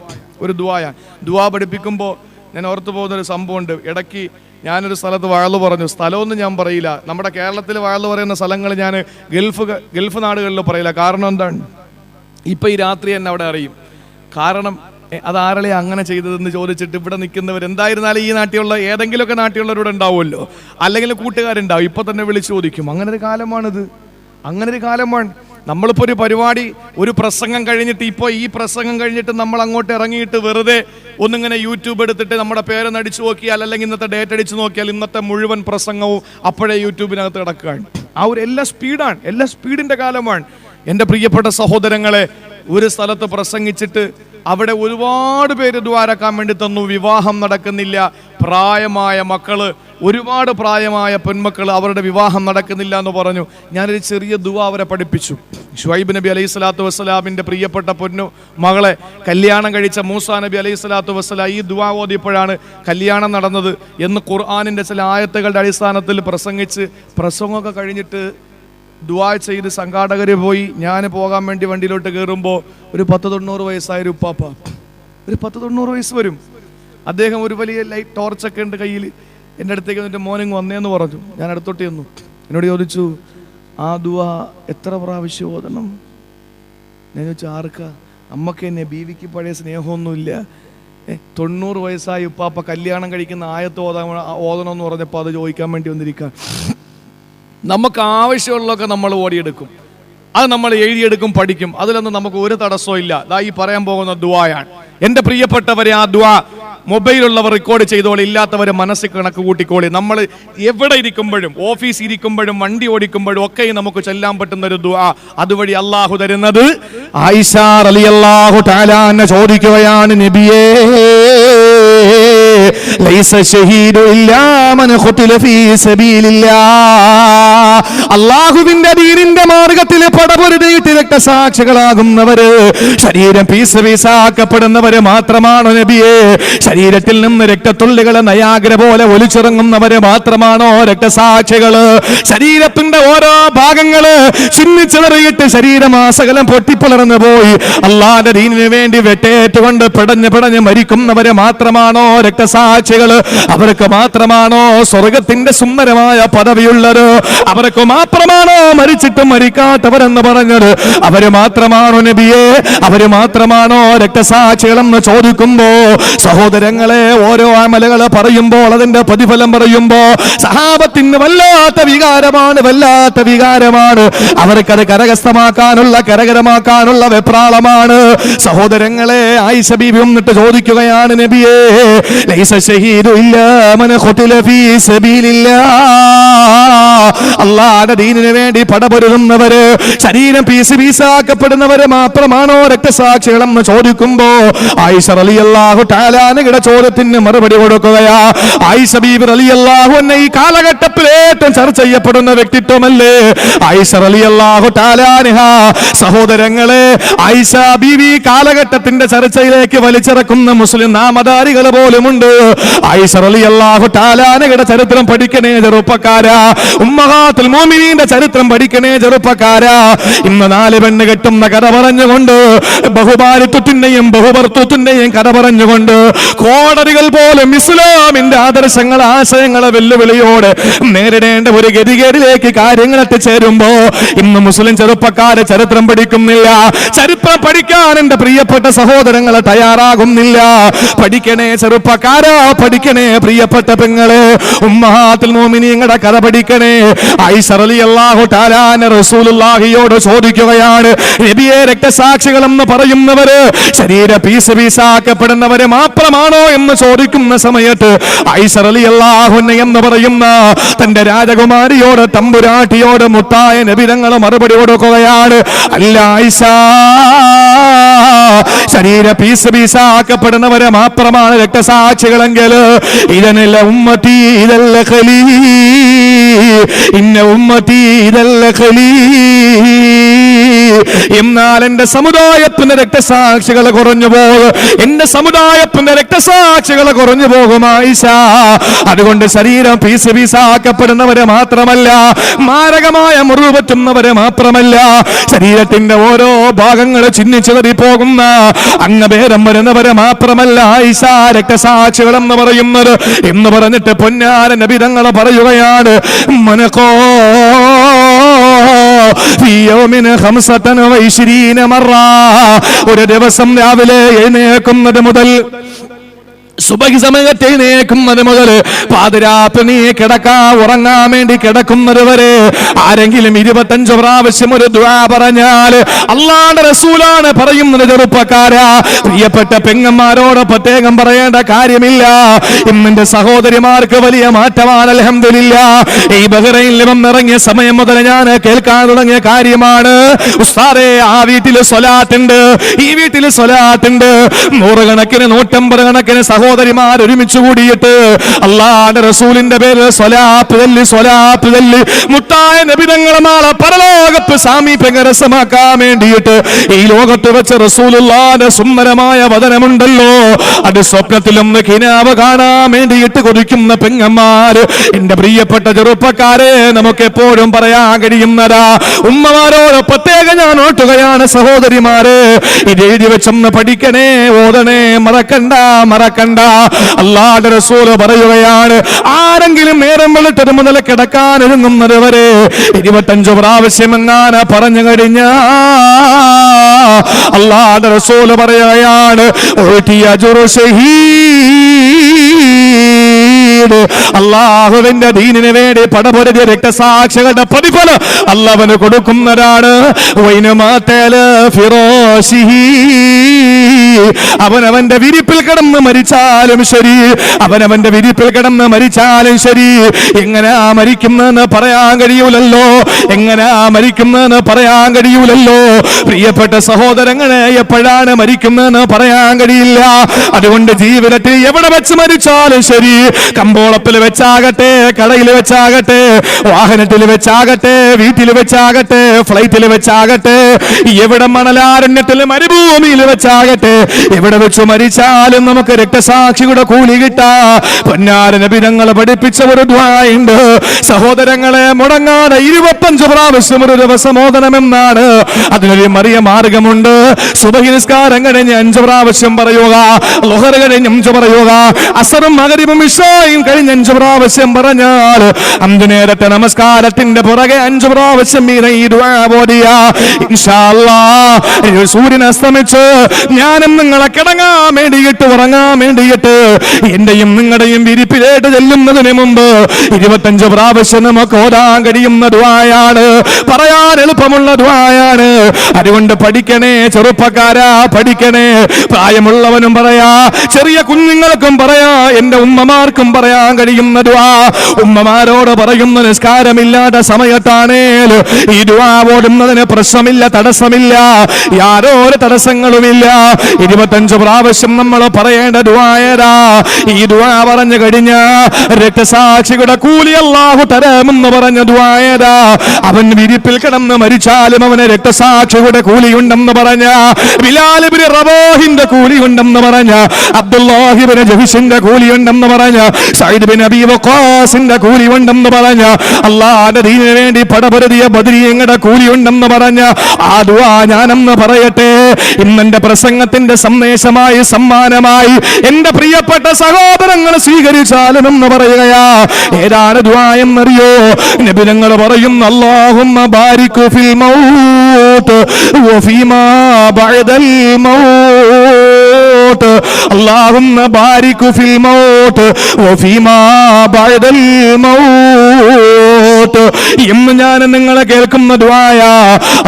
ദുആ പഠിപ്പിക്കുമ്പോൾ ഞാൻ ഓർത്തു പോകുന്നൊരു സംഭവമുണ്ട്. ഇടയ്ക്ക് ഞാനൊരു സ്ഥലത്ത് വഴല് പറഞ്ഞു. സ്ഥലമൊന്നും ഞാൻ പറയില്ല. നമ്മുടെ കേരളത്തിൽ വഴല് പറയുന്ന സ്ഥലങ്ങൾ ഞാൻ ഗൾഫ് നാടുകളിൽ പറയില്ല. കാരണം എന്താണ്, ഇപ്പം ഈ രാത്രി തന്നെ അവിടെ അറിയും. കാരണം അതാരളെ അങ്ങനെ ചെയ്തതെന്ന് ചോദിച്ചിട്ട് ഇവിടെ നിൽക്കുന്നവർ എന്തായിരുന്നാലും ഈ നാട്ടിലുള്ള ഏതെങ്കിലുമൊക്കെ നാട്ടിലുള്ളവരുടെ ഉണ്ടാവുമല്ലോ, അല്ലെങ്കിൽ കൂട്ടുകാരുണ്ടാവും. ഇപ്പം തന്നെ വിളിച്ചു ചോദിക്കും. അങ്ങനെ ഒരു കാലമാണ്. നമ്മളിപ്പോൾ ഒരു പരിപാടി, ഒരു പ്രസംഗം കഴിഞ്ഞിട്ട്, ഇപ്പോൾ ഈ പ്രസംഗം കഴിഞ്ഞിട്ട് നമ്മൾ അങ്ങോട്ട് ഇറങ്ങിയിട്ട് വെറുതെ ഒന്നിങ്ങനെ യൂട്യൂബ് എടുത്തിട്ട് നമ്മുടെ പേരൊന്ന് അടിച്ചു നോക്കിയാൽ, അല്ലെങ്കിൽ ഇന്നത്തെ ഡേറ്റ് അടിച്ചു നോക്കിയാൽ ഇന്നത്തെ മുഴുവൻ പ്രസംഗവും അപ്പോഴേ യൂട്യൂബിനകത്ത് കിടക്കുകയാണ്. ആ ഒരു എല്ലാ സ്പീഡിൻ്റെ കാലമാണ്. എൻ്റെ പ്രിയപ്പെട്ട സഹോദരങ്ങളെ, ഒരു സ്ഥലത്ത് പ്രസംഗിച്ചിട്ട് അവിടെ ഒരുപാട് പേര് ദ്വാരക്കാൻ വേണ്ടി തന്നു. വിവാഹം നടക്കുന്നില്ല, പ്രായമായ മക്കള്, ഒരുപാട് പ്രായമായ പെൺമക്കൾ, അവരുടെ വിവാഹം നടക്കുന്നില്ല എന്ന് പറഞ്ഞു. ഞാനൊരു ചെറിയ ദുആ അവരെ പഠിപ്പിച്ചു. ശുഐബ് നബി അലൈഹി സ്വലാത്തു വസ്സലാമിന്റെ പ്രിയപ്പെട്ട പൊന്നു മകളെ കല്യാണം കഴിച്ച മൂസാ നബി അലൈഹി സ്വലാത്തു വസ്സലാം ഈ ദുആ ഓതിയപ്പോഴാണ് കല്യാണം നടന്നത് എന്ന് ഖുർആനിന്റെ ചില ആയത്തുകളുടെ അടിസ്ഥാനത്തിൽ പ്രസംഗമൊക്കെ കഴിഞ്ഞിട്ട് ദുആ ചെയ്ത് സംഘാടകർ പോയി. ഞാൻ പോകാൻ വേണ്ടി വണ്ടിയിലോട്ട് കയറുമ്പോൾ ഒരു 10-90 വയസ്സായൊരു ഉപ്പാപ്പ, ഒരു 10-90 വയസ്സ് വരും. അദ്ദേഹം ഒരു വലിയ ലൈറ്റ് ടോർച്ചൊക്കെ ഉണ്ട് കയ്യിൽ. എൻ്റെ അടുത്തേക്ക് എന്നിട്ട് മോർണിംഗ് വന്നേന്ന് പറഞ്ഞു. ഞാൻ അടുത്തോട്ട് ചെന്നു. എന്നോട് ചോദിച്ചു, ആ ദുആ എത്ര പ്രാവശ്യം ഓതണം? ഞാൻ ചോദിച്ചു, ആർക്കാ? അമ്മക്ക് തന്നെ, ബീവിക്ക് പഴയ സ്നേഹമൊന്നുമില്ല. 90 വയസ്സായ ഉപ്പാപ്പ കല്യാണം കഴിക്കുന്ന ആയത്ത് ഓതണമെന്ന് പറഞ്ഞപ്പോൾ അത് ചോദിക്കാൻ വേണ്ടി വന്നിരിക്കുക. നമുക്ക് ആവശ്യമുള്ളതൊക്കെ നമ്മൾ ഓടിയെടുക്കും, അത് നമ്മൾ എഴുതിയെടുക്കും, പഠിക്കും. അതിലൊന്നും നമുക്ക് ഒരു തടസ്സവും ഇല്ല. ദാ ഈ പറയാൻ പോകുന്ന ദുആയാണ്. എൻ്റെ പ്രിയപ്പെട്ടവരെ, ആ ദുആ മൊബൈലുള്ളവർ റെക്കോർഡ് ചെയ്തോളി, ഇല്ലാത്തവർ മനസ്സിൽ കണക്ക് കൂട്ടിക്കോളി. നമ്മൾ എവിടെ ഇരിക്കുമ്പോഴും, ഓഫീസ് ഇരിക്കുമ്പോഴും, വണ്ടി ഓടിക്കുമ്പോഴും ഒക്കെ നമുക്ക് ചെല്ലാൻ പറ്റുന്ന ഒരു ദുആ. അതുവഴി അള്ളാഹു തരുന്നത്. ആയിഷ റളിയല്ലാഹു തആല അൻഹ ചോദിക്കുകയാണ്, നബിയേ, ലൈസ ഷഹീദു ഇല്ലാ മൻ ഖുതില ഫീ സബീലില്ലാഹ്. അല്ലാഹുവിന്റെ ദീനിന്റെ മാർഗ്ഗത്തിൽ പടപൊരുതിയിട്ട് രക്തസാക്ഷികളാകുന്നവര്, ശരീരം പീസാക്കപ്പെടുന്നവര് മാത്രമാണോ നബിയേ? ശരീരത്തിൽ നിന്ന് രക്തത്തുള്ളികളെ നയാഗ്ര പോലെ ഒലിച്ചിറങ്ങുന്നവര് മാത്രമാണോ രക്തസാക്ഷികള്? ശരീരത്തിന്റെ ഓരോ ഭാഗങ്ങള് ചിന്നിച്ചിററിയിട്ട് ശരീരമാസകലം പൊട്ടിപ്പിളർന്നു പോയി അല്ലാഹുവിന്റെ ദീനിനു വേണ്ടി വെട്ടേറ്റുകൊണ്ട് പിടഞ്ഞ് മരിക്കുന്നവര് മാത്രമാണോ രക്തസാക്ഷികള്? അവർക്ക് മാത്രമാണോ സ്വർഗത്തിന്റെ സുന്ദരമായ പദവിയുള്ളത്? അവർക്ക് മാത്രമാണോ മരിച്ചിട്ടും മരിക്കാത്തവരെന്ന് പറഞ്ഞത്? അവര് മാത്രമാണോ നബിയെ? അവര് മാത്രമാണോ രക്തസാക്ഷികളെന്ന് ചോദിക്കുമ്പോ, സഹോദരങ്ങളെ, ഓരോ അമലുകള് പറയുമ്പോൾ അതിന്റെ പ്രതിഫലം പറയുമ്പോ സഹാബത്തിന് വല്ലാത്ത വികാരമാണ്. അവർക്കത് കരകരമാക്കാനുള്ള വെപ്രാളമാണ്. സഹോദരങ്ങളെ, ആയിഷ ബീവി വന്നിട്ട് ചോദിക്കുകയാണ്, നബിയേ, ലൈസ വശഹീദു ഇല്ലാ മൻ ഖുതില ഫീ സബീലില്ലാഹ്. അല്ലാഹുവിന്റെ ദീനിനു വേണ്ടി പടപൊരുതുന്നവര്, ശരീരം പീസാക്കപ്പെടുന്നവര് മാത്രമാണോ രക്തസാക്ഷികളെന്ന് ചോദിക്കുമ്പോ ആയിഷ റളിയല്ലാഹു തആല അൻഹയുടെ ചോദ്യത്തിന് മറുപടി കൊടുക്കുകയാ. ആയിഷ ബീബി റളിയല്ലാഹു അൻഹ ഈ കാലഘട്ടത്തിൽ ഏറ്റവും ചർച്ച ചെയ്യപ്പെടുന്ന വ്യക്തിത്വമല്ലേ ആയിഷ റളിയല്ലാഹു തആല അൻഹ. സഹോദരങ്ങളെ, ആയിഷ ബീവി കാലഘട്ടത്തിന്റെ ചർച്ചയിലേക്ക് വലിച്ചിറക്കുന്ന മുസ്ലിം നാമധാരികൾ പോലുമുണ്ട്. ആയിഷ റളിയല്ലാഹു തആല അൻഹയുടെ ചരിത്രം പഠിക്കണേ ചെറുപ്പക്കാരാ. ഉമ്മഹാത്തുൽ മുഅ്മിനീന്റെ ചരിത്രം പഠിക്കണേ ചെറുപ്പക്കാരാ. ഇന്ന് 4 പെണ്ണ് കെട്ടുന്ന കഥ പറഞ്ഞുകൊണ്ട്, ബഹുഭാരിത്വത്തിന്റെയും ബഹുഭർത്തൃത്വത്തിന്റെയും കഥ പറഞ്ഞുകൊണ്ട്, കോടതികൾ പോലും ഇസ്ലാമിന്റെ ആദർശങ്ങൾ ആശയങ്ങളെ വെല്ലുവിളിയോട് നേരിടേണ്ട ഒരു ഗതികേടിലേക്ക് കാര്യങ്ങൾ എത്തിച്ചേരുമ്പോ ഇന്ന് മുസ്ലിം ചെറുപ്പക്കാരെ ചരിത്രം പഠിക്കുന്നില്ല. ചരിത്രം പഠിക്കാൻ എന്റെ പ്രിയപ്പെട്ട സഹോദരങ്ങളെ തയ്യാറാകുന്നില്ല. പഠിക്കണേ ചെറുപ്പക്കാരാ, പഠിക്കണേ പ്രിയപ്പെട്ട പെങ്ങളെ. ഉമ്മഹാത്തുൽ മുഅ്മിനീങ്ങളുടെ കഥ പഠിക്കണേ. ആയിഷ റളിയല്ലാഹു തആല അൻഹ റസൂലുള്ളാഹിയോട് ചോദിക്കുകയാണ്, നബിയെ, രക്തസാക്ഷികളെന്ന് പറയുന്നവര് ശരീര പീസാക്കപ്പെടുന്നവര് മാത്രമാണോ എന്ന് ചോദിക്കുന്ന സമയത്ത് ആയിഷ റളിയല്ലാഹു അൻഹ എന്ന് പറയുന്ന തന്റെ രാജകുമാരിയോട്, തമ്പുരാട്ടിയോട് മുത്തായ നബി തങ്ങൾ മറുപടി കൊടുക്കുകയാണ്, അല്ല ആയിഷ, ശരീര പീസാക്കപ്പെടുന്നവരെ മാത്രമാണ് രക്തസാക്ഷികളെങ്കിൽ ഇതനല്ല ഉമ്മത്തി ഇതല്ല ഖലീ, ഇന്ന ഉമ്മത്തി ഇതല്ല ഖലീ. എന്നാൽ എന്റെ സമുദായത്തിന്റെ രക്തസാക്ഷികൾ കുറഞ്ഞു പോകും, എന്റെ സമുദായത്തിന്റെ രക്തസാക്ഷികൾ കുറഞ്ഞു പോകും ആയിഷ. അതുകൊണ്ട് ശരീരം പീസാക്കപ്പെടുന്നവരെ മാത്രമല്ല, മാരകമായ മുറിവ് പറ്റുന്നവരെ മാത്രമല്ല, ശരീരത്തിന്റെ ഓരോ ഭാഗങ്ങൾ ചിന്നിച്ചെറി പോകുന്ന അംഗഭേദം വരുന്നവരെ മാത്രമല്ല ആയിഷ രക്തസാക്ഷികൾ എന്ന് പറയുന്നത് എന്ന് പറഞ്ഞിട്ട് പൊന്നാര നബി തങ്ങൾ പറയുകയാണ്, മനക്കോ ഒരു ദിവസം രാവിലെ എഴുന്നേൽക്കുന്നത് മുതൽ, സുബഹി സമയത്ത് എഴുന്നേൽക്കുന്നത് മുതൽ പാതിരാത്രി നീ ഉറങ്ങാൻ വേണ്ടി കിടക്കുന്നത് വരെ ആരെങ്കിലും 25 പ്രാവശ്യം ഒരു ദുആ പറഞ്ഞാൽ അല്ലാഹുവിന്റെ റസൂലാണ് പറയുന്നത്. ചെറുപ്പക്കാരാ, പ്രിയപ്പെട്ട പെങ്ങന്മാരോട് പ്രത്യേകം പറയേണ്ട കാര്യമില്ല. ഇന്നിന്റെ സഹോദരിമാർക്ക് വലിയ മാറ്റമാണ് അൽഹംദുലില്ലാഹ്. ഈ ബഹ്റൈനിൽ വന്നിറങ്ങിയ സമയം മുതൽ ഞാൻ കേൾക്കാൻ തുടങ്ങിയ കാര്യമാണ്, ഉസ്താദേ, ആ വീട്ടിൽ സ്വലാത്തുണ്ട്, ഈ വീട്ടിൽ സ്വലാത്തുണ്ട്. 100 കണക്കിന് 150 കണക്കിന് സഹോദരിമാർ ഒരുമിച്ച് കൂടിയിട്ട് അല്ലാഹുവിന്റെ റസൂലിന്റെ പേരിൽ സ്വലാത്ത് ചൊല്ലി മുത്തായ നബി തങ്ങളെ നാളെ പരലോകത്ത് സാമീപ്യം കരസ്ഥമാക്കാൻ വേണ്ടിയിട്ട് ഈ ലോകത്ത് വെച്ച് റസൂലുള്ളാഹിന്റെ സുന്ദരമായ വദനമുണ്ടല്ലോ, അത് സ്വപ്നത്തിലൊന്ന് കിനാവ് കാണാൻ വേണ്ടിയിട്ട് കൊതിക്കുന്ന പെങ്ങന്മാർ, എന്റെ പ്രിയപ്പെട്ട ചെറുപ്പക്കാരെ, നമുക്ക് എപ്പോഴും പറയാൻ കഴിയുന്നതാ. ഉമ്മമാരോട് പ്രത്യേകം ഞാൻ ഓട്ടുകയാണ്, സഹോദരിമാരെ, ഇത് എഴുതി വെച്ചൊന്ന് പഠിക്കണേ, ഓതണേ, മറക്കണ്ട. അല്ലാഹുവിന്റെ റസൂൽ പറയുകയാണ്, ആരെങ്കിലും നേരം വെളുത്തത് മുതൽ കിടക്കാൻ ഒരുങ്ങുന്നത് വരെ 25 പ്രാവശ്യം എങ്ങാനും പറഞ്ഞു കഴിഞ്ഞാ അല്ലാഹുവിന്റെ റസൂൽ പറയുകയാണ്, അല്ലാഹുവിന്റെ ദീനിന് വേണ്ടി പടപൊരുതിയ രക്തസാക്ഷികളുടെ പ്രതിഫലം അല്ലാഹുവിന് കൊടുക്കുന്നതാണ്. അവനവന്റെ വിരിപ്പിൽ കിടന്ന് മരിച്ചാലും ശരി, അവനവന്റെ വിരിപ്പിൽ കിടന്ന് മരിച്ചാലും ശരി, എങ്ങനെയാ മരിക്കുന്നതെന്ന് പറയാൻ കഴിയൂലല്ലോ, പ്രിയപ്പെട്ട സഹോദരങ്ങളെ, എപ്പോഴാണ് മരിക്കുന്നതെന്ന് പറയാൻ കഴിയില്ല. അതുകൊണ്ട് ജീവിതത്തിൽ എവിടെ വെച്ച് മരിച്ചാലും ശരി, കമ്പോളത്തിൽ വെച്ചാകട്ടെ, കടയിൽ വെച്ചാകട്ടെ, വാഹനത്തിൽ വെച്ചാകട്ടെ, വീട്ടിൽ വെച്ചാകട്ടെ, ഫ്ലൈറ്റിൽ വെച്ചാകട്ടെ, എവിടെ മണലാരണ്യത്തിൽ മരുഭൂമിയിൽ വെച്ചാകട്ടെ, എവിടെ വെച്ച് മരിച്ചാലും നമുക്ക് രക്തസാക്ഷിയുടെ കൂലി കിട്ടാ. പൊന്നാര നബി തങ്ങൾ പഠിപ്പിച്ച ഒരു ദുആയുണ്ട് സഹോദരങ്ങളെ, മുടങ്ങാതെ 25 പ്രാവശ്യം ഒരു ദിവസം ഓതണമെന്നാണ്. അതിനൊരു മറിയ മാർഗമുണ്ട്. സുബഹി നിസ്കാരം കഴിഞ്ഞ് 5 പ്രാവശ്യം പറയുക, ളുഹർ കഴിഞ്ഞ് 5 പറയുക, അസറും മഗ്രിബും ഇശായും കഴിഞ്ഞ് 5 പ്രാവശ്യം പറഞ്ഞാൽ 5 നേരത്തെ നമസ്കാരത്തിന്റെ പുറകെ 5 പ്രാവശ്യം ഈ ദുആ ഓതിയ ഇൻഷാ അല്ലാഹ് സൂര്യൻ അസ്തമിച്ച് ഞാനും നിങ്ങളെ കിടങ്ങാൻ വേണ്ടിയിട്ട് ഉറങ്ങാൻ വേണ്ടിയിട്ട് എന്റെയും നിങ്ങളുടെയും വിരിപ്പിലേട്ട് ചെല്ലുന്നതിന് മുമ്പ് 25 പ്രാവശ്യം നമുക്ക് ഓതാൻ കഴിയുന്ന ദുആയാണ്, പറയാൻ എളുപ്പമുള്ള ദുആയാണ്. അതുകൊണ്ട് പഠിക്കണേ ചെറുപ്പക്കാരാ, പഠിക്കണേ. പ്രായമുള്ളവനും പറയാ, ചെറിയ കുഞ്ഞുങ്ങൾക്കും പറയാ, എന്റെ ഉമ്മമാർക്കും പറയാൻ കഴിയുന്ന ദുആ. ഉമ്മമാരോട് പറയുന്ന നിസ്കാരമില്ലാത്ത സമയത്താണേൽ ഈ ദുആ ഓടുന്നതിന് പ്രശ്നമില്ല, തടസ്സമില്ല, യാതൊരു തടസ്സങ്ങളുമില്ല. 25 പ്രാവശ്യം നമ്മൾ പറയേണ്ട ദുആയതാ. ഈ ദുആ പറഞ്ഞു കഴിഞ്ഞ രക്തസാക്ഷിയുടെ കൂലി അല്ലാഹു തരാമെന്ന് പറഞ്ഞ ദുആയതാ. അവൻ വിരിപ്പിൽ കിടന്ന് മരിച്ചാലും അവന് രക്തസാക്ഷിയുടെ കൂലിയുണ്ടെന്ന് പറഞ്ഞ, ബിലാൽ ഇബ്നു റബാഹിന്റെ കൂലിയുണ്ടെന്ന് പറഞ്ഞ, അബ്ദുല്ലാഹി ഇബ്നു ജഹ്ഷിന്റെ കൂലിയുണ്ടെന്ന് പറഞ്ഞ, സഈദ് ബിൻ അബീ വഖാസിന്റെ കൂലിയുണ്ടെന്ന് പറഞ്ഞ, അല്ലാഹുവിന്റെ ദീനിന് വേണ്ടി പടപൊരുതിയ ബദരീങ്ങളുടെ കൂലിയുണ്ടെന്ന് പറഞ്ഞ ആ ദുആ ഞാനെന്ന് പറയട്ടെ. ഇന്നെന്റെ പ്രസംഗത്തിന്റെ സന്ദേശമായി, സമ്മാനമായി എന്റെ പ്രിയപ്പെട്ട സഹോദരങ്ങൾ സ്വീകരിച്ചാലും എന്ന് പറയുകയാ. ഏതാണ് ദുആ എന്നറിയോ? നബി തങ്ങൾ പറയും, അല്ലാഹുമ്മ ബാരിക് ഫിൽ മൗത്ത് വഫീമാ ബഅദൽ മൗത്ത്, അല്ലാഹുമ്മ ബാരിക് ഫിൽ മൗത്ത് വഫീമാ ബഅദൽ മൗത്ത്. ഇന്ന് ഞാൻ നിങ്ങളെ കേൾക്കുന്ന ദുആയാ.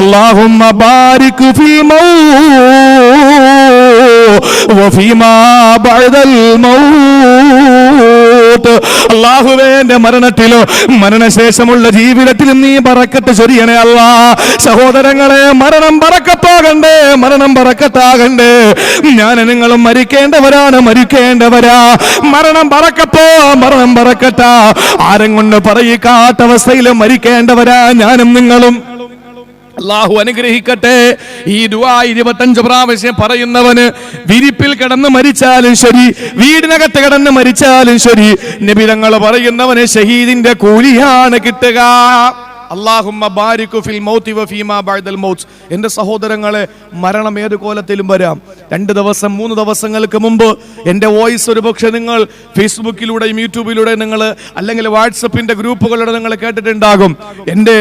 അല്ലാഹുമ്മ ബാരിക് ഫിൽ മൗത്ത് വഫീമാ ബഅദൽ മൗത്ത്. അല്ലാഹുവേ, എന്റെ മരണത്തിലോ മരണശേഷമുള്ള ജീവിതത്തിൽ നീ ബറക്കത്ത് ചൊരിയണേ അല്ലാ. സഹോദരങ്ങളെ, മരണം ബറക്കത്താകണ്ടേ, മരണം ബറക്കത്താകണ്ടേ. ഞാൻ നിങ്ങളും മരിക്കേണ്ടവരാണ്, മരിക്കേണ്ടവരാ. മരണം ബറക്കത്തോ, മരണം ബറക്കത്താ. ആരും കൊണ്ട് പറയിക്കാത്ത അവസ്ഥയിൽ മരിക്കേണ്ടവരാ ഞാനും നിങ്ങളും. അല്ലാഹു അനുഗ്രഹിക്കട്ടെ. ഈ ദുആ 25 പ്രാവശ്യം പറയുന്നവന് വിരിപ്പിൽ കിടന്ന് മരിച്ചാലും ശരി, വീടിനകത്ത് കിടന്ന് മരിച്ചാലും ശരി, നബി തങ്ങൾ പറയുന്നവന് ഷഹീദിന്റെ കൂലിയാണ് കിട്ടുക. അല്ലാഹുമ്മ ബാരിക് ഫിൽ മൗതി വഫീമാ ബഅദൽ മൗത്ത്. എന്റെ സഹോദരങ്ങളെ, മരണം ഏത് കോലത്തിലും വരാം. 2 ദിവസം 3 ദിവസങ്ങൾക്ക് മുമ്പ് എന്റെ വോയിസ് ഒരുപക്ഷെ നിങ്ങൾ ഫേസ്ബുക്കിലൂടെയും യൂട്യൂബിലൂടെയും നിങ്ങൾ അല്ലെങ്കിൽ വാട്സപ്പിന്റെ ഗ്രൂപ്പുകളിലൂടെ നിങ്ങൾ കേട്ടിട്ടുണ്ടാകും. എന്റെ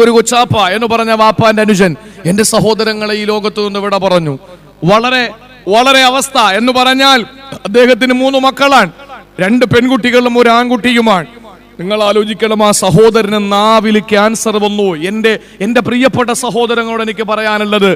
ഒരു കൊച്ചാപ്പ എന്ന് പറഞ്ഞ വാപ്പാന്റെ അനുജൻ എന്റെ സഹോദരങ്ങളെ ഈ ലോകത്ത് നിന്ന് വിട പറഞ്ഞു. വളരെ വളരെ അവസ്ഥ എന്ന് പറഞ്ഞാൽ അദ്ദേഹത്തിന് 3 മക്കളാണ്, 2 പെൺകുട്ടികളും 1 ആൺകുട്ടിയുമാണ്. നിങ്ങൾ ആലോചിക്കണം, ആ സഹോദരന് നാവിൽ ക്യാൻസർ വന്നു. എന്റെ പ്രിയപ്പെട്ട സഹോദരങ്ങളോട് എനിക്ക് പറയാനുള്ളത്,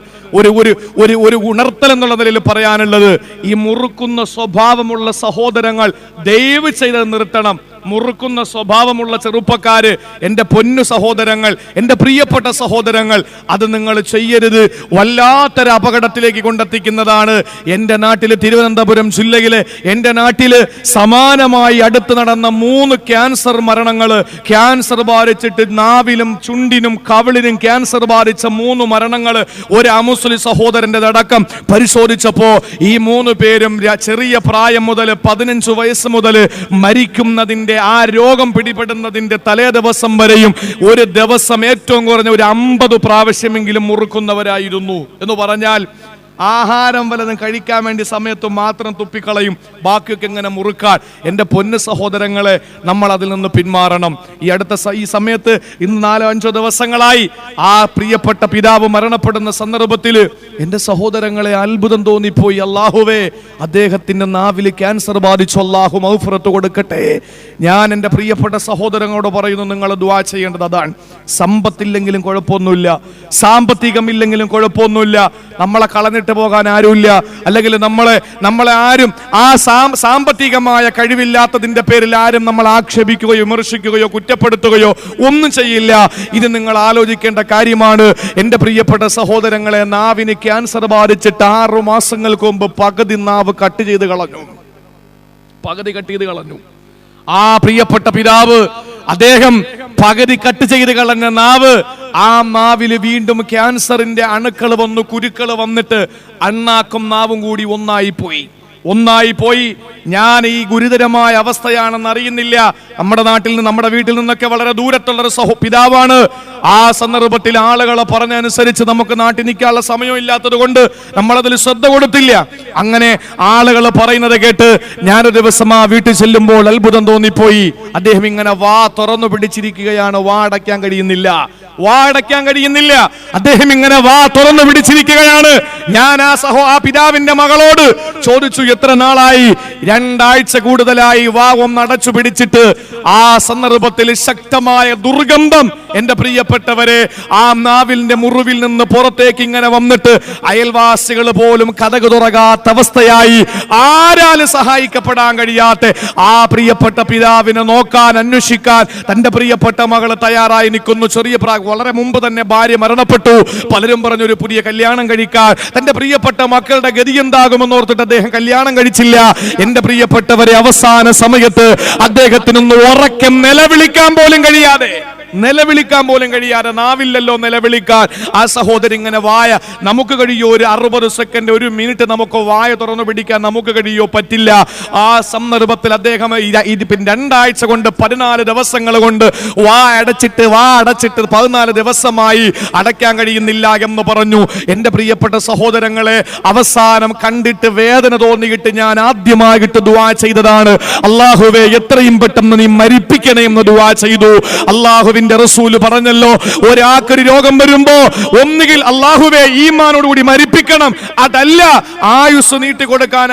ഒരു ഉണർത്തൽ എന്നുള്ള നിലയിൽ പറയാനുള്ളത്, ഈ മുറുക്കുന്ന സ്വഭാവമുള്ള സഹോദരങ്ങൾ ദയവ് ചെയ്ത് നിർത്തണം. മുറുക്കുന്ന സ്വഭാവമുള്ള ചെറുപ്പക്കാര്, എന്റെ പൊന്നു സഹോദരങ്ങൾ, എന്റെ പ്രിയപ്പെട്ട സഹോദരങ്ങൾ, അത് നിങ്ങൾ ചെയ്യരുത്. വല്ലാത്തൊരു അപകടത്തിലേക്ക് കൊണ്ടെത്തിക്കുന്നതാണ്. എന്റെ നാട്ടില്, തിരുവനന്തപുരം ജില്ലയിലെ എന്റെ നാട്ടില് സമാനമായി അടുത്ത് നടന്ന 3 ക്യാൻസർ മരണങ്ങള്. ക്യാൻസർ ബാധിച്ചിട്ട് നാവിലും ചുണ്ടിനും കവിളിനും ക്യാൻസർ ബാധിച്ച 3 മരണങ്ങള്. ഒരു അമുസ്ലിം സഹോദരന്റെ അടക്കം പരിശോധിച്ചപ്പോ ഈ 3 പേരും ചെറിയ പ്രായം മുതൽ 15 വയസ്സ് മുതൽ മരിക്കുന്നതിന്റെ, ആ രോഗം പിടിപെടുന്നതിന്റെ തലേ ദിവസം വരെയും ഒരു ദിവസം ഏറ്റവും കുറഞ്ഞ ഒരു 50 പ്രാവശ്യമെങ്കിലും മുറുക്കുന്നവരായിരുന്നു. എന്ന് പറഞ്ഞാൽ ആഹാരം വല്ലതും കഴിക്കാൻ വേണ്ടി സമയത്ത് മാത്രം തുപ്പിക്കളയും, ബാക്കിയൊക്കെ എങ്ങനെ മുറുക്കാൻ. എൻ്റെ പൊന്ന് സഹോദരങ്ങളെ, നമ്മൾ അതിൽ നിന്ന് പിന്മാറണം. ഈ സമയത്ത് ഇന്ന് 4-5 ദിവസങ്ങളായി ആ പ്രിയപ്പെട്ട പിതാവ് മരണപ്പെടുന്ന സന്ദർഭത്തിൽ എൻ്റെ സഹോദരങ്ങളെ അത്ഭുതം തോന്നിപ്പോയി. അല്ലാഹുവേ, അദ്ദേഹത്തിൻ്റെ നാവിൽ ക്യാൻസർ ബാധിച്ചു, അല്ലാഹു മഗ്ഫിറത്ത് കൊടുക്കട്ടെ. ഞാൻ എൻ്റെ പ്രിയപ്പെട്ട സഹോദരങ്ങളോട് പറയുന്നു, നിങ്ങൾ ദുആ ചെയ്യേണ്ടത് അതാണ്. സമ്പത്തില്ലെങ്കിലും കുഴപ്പമൊന്നുമില്ല, സാമ്പത്തികമില്ലെങ്കിലും കുഴപ്പമൊന്നുമില്ല, നമ്മളെ കളഞ്ഞിട്ട് പോകാൻ ആരുമില്ല. അല്ലെങ്കിൽ നമ്മളെ ആരും ആ സാമ്പത്തികമായ കഴിവില്ലാത്തതിന്റെ പേരിൽ ആരും നമ്മൾ ആക്ഷേപിക്കുകയോ വിമർശിക്കുകയോ കുറ്റപ്പെടുത്തുകയോ ഒന്നും ചെയ്യില്ല. ഇത് നിങ്ങൾ ആലോചിക്കേണ്ട കാര്യമാണ്. എൻ്റെ പ്രിയപ്പെട്ട സഹോദരങ്ങളെ, നാവിന് ക്യാൻസർ ബാധിച്ചിട്ട് 6 മാസങ്ങൾക്ക് മുമ്പ് പകുതി നാവ് കട്ട് ചെയ്ത് കളഞ്ഞു. ആ പ്രിയപ്പെട്ട പിതാവ്, അദ്ദേഹം പകുതി കട്ട് ചെയ്ത് കളഞ്ഞ നാവ്, ആ നാവില് വീണ്ടും ക്യാൻസറിന്റെ അണുക്കൾ വന്നു, കുരുക്കൾ വന്നിട്ട് അണ്ണാക്കും നാവും കൂടി ഒന്നായി പോയി. ഞാൻ ഈ ഗുരുതരമായ അവസ്ഥയാണെന്ന് അറിയുന്നില്ല. നമ്മുടെ നാട്ടിൽ നിന്ന്, നമ്മുടെ വീട്ടിൽ നിന്നൊക്കെ വളരെ ദൂരത്തുള്ളൊരു പിതാവാണ്. ആ സന്ദർഭത്തിൽ ആളുകളെ പറഞ്ഞനുസരിച്ച് നമുക്ക് നാട്ടിൽ നിൽക്കാനുള്ള സമയം ഇല്ലാത്തത് കൊണ്ട് നമ്മളതിൽ ശ്രദ്ധ കൊടുത്തില്ല. അങ്ങനെ ആളുകൾ പറയുന്നത് കേട്ട് ഞാനൊരു ദിവസം ആ വീട്ടിൽ ചെല്ലുമ്പോൾ അത്ഭുതം തോന്നിപ്പോയി. അദ്ദേഹം ഇങ്ങനെ വാ തുറന്നു പിടിച്ചിരിക്കുകയാണ്, വാ അടയ്ക്കാൻ കഴിയുന്നില്ല. വാ അടയ്ക്കാൻ കഴിയുന്നില്ല. അദ്ദേഹം ഇങ്ങനെ വാ തുറന്നു പിടിച്ചിരിക്കുകയാണ്. ഞാൻ ആ പിതാവിന്റെ മകളോട് ചോദിച്ചു, എത്ര നാളായി? 2 ആഴ്ച കൂടുതലായി വാ ഒന്ന് അടച്ചു പിടിച്ചിട്ട്. ആ സന്ദർഭത്തിൽ ശക്തമായ ദുർഗന്ധം എന്റെ പ്രിയപ്പെട്ടവരെ ആ നാവിന്റെ മുറിവിൽ നിന്ന് പുറത്തേക്ക് ഇങ്ങനെ വന്നിട്ട് അയൽവാസികൾ പോലും കതക് തുറക്കാത്ത അവസ്ഥയായി. ആരാലും സഹായിക്കപ്പെടാൻ കഴിയാത്ത ആ പ്രിയപ്പെട്ട പിതാവിനെ നോക്കാൻ, അന്വേഷിക്കാൻ തന്റെ പ്രിയപ്പെട്ട മകൾ തയ്യാറായി നിൽക്കുന്നു. ചെറിയ വളരെ മുമ്പ് തന്നെ ഭാര്യ മരണപ്പെട്ടു. പലരും പറഞ്ഞു ഒരു പുതിയ കല്യാണം കഴിക്കാൻ. തന്റെ പ്രിയപ്പെട്ട മക്കളുടെ ഗതി എന്താകുമെന്ന് ഓർത്തിട്ട് അദ്ദേഹം കല്യാണം കഴിച്ചില്ല. എന്റെ പ്രിയപ്പെട്ടവരെ, അവസാന സമയത്ത് അദ്ദേഹത്തിനൊന്ന് ഉറക്കം നിലവിളിക്കാൻ പോലും കഴിയാതെ നാവില്ലല്ലോ നിലവിളിക്കാൻ. ആ സഹോദരി ഇങ്ങനെ വായ, നമുക്ക് കഴിയോ ഒരു 60 സെക്കൻഡ്, 1 മിനിറ്റ് നമുക്ക് വായ തുറന്നു പിടിക്കാൻ നമുക്ക് കഴിയോ? പറ്റില്ല. ആ സന്ദർഭത്തിൽ അദ്ദേഹം 2 ആഴ്ച കൊണ്ട് 14 ദിവസങ്ങൾ കൊണ്ട് വാ അടച്ചിട്ട് 14 ദിവസമായി അടയ്ക്കാൻ കഴിയുന്നില്ല എന്ന് പറഞ്ഞു. എന്റെ പ്രിയപ്പെട്ട സഹോദരങ്ങളെ, അവസാനം കണ്ടിട്ട് വേദന തോന്നിയിട്ട് ഞാൻ ആദ്യമായിട്ട് ദുആ ചെയ്തതാണ്, അല്ലാഹുവേ എത്രയും പെട്ടെന്ന് നീ മരിപ്പിക്കണേ എന്ന് ദുആ ചെയ്തു. അല്ലാഹുവിന്റെ റസൂൽ പറഞ്ഞല്ലോ, ഒരാൾക്കൊരു രോഗം വരുമ്പോ ഒന്നുകിൽ അല്ലാഹുവേ ഈമാനോടുകൂടി മരിപ്പിക്കണം, അതല്ല ആയുസ് നീട്ടി കൊടുക്കാൻ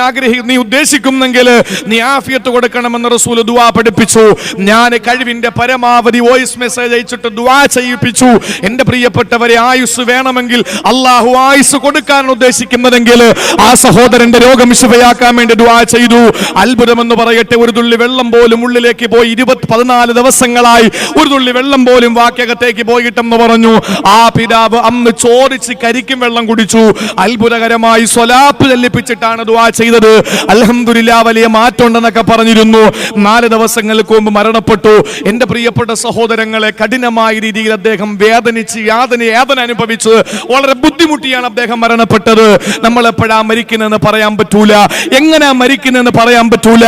നീ ഉദ്ദേശിക്കുന്നെങ്കിൽ നീ ആഫിയത്ത് കൊടുക്കണമെന്ന് റസൂൽ ദുആ പഠിപ്പിച്ചു. ഞാൻ കഴിവിന്റെ പരമാവധി വോയിസ് മെസ്സേജ് അയച്ചിട്ട് ദുആ ചെയ്യിപ്പിച്ചു. എന്റെ പ്രിയപ്പെട്ടവരെ, ആയുസ് വേണമെങ്കിൽ അല്ലാഹു ആയുസ് കൊടുക്കാൻ ഉദ്ദേശിക്കുന്നതെങ്കിൽ ആ സഹോദരന്റെ രോഗം ശിഫയാക്കാൻ വേണ്ടി ദുആ ചെയ്തു. അത്ഭുതമെന്ന് പറയട്ടെ, ഒരു തുള്ളി വെള്ളം പോലും ഉള്ളിലേക്ക് പോയി 14 ദിവസങ്ങളായി ഒരു തുള്ളി വെള്ളം പോലും വാക്യകത്തേക്ക് പോയിട്ടെന്ന് പറഞ്ഞു. ആ പിതാവ് അന്ന് ചോദിച്ച് കരിക്കും വെള്ളം കുടിച്ചു. അത്ഭുതകരമായി സ്വലാത്ത് ചൊല്ലിപ്പിച്ചിട്ടാണ് ദുആ ചെയ്തത്. അൽഹംദുലില്ലാ, വലിയ മാറ്റം ഉണ്ടെന്നൊക്കെ പറഞ്ഞിരുന്നു. 4 ദിവസങ്ങൾക്ക് മുമ്പ് മരണപ്പെട്ടു. എന്റെ പ്രിയപ്പെട്ട സഹോദരങ്ങളെ, കഠിനമായ രീതിയിൽ അദ്ദേഹം വേദനിച്ച് യാതന അനുഭവിച്ച് വളരെ ബുദ്ധിമുട്ടിയാണ് അദ്ദേഹം മരണപ്പെട്ടത്. നമ്മൾ എപ്പോഴാ മരിക്കുന്നതെന്ന് പറയാൻ പറ്റൂല, എങ്ങനെയാ മരിക്കുന്നതെന്ന് പറയാൻ പറ്റൂല.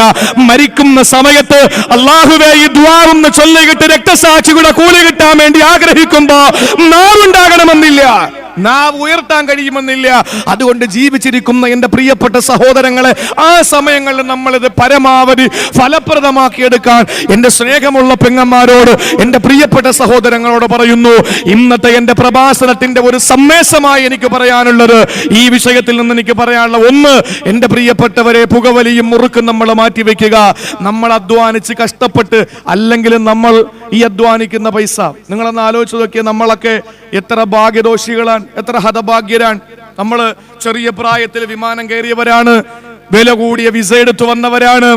മരിക്കുന്ന സമയത്ത് അല്ലാഹുവേ ഈ ദുആ ഒന്ന് ചൊല്ലിയിട്ട് രക്തസാക്ഷിയുടെ കൂലി കിട്ടാൻ വേണ്ടി ആഗ്രഹിക്കുമ്പോ നാവുണ്ടാകണമെന്നില്ല, നാവ് ഉയർത്താൻ കഴിയുമെന്നില്ല. അതുകൊണ്ട് ജീവിച്ചിരിക്കുന്ന എന്റെ പ്രിയപ്പെട്ട സഹോദരങ്ങളെ, ആ സമയങ്ങളിൽ നമ്മളിത് പരമാവധി ഫലപ്രദമാക്കിയെടുക്കാൻ എന്റെ സ്നേഹമുള്ള പെങ്ങന്മാരോട്, എന്റെ പ്രിയപ്പെട്ട സഹോദരങ്ങളോട് പറയുന്നു. ഇന്നത്തെ എന്റെ പ്രഭാഷണത്തിന്റെ ഒരു സന്ദേശമായി എനിക്ക് പറയാനുള്ളത്, ഈ വിഷയത്തിൽ നിന്ന് എനിക്ക് പറയാനുള്ള ഒന്ന്, എന്റെ പ്രിയപ്പെട്ടവരെ, പുകവലിയും മുറുക്കും നമ്മൾ മാറ്റിവെക്കുക. നമ്മൾ അധ്വാനിച്ച് കഷ്ടപ്പെട്ട്, അല്ലെങ്കിൽ നമ്മൾ ഈ അധ്വാനിക്കുന്ന പൈസ നിങ്ങളൊന്ന് ആലോചിച്ച് നോക്കിയാൽ നമ്മളൊക്കെ എത്ര ഭാഗ്യദോഷികളാണ്, എത്ര ഹതഭാഗ്യരാണ്. നമ്മൾ ചെറിയ പ്രായത്തിൽ വിമാനം കയറിയവരാണ്, വില കൂടിയ വിസ എടുത്തു വന്നവരാണ്,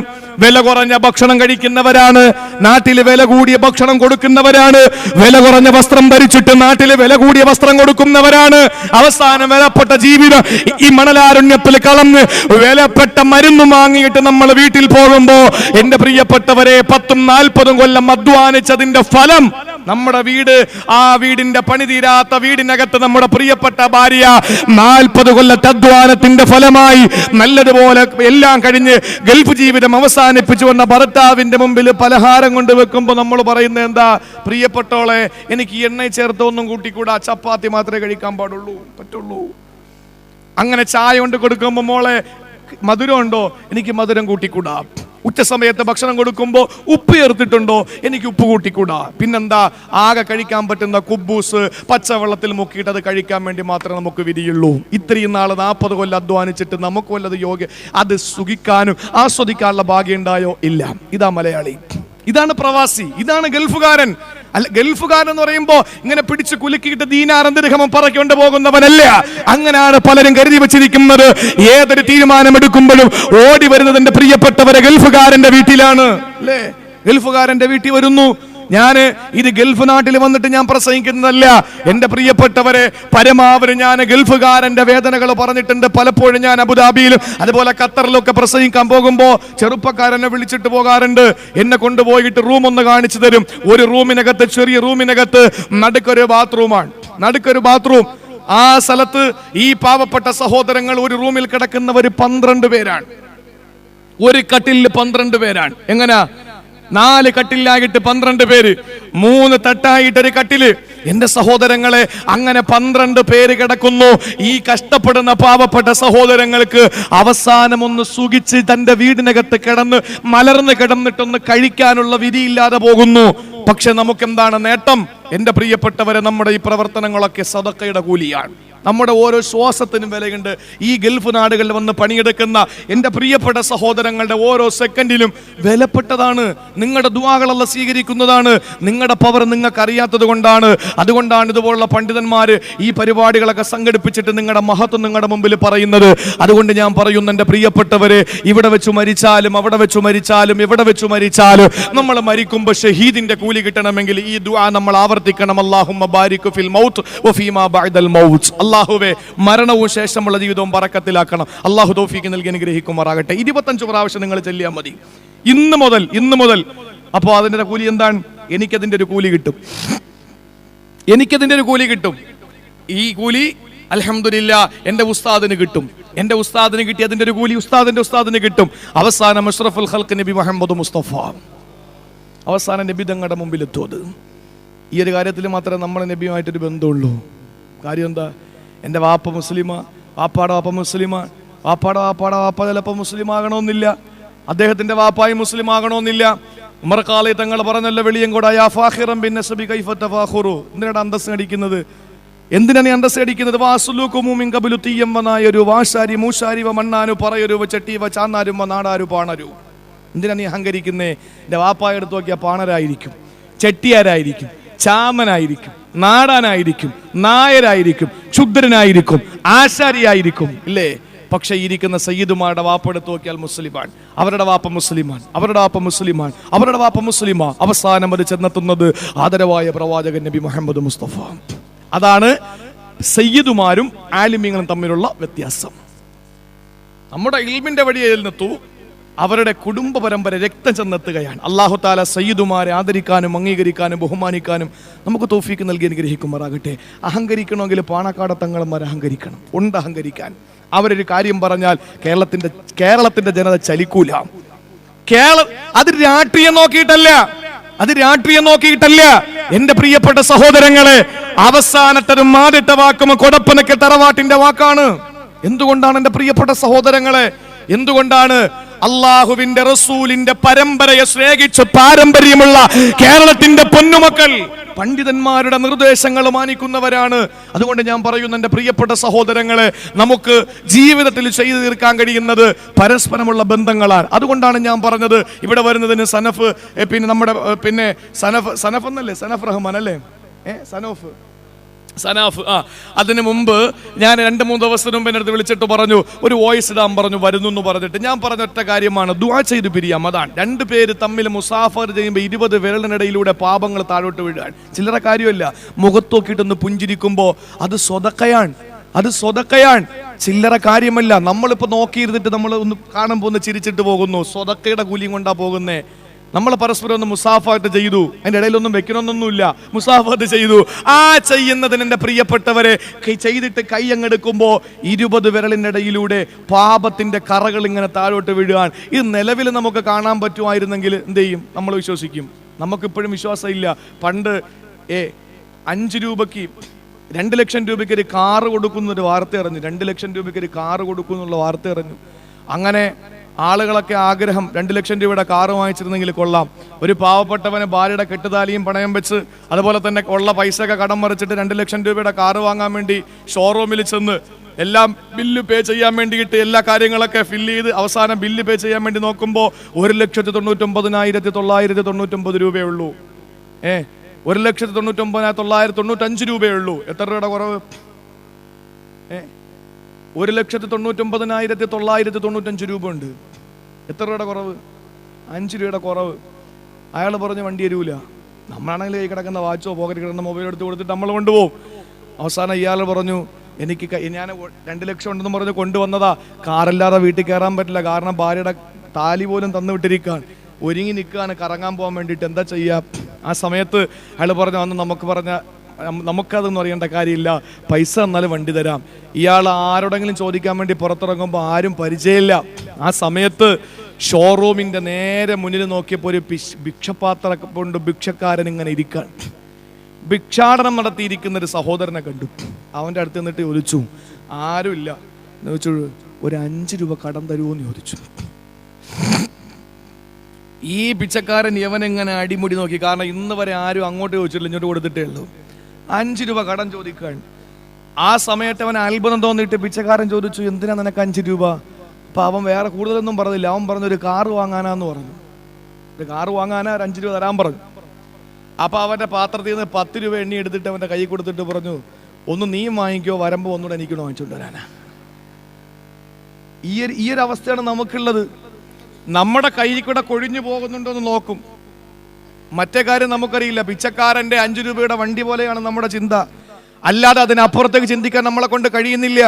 വില കുറഞ്ഞ ഭക്ഷണം കഴിക്കുന്നവരാണ്, നാട്ടിൽ വില കൂടിയ ഭക്ഷണം കൊടുക്കുന്നവരാണ്, വില കുറഞ്ഞ വസ്ത്രം ധരിച്ചിട്ട് നാട്ടിൽ വില കൂടിയ വസ്ത്രം കൊടുക്കുന്നവരാണ്. അവസാനം വിലപ്പെട്ട ജീവിതം ഈ മണലാരണ്യത്തിൽ കളന്ന് വിലപ്പെട്ട മരുന്ന് വാങ്ങിയിട്ട് നമ്മൾ വീട്ടിൽ പോകുമ്പോ, എന്റെ പ്രിയപ്പെട്ടവരെ, 10-40 കൊല്ലം അധ്വാനിച്ചതിന്റെ ഫലം നമ്മുടെ വീട്, ആ വീടിന്റെ പണി തീരാത്ത വീടിനകത്ത് നമ്മുടെ പ്രിയപ്പെട്ട ഭാര്യ 40 കൊല്ലത്തെ അധ്വാനത്തിന്റെ ഫലമായി നല്ലതുപോലെ എല്ലാം കഴിഞ്ഞ് ഗൾഫ് ജീവിതം അവസാനിപ്പിച്ചു വന്ന ഭർത്താവിന്റെ മുമ്പിൽ പലഹാരം കൊണ്ട് വെക്കുമ്പോൾ നമ്മൾ പറയുന്നത് എന്താ? പ്രിയപ്പെട്ടോളെ, എനിക്ക് എണ്ണ ചേർത്ത് ഒന്നും കൂട്ടിക്കൂടാ, ചപ്പാത്തി മാത്രമേ കഴിക്കാൻ പറ്റുള്ളൂ. അങ്ങനെ ചായ കൊണ്ട് കൊടുക്കുമ്പോൾ, മോളെ മധുരം ഉണ്ടോ? എനിക്ക് മധുരം കൂട്ടിക്കൂടാ. ഉച്ച സമയത്ത് ഭക്ഷണം കൊടുക്കുമ്പോൾ ഉപ്പ് ചേർത്തിട്ടുണ്ടോ? എനിക്ക് ഉപ്പ് കൂട്ടിക്കൂടാ. പിന്നെന്താ? ആകെ കഴിക്കാൻ പറ്റുന്ന കുബൂസ് പച്ചവെള്ളത്തിൽ മുക്കിയിട്ട് അത് കഴിക്കാൻ വേണ്ടി മാത്രമേ നമുക്ക് വിധിയുള്ളൂ. ഇത്രയും നാൾ 40 കൊല്ലം അധ്വാനിച്ചിട്ട് നമുക്ക് വല്ലത് യോഗ്യ അത് സുഖിക്കാനും ആസ്വദിക്കാനുള്ള ഭാഗ്യം ഉണ്ടായോ? ഇല്ല. ഇതാ മലയാളി, ഇതാണ് പ്രവാസി, ഇതാണ് ഗൾഫുകാരൻ. അല്ല, ഗൾഫുകാരൻ എന്ന് പറയുമ്പോ ഇങ്ങനെ പിടിച്ച് കുലുക്കിയിട്ട് ദീനാറും ദിർഹമും പറക്കൊണ്ട് പോകുന്നവനല്ല. അങ്ങനെയാണ് പലരും കരുതി വെച്ചിരിക്കുന്നത്. ഏതൊരു തീരുമാനമെടുക്കുമ്പോഴും ഓടി വരുന്നത് എന്റെ പ്രിയപ്പെട്ടവരെ ഗൾഫുകാരന്റെ വീട്ടിലാണ്, അല്ലേ? ഗൾഫുകാരന്റെ വീട്ടിൽ വരുന്നു. ഇത് ഗൾഫ് നാട്ടിൽ വന്നിട്ട് ഞാൻ പ്രസംഗിക്കുന്നതല്ല എന്റെ പ്രിയപ്പെട്ടവരെ. പരമാവധി ഞാൻ ഗൾഫുകാരന്റെ വേദനകൾ പറഞ്ഞിട്ടുണ്ട്. പലപ്പോഴും ഞാൻ അബുദാബിയിലും അതുപോലെ ഖത്തറിലൊക്കെ പ്രസംഗിക്കാൻ പോകുമ്പോ ചെറുപ്പക്കാരനെ വിളിച്ചിട്ട് പോകാറുണ്ട്. എന്നെ കൊണ്ടുപോയിട്ട് റൂം ഒന്ന് കാണിച്ചു തരും. ഒരു റൂമിനകത്ത്, ചെറിയ റൂമിനകത്ത് നടുക്കൊരു ബാത്റൂം. ആ സ്ഥലത്ത് ഈ പാവപ്പെട്ട സഹോദരങ്ങൾ ഒരു റൂമിൽ കിടക്കുന്നവർ 12 പേരാണ്. ഒരു കട്ടിലിൽ 12 പേരാണ്. എങ്ങനാ? 4 കട്ടിലായിട്ട് 12 പേര്, 3 തട്ടായിട്ടൊരു കട്ടില്. എന്റെ സഹോദരങ്ങളെ, അങ്ങനെ 12 പേര് കിടക്കുന്നു. ഈ കഷ്ടപ്പെടുന്ന പാവപ്പെട്ട സഹോദരങ്ങൾക്ക് അവസാനം ഒന്ന് സുഖിച്ച് തന്റെ വീടിനകത്ത് കിടന്ന് മലർന്ന് കിടന്നിട്ടൊന്ന് കഴിക്കാനുള്ള വിധിയില്ലാതെ പോകുന്നു. പക്ഷെ നമുക്കെന്താണ് നേട്ടം? എന്റെ പ്രിയപ്പെട്ടവരെ, നമ്മുടെ ഈ പ്രവർത്തനങ്ങളൊക്കെ സദഖയുടെ കൂലിയാണ്. നമ്മുടെ ഓരോ ശ്വാസത്തിനും വിലയുണ്ട്. ഈ ഗൾഫ് നാടുകളിൽ വന്ന് പണിയെടുക്കുന്ന എൻ്റെ പ്രിയപ്പെട്ട സഹോദരങ്ങളുടെ ഓരോ സെക്കൻഡിലും വിലപ്പെട്ടതാണ്. നിങ്ങളുടെ ദുആകളെല്ലാം സ്വീകരിക്കുന്നതാണ്. നിങ്ങളുടെ പവർ നിങ്ങൾക്ക് അറിയാത്തത് കൊണ്ടാണ്. അതുകൊണ്ടാണ് ഇതുപോലുള്ള പണ്ഡിതന്മാര് ഈ പരിപാടികളൊക്കെ സംഘടിപ്പിച്ചിട്ട് നിങ്ങളുടെ മഹത്വം നിങ്ങളുടെ മുമ്പിൽ പറയുന്നത്. അതുകൊണ്ട് ഞാൻ പറയുന്നു എൻ്റെ പ്രിയപ്പെട്ടവരെ, ഇവിടെ വെച്ച് മരിച്ചാലും അവിടെ വെച്ച് മരിച്ചാലും എവിടെ വെച്ച് മരിച്ചാലും നമ്മൾ മരിക്കുമ്പോൾ ഷഹീദിന്റെ കൂലി കിട്ടണമെങ്കിൽ ഈ ദുആ നമ്മൾ ആവർത്തിക്കണം. അല്ലാഹുമ്മ ബാരിക് ഫിൽ മൗത്ത് വഫീമാ ബഅദൽ മൗത്ത്. അല്ലാഹുവേ, മരണവും ശേഷമുള്ള ജീവിതവും ബറക്കത്തിലാക്കണം. അല്ലാഹു തൗഫീഖ് നൽകി അനുഗ്രഹിക്കുമാറാകട്ടെ. 25 പ്രാവശ്യം നിങ്ങൾ ചൊല്ലിയാൽ മതി ഇന്ന് മുതൽ. അപ്പോൾ അതിന്റെ കൂലി എന്താണ്? എനിക്കതിന്റെ ഒരു കൂലി കിട്ടും. ഈ കൂലി അൽഹംദുലില്ലാ എൻ്റെ ഉസ്താദിന് കിട്ടും. എൻ്റെ ഉസ്താദിന് കിട്ടി അതിന്റെ ഒരു കൂലി ഉസ്താദിന് കിട്ടും. അവസാനം അഷ്റഫുൽ ഖൽഖ് നബി മുഹമ്മദ് മുസ്തഫ അവസാനം നബി തങ്ങളുടെ മുമ്പിൽ എത്തുന്നത്. ഈ ഒരു കാര്യത്തിൽ മാത്രമേ നമ്മളെ നബിയുമായിട്ടൊരു ബന്ധമുള്ളൂ. കാര്യം എന്താ? എൻ്റെ വാപ്പ മുസ്ലിമാ, വാപ്പാടെ വാപ്പ മുസ്ലിമാ, വാപ്പാടെ വാപ്പ ചിലപ്പോൾ മുസ്ലിം ആകണമെന്നില്ല, അദ്ദേഹത്തിന്റെ വാപ്പായി മുസ്ലിം ആകണമെന്നില്ല. ഉമർ ഖാലി തങ്ങൾ പറഞ്ഞല്ലോ വെളിയങ്കോട്, യാ ഫാഖിറൻ ബിൻ നസബി കൈഫ തഫാഖുറു. എന്തിനാണ് അന്തസ്സ് അടിക്കുന്നത്? എന്തിനാണ് ഈ അന്തസ്സ് അടിക്കുന്നത്? വാസുലൂകുമു മിൻ ഖബലു തീയം വനായൊരു വാശാരി മൂശാരി വ മണ്ണാനു പറയൊരു ചട്ടി വ ചാന്നാരും വ നാടാരു പാണരു. എന്തിനാണ് നീ അഹങ്കരിക്കുന്നേ? എൻ്റെ വാപ്പായ എടുത്ത് നോക്കിയാൽ പാണരായിരിക്കും, ചെട്ടിയാരായിരിക്കും, ചാമനായിരിക്കും, നാടാനായിരിക്കും, നായരായിരിക്കും, ക്ഷുദ്രനായിരിക്കും, ആശാരിയായിരിക്കും, ഇല്ലേ? പക്ഷെ ഇരിക്കുന്ന സയ്യിദുമാരുടെ വാപ്പ എടുത്ത് നോക്കിയാൽ മുസ്ലിമാണ്, അവരുടെ വാപ്പ മുസ്ലിമാണ്, അവരുടെ വാപ്പ മുസ്ലിമാണ്, അവരുടെ വാപ്പ മുസ്ലിമാ. അവസാനം അത് ചെന്നെത്തുന്നത് ആദരവായ പ്രവാചകൻ നബി മുഹമ്മദ് മുസ്തഫ. അതാണ് സയ്യിദുമാരും ആലിമീങ്ങളും തമ്മിലുള്ള വ്യത്യാസം. നമ്മുടെ ഇൽമിന്റെ വഴിയിൽ നിന്നെത്തു, അവരുടെ കുടുംബ പരമ്പര രക്തം ചെന്നെത്തുകയാണ്. അല്ലാഹു തആല സയ്യിദുമാരെ ആദരിക്കാനും അംഗീകരിക്കാനും ബഹുമാനിക്കാനും നമുക്ക് തൗഫീക്ക് നൽകി അനുഗ്രഹിക്കുമാറാകട്ടെ. അഹങ്കരിക്കണമെങ്കിൽ പാണക്കാട് തങ്ങളന്മാർ അഹങ്കരിക്കണം, ഉണ്ട് അഹങ്കരിക്കാൻ. അവരൊരു കാര്യം പറഞ്ഞാൽ കേരളത്തിന്റെ ജനത ചലിക്കൂല. അത് രാഷ്ട്രീയം നോക്കിയിട്ടല്ല, എന്റെ പ്രിയപ്പെട്ട സഹോദരങ്ങളെ, അവസാനത്തതും ആദ്യത്തെ വാക്കും കൊടപ്പനക്ക് തറവാട്ടിന്റെ വാക്കാണ്. എന്തുകൊണ്ടാണ് എന്റെ പ്രിയപ്പെട്ട സഹോദരങ്ങളെ? എന്തുകൊണ്ടാണ്? അള്ളാഹുവിന്റെ റസൂലിന്റെ പരമ്പരയെ സ്നേഹിച്ച് പാരമ്പര്യമുള്ള കേരളത്തിന്റെ പൊന്നുമക്കൾ പണ്ഡിതന്മാരുടെ നിർദ്ദേശങ്ങൾ മാനിക്കുന്നവരാണ്. അതുകൊണ്ട് ഞാൻ പറയുന്നു എൻ്റെ പ്രിയപ്പെട്ട സഹോദരങ്ങളെ, നമുക്ക് ജീവിതത്തിൽ ചെയ്തു തീർക്കാൻ കഴിയുന്നത് പരസ്പരമുള്ള ബന്ധങ്ങളാണ്. അതുകൊണ്ടാണ് ഞാൻ പറഞ്ഞത് ഇവിടെ വരുന്നതിന് സനഫ്, പിന്നെ നമ്മുടെ സനഫ് എന്നല്ലേ, സനഫ് റഹ്മാൻ അല്ലേ, സനാഫ്. അതിന് മുമ്പ് ഞാൻ 2-3 ദിവസത്തിന് മുമ്പ് എൻ്റെ അടുത്ത് വിളിച്ചിട്ട് പറഞ്ഞു, ഒരു വോയിസ് ഇടാൻ പറഞ്ഞു, വരുന്നു എന്ന് പറഞ്ഞിട്ട്. ഞാൻ പറഞ്ഞ ഒറ്റ കാര്യമാണ്, ദുആ ചെയ്ത് പിരിയാം. അതാണ്. 2 പേര് തമ്മിൽ മുസാഫർ ചെയ്യുമ്പോൾ 20 വിരലിനിടയിലൂടെ പാപങ്ങൾ താഴോട്ട് വീഴാൻ ചില്ലറ കാര്യമല്ല. മുഖത്ത് നോക്കിയിട്ടൊന്ന് പുഞ്ചിരിക്കുമ്പോൾ അത് സ്വതക്കയാണ്, ചില്ലറ കാര്യമല്ല. നമ്മളിപ്പോൾ നോക്കിയിരുന്നിട്ട് നമ്മൾ ഒന്ന് കാണുമ്പോൾ ഒന്ന് ചിരിച്ചിട്ട് പോകുന്നു, സ്വതക്കയുടെ കൂലിയും കൊണ്ടാ പോകുന്നേ. നമ്മൾ പരസ്പരം ഒന്ന് മുസാഫാത്ത് ചെയ്തു, അതിൻ്റെ ഇടയിലൊന്നും വെക്കണമെന്നൊന്നുമില്ല, മുസാഫാത്ത് ചെയ്തു. ആ ചെയ്യുന്നതിന് എൻ്റെ പ്രിയപ്പെട്ടവരെ ചെയ്തിട്ട് കൈ അങ്ങെടുക്കുമ്പോൾ 20 വിരലിൻ്റെ ഇടയിലൂടെ പാപത്തിന്റെ കറകൾ ഇങ്ങനെ താഴോട്ട് വീഴുകയാണ്. ഇത് നിലവിൽ നമുക്ക് കാണാൻ പറ്റുമായിരുന്നെങ്കിൽ എന്ത് ചെയ്യും? നമ്മൾ വിശ്വസിക്കും. നമുക്കിപ്പോഴും വിശ്വാസമില്ല. പണ്ട് 5 രൂപയ്ക്ക് 2 ലക്ഷം രൂപയ്ക്ക് ഒരു കാറ് കൊടുക്കുന്നൊരു വാർത്ത അറിഞ്ഞു. 2 ലക്ഷം രൂപയ്ക്ക് ഒരു കാറ് കൊടുക്കുന്നുള്ള വാർത്ത അറിഞ്ഞു. അങ്ങനെ ആളുകളൊക്കെ ആഗ്രഹം, 2 ലക്ഷം രൂപയുടെ കാറ് വാങ്ങിച്ചിരുന്നെങ്കിൽ കൊള്ളാം. ഒരു പാവപ്പെട്ടവന് ഭാര്യയുടെ കെട്ടുതാലിയും പണയം വെച്ച് അതുപോലെ തന്നെ ഉള്ള പൈസയൊക്കെ കടം മറിച്ചിട്ട് 2 ലക്ഷം രൂപയുടെ കാറ് വാങ്ങാൻ വേണ്ടി ഷോറൂമിൽ ചെന്ന് എല്ലാം ബില്ല് പേ ചെയ്യാൻ വേണ്ടിയിട്ട് എല്ലാ കാര്യങ്ങളൊക്കെ ഫില്ല് ചെയ്ത് അവസാനം ബില്ല് പേ ചെയ്യാൻ വേണ്ടി നോക്കുമ്പോൾ 1,99,999 രൂപയേ ഉള്ളൂ. 1,99,995 രൂപയേ ഉള്ളൂ. എത്ര രൂപയുടെ കുറവ്? 1,99,995 രൂപ ഉണ്ട്. എത്ര രൂപയുടെ കുറവ്? 5 രൂപയുടെ കുറവ്. അയാൾ പറഞ്ഞ് വണ്ടി തരൂല. നമ്മളാണെങ്കിൽ കൈ കിടക്കുന്ന വാച്ചോ പോക്കറ്റ് കിടക്കുന്ന മൊബൈൽ എടുത്ത് കൊടുത്തിട്ട് നമ്മൾ കൊണ്ടുപോകും. അവസാനം ഇയാൾ പറഞ്ഞു, ഞാൻ 2 ലക്ഷം ഉണ്ടെന്ന് പറഞ്ഞ് കൊണ്ടുവന്നതാ, കാറില്ലാതെ വീട്ടിൽ കയറാൻ പറ്റില്ല, കാരണം ഭാര്യയുടെ താലി പോലും തന്നു വിട്ടിരിക്കുകയാണ്, ഒരുങ്ങി നിൽക്കുകയാണ് കറങ്ങാൻ പോകാൻ വേണ്ടിയിട്ട്, എന്താ ചെയ്യുക? ആ സമയത്ത് അയാൾ പറഞ്ഞു, അന്ന് നമുക്കതൊന്നും അറിയേണ്ട കാര്യമില്ല, പൈസ തന്നാലും വണ്ടി തരാം. ഇയാൾ ആരോടെങ്കിലും ചോദിക്കാൻ വേണ്ടി പുറത്തിറങ്ങുമ്പോൾ ആരും പരിചയമില്ല. ആ സമയത്ത് ഷോറൂമിന്റെ നേരെ മുന്നിൽ നോക്കിയപ്പോൾ ഒരു ഭിക്ഷപാത്രം കൊണ്ട് ഭിക്ഷക്കാരൻ ഇങ്ങനെ ഇരിക്കാൻ, ഭിക്ഷാടനം നടത്തിയിരിക്കുന്ന ഒരു സഹോദരനെ കണ്ടു. അവൻ്റെ അടുത്ത് നിന്നിട്ട് ചോദിച്ചു, ആരുമില്ല ചോദിച്ചു, ഒരു 5 രൂപ കടം തരുമോ എന്ന് ചോദിച്ചു. ഈ പിച്ചക്കാരൻ യവനെങ്ങനെ അടിമുടി നോക്കി. കാരണം ഇന്ന് വരെ ആരും അങ്ങോട്ട് ചോദിച്ചിട്ടില്ല, ഇങ്ങോട്ട് കൊടുത്തിട്ടേ ഉള്ളൂ. 5 രൂപ കടം ചോദിക്കാൻ. ആ സമയത്ത് അവൻ അത്ഭുതം തോന്നിയിട്ട് പിച്ചക്കാരൻ ചോദിച്ചു, എന്തിനാ നിനക്ക് 5 രൂപ? അപ്പൊ അവൻ വേറെ കൂടുതലൊന്നും പറഞ്ഞില്ല. അവൻ പറഞ്ഞു, ഒരു കാറ് വാങ്ങാനാന്ന് പറഞ്ഞു. ഒരു കാറ് വാങ്ങാനാ, ഒരു 5 രൂപ തരാൻ പറഞ്ഞു. അപ്പൊ അവന്റെ പാത്രത്തിൽ നിന്ന് 10 രൂപ എണ്ണി എടുത്തിട്ട് അവന്റെ കൈ കൊടുത്തിട്ട് പറഞ്ഞു, ഒന്ന് നീ വാങ്ങിക്കോ, വരുമ്പോ ഒന്നുകൂടെ എനിക്കൂടെ വാങ്ങിച്ചോണ്ട് വരാനാ. ഈ ഒരു അവസ്ഥയാണ് നമുക്കുള്ളത്. നമ്മുടെ കയ്യിൽ കൂടെ കൊഴിഞ്ഞു പോകുന്നുണ്ടോ എന്ന് നോക്കും. മറ്റേ കാര്യം നമുക്കറിയില്ല. പിച്ചക്കാരന്റെ 5 രൂപയുടെ വണ്ടി പോലെയാണ് നമ്മുടെ ചിന്ത. അല്ലാതെ അതിനപ്പുറത്തേക്ക് ചിന്തിക്കാൻ നമ്മളെ കൊണ്ട് കഴിയുന്നില്ല.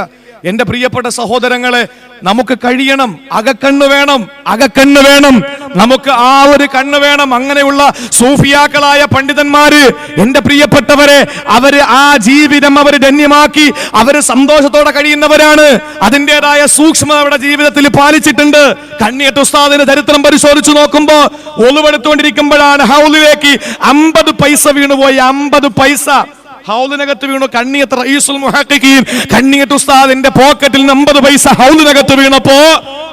എന്റെ പ്രിയപ്പെട്ട സഹോദരങ്ങളെ, നമുക്ക് കഴിയണം. അകക്കണ്ണ് വേണം, അകക്കണ്ണ് വേണം. നമുക്ക് ആ ഒരു കണ്ണ് വേണം. അങ്ങനെയുള്ള സൂഫിയാക്കളായ പണ്ഡിതന്മാര്, എന്റെ പ്രിയപ്പെട്ടവരെ, അവര് ആ ജീവിതം അവര് ധന്യമാക്കി അവര് സന്തോഷത്തോടെ കഴിയുന്നവരാണ്. അതിൻ്റെതായ സൂക്ഷ്മത അവരുടെ ജീവിതത്തിൽ പാലിച്ചിട്ടുണ്ട്. കണ്ണിയത്ത് ഉസ്താദിന്റെ ചരിത്രം പരിശോധിച്ചു നോക്കുമ്പോ ഒളിവെടുത്തുകൊണ്ടിരിക്കുമ്പോഴാണ് ഹൗലിലേക്ക് 50 പൈസ വീണുപോയി. 50 പൈസ ഹൗലിനകത്ത് വീണു. കണ്ണിയത്ത് റഈസുൽ മുഹഖഖീൻ, കണ്ണിയത്ത് ഉസ്താദിന്റെ പോക്കറ്റിൽ 50 പൈസ ഹൗലിനകത്ത് വീണപ്പോ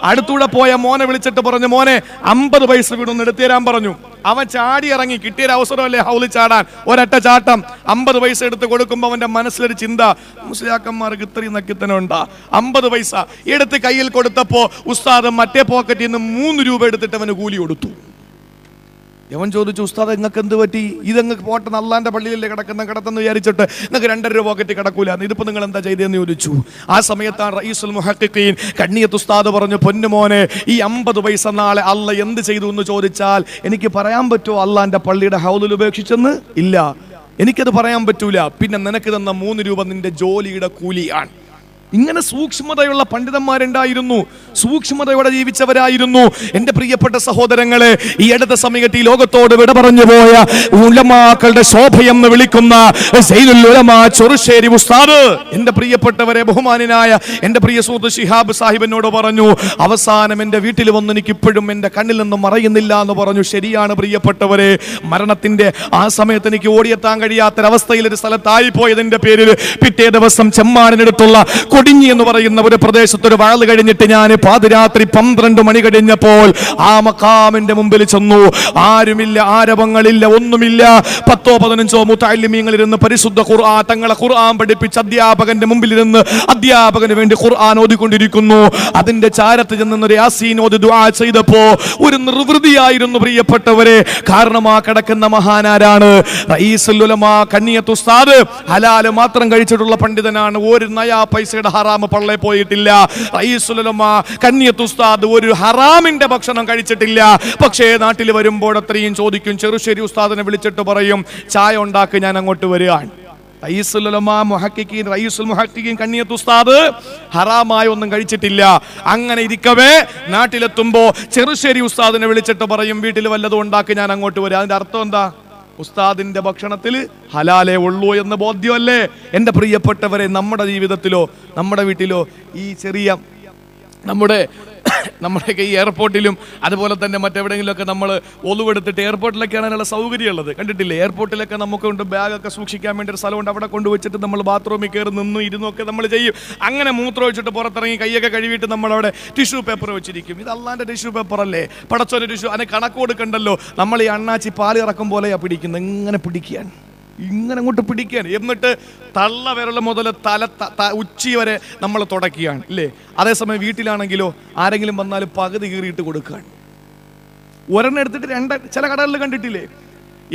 അടുത്തൂടെ പോയ മോനെ വിളിച്ചിട്ട് പറഞ്ഞു, മോനെ 50 പൈസ വീണു എടുത്തു തരാൻ പറഞ്ഞു. അവൻ ചാടി ഇറങ്ങി. കിട്ടിയൊരു അവസരമല്ലേ ഹൗലി ചാടാൻ. ഒരൊറ്റ ചാട്ടം. 50 പൈസ എടുത്ത് കൊടുക്കുമ്പോൾ അവന്റെ മനസ്സിലൊരു ചിന്ത, മുസ്ലിയാക്കന്മാർക്ക് ഇത്രയും നക്കിത്തനുണ്ടാ. 50 പൈസ എടുത്ത് കയ്യിൽ കൊടുത്തപ്പോ ഉസ്താദ് മറ്റേ പോക്കറ്റിൽ നിന്ന് 3 രൂപ എടുത്തിട്ട് അവന് കൂലി കൊടുത്തു. യവൻ ചോദിച്ചു, ഉസ്താദ് നിങ്ങൾക്ക് എന്ത് പറ്റി? ഇതങ്ങൾക്ക് പോട്ടെ, അള്ളാന്റെ പള്ളിയിലല്ലേ കിടത്തെന്ന് വിചാരിച്ചിട്ട് നിങ്ങൾക്ക് 2 രൂപ പോക്കറ്റ് കിടക്കൂല, ഇതിപ്പോ നിങ്ങൾ എന്താ ചെയ്തതെന്ന് ചോദിച്ചു. ആ സമയത്താണ് റഈസുൽ മുഹഖഖീൻ കണ്ണിയത്ത് ഉസ്താദ് പറഞ്ഞു, പൊന്നുമോനെ, ഈ 50 പൈസ നാളെ അള്ള എന്ത് ചെയ്തു എന്ന് ചോദിച്ചാൽ എനിക്ക് പറയാൻ പറ്റുമോ അള്ളാന്റെ പള്ളിയുടെ ഹൗലിൽ ഉപേക്ഷിച്ചെന്ന്? ഇല്ല, എനിക്കത് പറയാൻ പറ്റൂല. പിന്നെ നിനക്ക് തന്ന 3 രൂപ നിന്റെ ജോലിയുടെ കൂലിയാണ്. ഇങ്ങനെ സൂക്ഷ്മതയുള്ള പണ്ഡിതന്മാരുണ്ടായിരുന്നു, സൂക്ഷ്മതയോടെ ജീവിച്ചവരായിരുന്നു. എന്റെ പ്രിയപ്പെട്ട സഹോദരങ്ങളെ, ഈ അടുത്ത സമയത്ത് ഈ ലോകത്തോട് വിട പറഞ്ഞു പോയ ഉലമാക്കളുടെ ശോഭയെന്ന് വിളിക്കുന്ന സയ്യിദുൽ ഉലമാ ചെറുശ്ശേരി ഉസ്താദ്, എന്റെ പ്രിയപ്പെട്ടവരെ, ബഹുമാനായ എന്റെ പ്രിയ സുഹൃത്ത് ശിഹാബ് സാഹിബിനോട് പറഞ്ഞു, അവസാനം എന്റെ വീട്ടിൽ വന്ന് എനിക്ക് ഇപ്പോഴും എന്റെ കണ്ണിൽ നിന്നും മറയുന്നില്ല എന്ന് പറഞ്ഞു. ശരിയാണ് പ്രിയപ്പെട്ടവരെ, മരണത്തിന്റെ ആ സമയത്ത് എനിക്ക് ഓടിയെത്താൻ കഴിയാത്തൊരവസ്ഥയിൽ ഒരു സ്ഥലത്തായി പോയതിന്റെ പേരിൽ പിറ്റേ ദിവസം ചെമ്മാടിനടുത്തുള്ള കൊടിഞ്ഞി എന്ന് പറയുന്ന ഒരു പ്രദേശത്തൊരു വാള് കഴിഞ്ഞിട്ട് ഞാൻ പാതിരാത്രി 12 മണി കഴിഞ്ഞപ്പോൾ ആ മഖാമിന്റെ മുമ്പിൽ ചെന്നു. ആരുമില്ല, ആരവങ്ങളില്ല, ഒന്നുമില്ല. 10-15 മുതഅല്ലിമീങ്ങൾ ഇരുന്ന് പരിശുദ്ധ ഖുർആൻ, തങ്ങളെ ഖുർആൻ പഠിപ്പിച്ച അധ്യാപകന്റെ മുമ്പിൽ ഇരുന്ന് അധ്യാപകന് വേണ്ടി ഖുർആൻ ഓതിക്കൊണ്ടിരിക്കുന്നു. അതിന്റെ ചാരത്ത് ചെന്നൊരു യാസീൻ ഓതി ദുആ ചെയ്തപ്പോ ഒരു നിർവൃതിയായിരുന്നു പ്രിയപ്പെട്ടവരെ. കാരണം ആ കിടക്കുന്ന മഹാനാരാണ്? റഈസുൽ ഉലമാ കണ്ണിയത്ത് ഉസ്താദ്. ഹലാല് മാത്രം കഴിച്ചിട്ടുള്ള പണ്ഡിതനാണ്. ഒരു നയാ പൈസയുടെ ഹറാം പള്ളേ പോയിട്ടില്ല. റഈസുൽ ഉലമാ കണ്ണിയത്ത് ഉസ്താദ് ഒരു ഹറാമിന്റെ ഭക്ഷണം കഴിച്ചിട്ടില്ല. പക്ഷേ നാട്ടിൽ വരുമ്പോൾ അത്രയും ചോദിക്കും. ചെറുശ്ശേരി ഉസ്താദിനെ വിളിച്ചിട്ട് പറയും, ചായ ഉണ്ടാക്കി, ഞാൻ അങ്ങോട്ട് വരികയാണ്. റഈസുൽ ഉലമാ മുഹഖഖീൻ, റഈസുൽ മുഹഖഖീൻ കണ്ണിയത്ത് ഉസ്താദ് ഹറാമായ ഒന്നും കഴിച്ചിട്ടില്ല. അങ്ങനെ ഇരിക്കവേ നാട്ടിലെത്തുമ്പോ ചെറുശ്ശേരി ഉസ്താദിനെ വിളിച്ചിട്ട് പറയും, വീട്ടിൽ വല്ലതും ഉണ്ടാക്കി, ഞാൻ അങ്ങോട്ട് വരിക. അതിന്റെ അർത്ഥം എന്താ? ഉസ്താദിന്റെ ഭക്ഷണത്തിൽ ഹലാലേ ഉള്ളൂ എന്ന് ബോധ്യമല്ലേ? എന്റെ പ്രിയപ്പെട്ടവരെ, നമ്മുടെ ജീവിതത്തിലോ നമ്മുടെ വീട്ടിലോ ഈ ചെറിയ നമ്മുടെയൊക്കെ ഈ എയർപോർട്ടിലും അതുപോലെ തന്നെ മറ്റെവിടെയെങ്കിലുമൊക്കെ നമ്മൾ ഒളിവെടുത്തിട്ട് എയർപോർട്ടിലൊക്കെയാണുള്ള സൗകര്യമുള്ളത്, കണ്ടിട്ടില്ലേ? എയർപോർട്ടിലൊക്കെ നമുക്കുണ്ട് ബാഗൊക്കെ സൂക്ഷിക്കാൻ വേണ്ടി ഒരു സ്ഥലമുണ്ട്. അവിടെ കൊണ്ടുവച്ചിട്ട് നമ്മൾ ബാത്റൂമിൽ കയറി നിന്നും ഇരുന്നൊക്കെ നമ്മൾ ചെയ്യും. അങ്ങനെ മൂത്രം ഒഴിച്ചിട്ട് പുറത്തിറങ്ങി കൈയൊക്കെ കഴുകിയിട്ട് നമ്മളവിടെ ടിഷ്യൂ പേപ്പർ വെച്ചിരിക്കും. ഇത് അള്ളാന്റെ ടിഷ്യൂ പേപ്പർ അല്ലേ? പടച്ചോന്റെ ടിഷ്യൂ. അതിന് കണക്ക് കൊടുക്കണ്ടല്ലോ. നമ്മൾ ഈ അണ്ണാച്ചി പാല് ഇറക്കും പോലെയാ പിടിക്കുന്നത്. ഇങ്ങനെ പിടിക്കാൻ, ഇങ്ങനെ അങ്ങോട്ട് പിടിക്കാൻ, എന്നിട്ട് തള്ള വിരൽ മുതൽ ഉച്ചി വരെ നമ്മൾ തുടക്കുകയാണ്, ഇല്ലേ? അതേസമയം വീട്ടിലാണെങ്കിലോ ആരെങ്കിലും വന്നാലും പകുതി കീറിയിട്ട് കൊടുക്കുകയാണ്. ഒരെണ്ണം എടുത്തിട്ട് ചില കടകളിൽ കണ്ടിട്ടില്ലേ,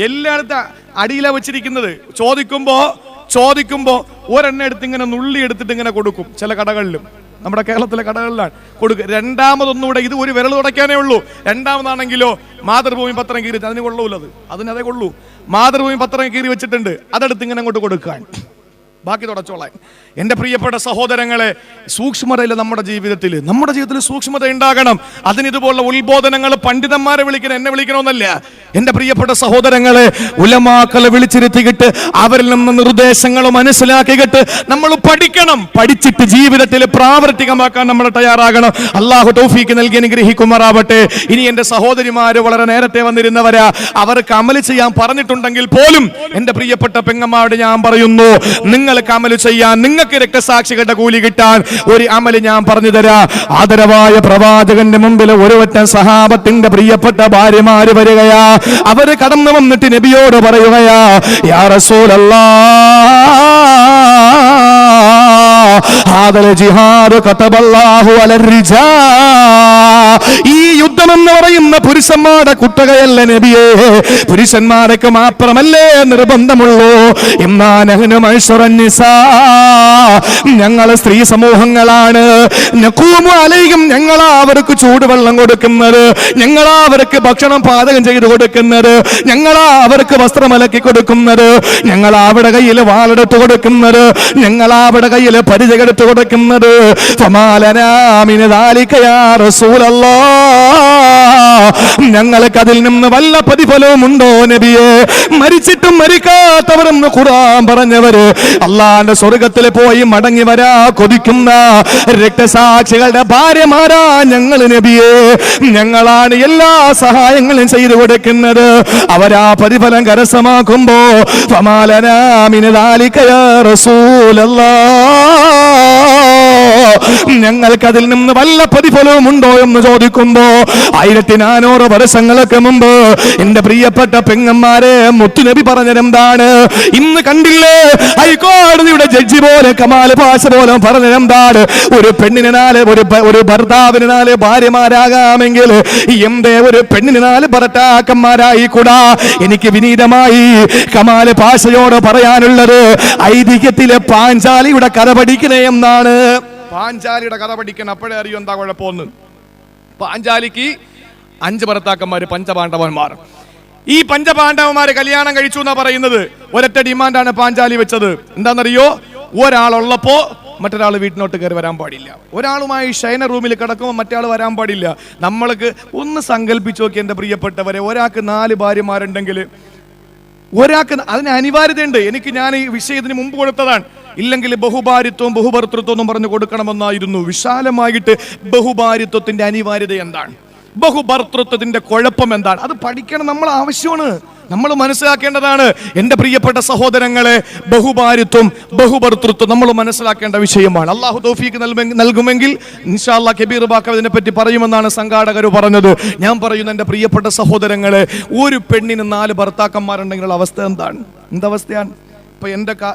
എല്ലായിടത്തും അടിയിലാ വെച്ചിരിക്കുന്നത്. ചോദിക്കുമ്പോ ഒരെണ്ണം എടുത്ത് ഇങ്ങനെ നുള്ളി എടുത്തിട്ട് ഇങ്ങനെ കൊടുക്കും. ചില കടകളിലും, നമ്മുടെ കേരളത്തിലെ കടകളിലാണ് കൊടുക്കുക. രണ്ടാമതൊന്നുകൂടെ, ഇത് ഒരു വിരൽ തുടയ്ക്കാനേ ഉള്ളൂ. രണ്ടാമതാണെങ്കിലോ മാതൃഭൂമി പത്രം കീറി, അതിന് കൊള്ളൂലത്, അതിനതേ കൊള്ളൂ. മാതൃഭൂമി പത്രം കീറി വെച്ചിട്ടുണ്ട്, അതെടുത്ത് ഇങ്ങനെ അങ്ങോട്ട് കൊടുക്കാൻ, ബാക്കി തുടച്ചോളാൻ. എന്റെ പ്രിയപ്പെട്ട സഹോദരങ്ങളെ, സൂക്ഷ്മതയില്ല നമ്മുടെ ജീവിതത്തിൽ സൂക്ഷ്മത ഉണ്ടാകണം. അതിനിതുപോലുള്ള ഉത്ബോധനങ്ങൾ പണ്ഡിതന്മാരെ വിളിക്കണം, എന്നെ വിളിക്കണമെന്നല്ല. എന്റെ പ്രിയപ്പെട്ട സഹോദരങ്ങളെ, ഉലമാക്കളെ വിളിച്ചിരുത്തിയിട്ട് അവരിൽ നിന്ന് നിർദ്ദേശങ്ങൾ മനസ്സിലാക്കിയിട്ട് നമ്മൾ പഠിക്കണം. പഠിച്ചിട്ട് ജീവിതത്തിൽ പ്രാവർത്തികമാക്കാൻ നമ്മൾ തയ്യാറാകണം. അള്ളാഹു തൗഫീക്ക് നൽകി അനുഗ്രഹിക്കുമാറാവട്ടെ. ഇനി എന്റെ സഹോദരിമാര് വളരെ നേരത്തെ വന്നിരുന്നവരാ, അവർക്ക് അമല് ചെയ്യാൻ പറഞ്ഞിട്ടുണ്ടെങ്കിൽ പോലും എന്റെ പ്രിയപ്പെട്ട പെങ്ങന്മാരോട് ഞാൻ പറയുന്നു, നിങ്ങൾ നിങ്ങൾക്ക് അമൽ ചെയ്യാൻ, നിങ്ങൾക്ക് രക്തസാക്ഷികളുടെ കൂലി കിട്ടാൻ ഒരു അമല് ഞാൻ പറഞ്ഞു തരാം. ആദരവായ പ്രവാചകന്റെ മുമ്പിൽ ഒരുവറ്റ സഹാബത്തിന്റെ പ്രിയപ്പെട്ട ഭാര്യമാര് വരികയാ. അവര് കടന്നു വന്നിട്ട് നബിയോട് പറയുകയാ, യാ റസൂലല്ലാഹ് ജിഹാദ് കതബല്ലാഹു അലർ റിജാൽ. ഈ യുദ്ധം എന്ന് പറയുന്ന പുരുഷന്മാരുടെ കുത്തകയല്ല നബിയേ, പുരുഷന്മാർക്ക് മാത്രമല്ലേ നിർബന്ധമുള്ളൂ. ഞങ്ങൾ സ്ത്രീ സമൂഹങ്ങളാണ്. ഞങ്ങളാ അവർക്ക് ചൂടുവെള്ളം കൊടുക്കുന്നത്, ഞങ്ങളാ അവർക്ക് ഭക്ഷണം പാചകം ചെയ്ത് കൊടുക്കുന്നത്, ഞങ്ങളാ അവർക്ക് വസ്ത്രം അലക്കി കൊടുക്കുന്നത്, ഞങ്ങളാ അവിടെ കയ്യിൽ വാളെടുത്ത് കൊടുക്കുന്നത്, ഞങ്ങളാ അവിടെ കയ്യിൽ പരിചയെടുത്ത് കൊടുക്കുന്നത്. ഞങ്ങൾക്ക് അതിൽ നിന്ന് വല്ല പ്രതിഫലവും ഉണ്ടോ നബിയെ? മരിച്ചിട്ടും മരിക്കാത്തവരെന്ന് ഖുർആൻ പറഞ്ഞവര് അള്ളാന്റെ സ്വർഗത്തിൽ പോയി മടങ്ങി വരാ കൊതിക്കുന്ന രക്തസാക്ഷികളുടെ ഭാര്യമാരാ ഞങ്ങൾ നബിയെ. ഞങ്ങളാണ് എല്ലാ സഹായങ്ങളും ചെയ്തു കൊടുക്കുന്നത്. അവരാ പ്രതിഫലം കരസ്ഥമാക്കുമ്പോ ഞങ്ങൾക്ക് അതിൽ നിന്ന് വല്ല പ്രതിഫലവും ഉണ്ടോ എന്ന് ചോദിക്കുമ്പോ 1400 വർഷങ്ങൾക്ക് മുമ്പ് എന്റെ പ്രിയപ്പെട്ട പെങ്ങന്മാരെ മുത്തുനബി പറഞ്ഞതെന്താണ്? ഇന്ന് കണ്ടില്ലേ ഹൈക്കോടതിയുടെ ജഡ്ജി പോലെ കമാൽ പാഷ പോലെ പറഞ്ഞതെന്താണ്? ഒരു പെണ്ണിന് 4 ഒരു ഭർത്താവിന് 4 ഭാര്യമാരാകാമെങ്കിൽ എന്തേ ഒരു പെണ്ണിന് 4 ഭർത്താക്കന്മാരായിക്കൂടാ? എനിക്ക് വിനീതമായി കമാൽ പാഷയോട് പറയാനുള്ളത്, ഐതിഹ്യത്തിലെ പാഞ്ചാലിയുടെ കഥ പഠിക്കണേ എന്നാണ്. പാഞ്ചാലിയുടെ കഥ പഠിക്കണം, അപ്പോഴേ അറിയും എന്താ കുഴപ്പമൊന്ന്. പാഞ്ചാലിക്ക് 5 ഭർത്താക്കന്മാര്, പഞ്ചപാണ്ഡവന്മാർ. ഈ പഞ്ചപാണ്ഡവന്മാര് കല്യാണം കഴിച്ചു എന്നാ പറയുന്നത്. ഒരൊറ്റ ഡിമാൻഡാണ് പാഞ്ചാലി വെച്ചത്. എന്താണെന്നറിയോ? ഒരാളുള്ളപ്പോ മറ്റൊരാൾ വീട്ടിനോട്ട് കയറി വരാൻ പാടില്ല. ഒരാളുമായി ശയന റൂമിൽ കിടക്കുമ്പോൾ മറ്റേ ആൾ വരാൻ പാടില്ല. നമ്മൾക്ക് ഒന്ന് സങ്കല്പിച്ചു നോക്കി എൻ്റെ പ്രിയപ്പെട്ടവരെ, ഒരാൾക്ക് 4 ഭാര്യമാരുണ്ടെങ്കിൽ ഒരാൾക്ക് അതിന് അനിവാര്യതയുണ്ട്. ഞാൻ ഈ വിഷയത്തിന് മുമ്പ് കൊടുത്തതാണ്. ഇല്ലെങ്കിൽ ബഹുഭാര്യത്വവും ബഹുഭർത്തൃത്വം എന്നും പറഞ്ഞു കൊടുക്കണമെന്നായിരുന്നു. വിശാലമായിട്ട് ബഹുഭാര്യത്വത്തിന്റെ അനിവാര്യത എന്താണ്, ബഹുഭർത്തൃത്വത്തിന്റെ കുഴപ്പം എന്താണ്, അത് പഠിക്കണം. നമ്മൾ ആവശ്യമാണ്, നമ്മൾ മനസ്സിലാക്കേണ്ടതാണ്. എൻ്റെ പ്രിയപ്പെട്ട സഹോദരങ്ങളെ, ബഹുഭാര്യത്വം ബഹുഭർത്തൃത്വം നമ്മൾ മനസ്സിലാക്കേണ്ട വിഷയമാണ്. അള്ളാഹു തൗഫീഖ് നൽകുമെങ്കിൽ ഇൻഷാ അല്ലാഹ് കബീർ ബാക്ക ഇതിനെപ്പറ്റി പറയുമെന്നാണ് സംഘാടകർ പറഞ്ഞത്. ഞാൻ പറയുന്നു എൻ്റെ പ്രിയപ്പെട്ട സഹോദരങ്ങളെ, ഒരു പെണ്ണിന് 4 ഭർത്താക്കന്മാരുണ്ടെങ്കിലുള്ള അവസ്ഥ എന്താണ്? എന്തവസ്ഥയാണ്? ഇപ്പൊ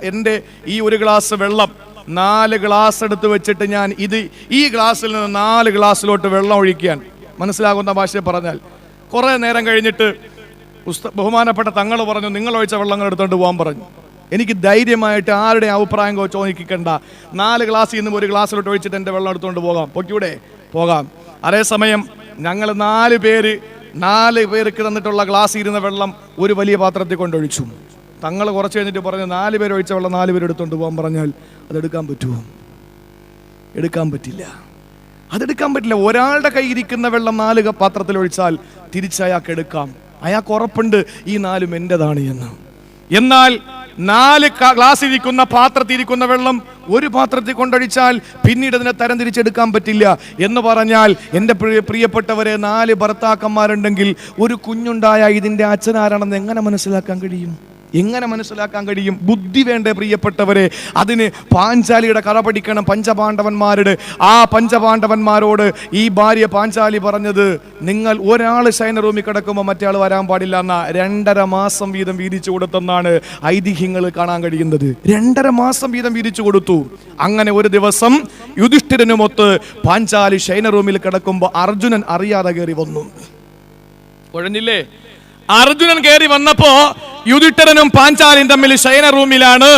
എൻ്റെ ഈ ഒരു ഗ്ലാസ് വെള്ളം 4 ഗ്ലാസ് എടുത്ത് വെച്ചിട്ട് ഞാൻ ഈ ഗ്ലാസ്സിൽ നിന്ന് 4 ഗ്ലാസ്സിലോട്ട് വെള്ളം ഒഴിക്കാൻ, മനസ്സിലാകുന്ന ഭാഷയിൽ പറഞ്ഞാൽ, കുറെ നേരം കഴിഞ്ഞിട്ട് ബഹുമാനപ്പെട്ട തങ്ങൾ പറഞ്ഞു, നിങ്ങൾ ഒഴിച്ച വെള്ളങ്ങൾ എടുത്തോണ്ട് പോകാൻ പറഞ്ഞു. എനിക്ക് ധൈര്യമായിട്ട് ആരുടെ അഭിപ്രായം ചോദിക്കണ്ട, 4 ഗ്ലാസ്സിൽ നിന്നും ഒരു ഗ്ലാസ്സിലോട്ട് ഒഴിച്ചിട്ട് എൻ്റെ വെള്ളം എടുത്തുകൊണ്ട് പോകാം. പൊക്കിയൂടെ? പോകാം. അതേസമയം ഞങ്ങൾ 4 പേർക്ക് തന്നിട്ടുള്ള ഗ്ലാസ്സിൽ ഇരുന്ന വെള്ളം ഒരു വലിയ പാത്രത്തിൽ കൊണ്ടൊഴിച്ചു. തങ്ങൾ കുറച്ച് കഴിഞ്ഞിട്ട് പറഞ്ഞു, 4 പേര് ഒഴിച്ച വെള്ളം 4 പേര് എടുത്തുകൊണ്ട് പോകാൻ പറഞ്ഞാൽ അതെടുക്കാൻ പറ്റുമോ? എടുക്കാൻ പറ്റില്ല. അതെടുക്കാൻ പറ്റില്ല. ഒരാളുടെ കയ്യിരിക്കുന്ന വെള്ളം 4 പാത്രത്തിൽ ഒഴിച്ചാൽ തിരിച്ചയാൾക്ക് എടുക്കാം. അയാൾക്ക് ഉറപ്പുണ്ട് ഈ 4 എൻ്റെതാണ് എന്ന്. എന്നാൽ 4 ഗ്ലാസ്സിരിക്കുന്ന പാത്രത്തിരിക്കുന്ന വെള്ളം ഒരു പാത്രത്തിൽ കൊണ്ടൊഴിച്ചാൽ പിന്നീട് അതിനെ തരം തിരിച്ചെടുക്കാൻ പറ്റില്ല. എന്ന് പറഞ്ഞാൽ എൻ്റെ പ്രിയപ്പെട്ടവരെ, 4 ഭർത്താക്കന്മാരുണ്ടെങ്കിൽ ഒരു കുഞ്ഞുണ്ടായ ഇതിൻ്റെ അച്ഛനാരാണെന്ന് എങ്ങനെ മനസ്സിലാക്കാൻ കഴിയും? എങ്ങനെ മനസ്സിലാക്കാൻ കഴിയും? ബുദ്ധി വേണ്ടേ പ്രിയപ്പെട്ടവരെ? അതിന് പാഞ്ചാലിയുടെ കഥ പഠിക്കണം. പഞ്ചപാണ്ഡവന്മാരുടെ ആ പഞ്ചപാണ്ഡവന്മാരോട് ഈ ഭാര്യ പാഞ്ചാലി പറഞ്ഞത്, നിങ്ങൾ ഒരാൾ ശയന റൂമിൽ കിടക്കുമ്പോൾ മറ്റേ ആൾ വരാൻ പാടില്ല എന്ന 2.5 മാസം വീതം വീതിച്ചു കൊടുത്തെന്നാണ് ഐതിഹ്യങ്ങൾ കാണാൻ കഴിയുന്നത്. 2.5 മാസം വീതം വീതിച്ചു കൊടുത്തു. അങ്ങനെ ഒരു ദിവസം യുധിഷ്ഠിരനുമൊത്ത് പാഞ്ചാലി ശയന റൂമിൽ കിടക്കുമ്പോൾ അർജുനൻ അറിയാതെ കയറി വന്നു. കുഴഞ്ഞില്ലേ? അർജുനൻ കയറി വന്നപ്പോ യുധിഷ്ഠിരനും പാഞ്ചാലിയും തമ്മിൽ ശയന റൂമിലാണ്.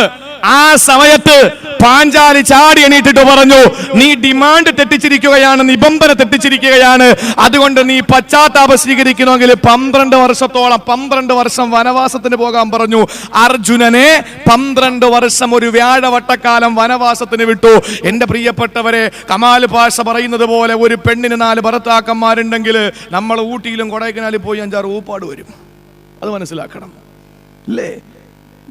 ആ സമയത്ത് പാഞ്ചാലി ചാടി എണീറ്റിട്ട് പറഞ്ഞു, നീ ഡിമാൻഡ് തെറ്റിച്ചിരിക്കുകയാണ്, നിബന്ധന തെറ്റിച്ചിരിക്കുകയാണ്. അതുകൊണ്ട് നീ പശ്ചാത്താപം സ്വീകരിക്കണമെങ്കിൽ 12 വർഷം വനവാസത്തിന് പോകാൻ പറഞ്ഞു. അർജുനനെ 12 വർഷം ഒരു വ്യാഴവട്ടക്കാലം വനവാസത്തിന് വിട്ടു. എൻ്റെ പ്രിയപ്പെട്ടവരെ, കമാൽ പാഷ പറയുന്നത് പോലെ ഒരു പെണ്ണിന് 4 ഭർത്താക്കന്മാരുണ്ടെങ്കിൽ നമ്മൾ ഊട്ടിയിലും കൊടൈക്കനാലിൽ പോയി 5-6 ഊപ്പാട് വരും. അത് മനസ്സിലാക്കണം അല്ലേ?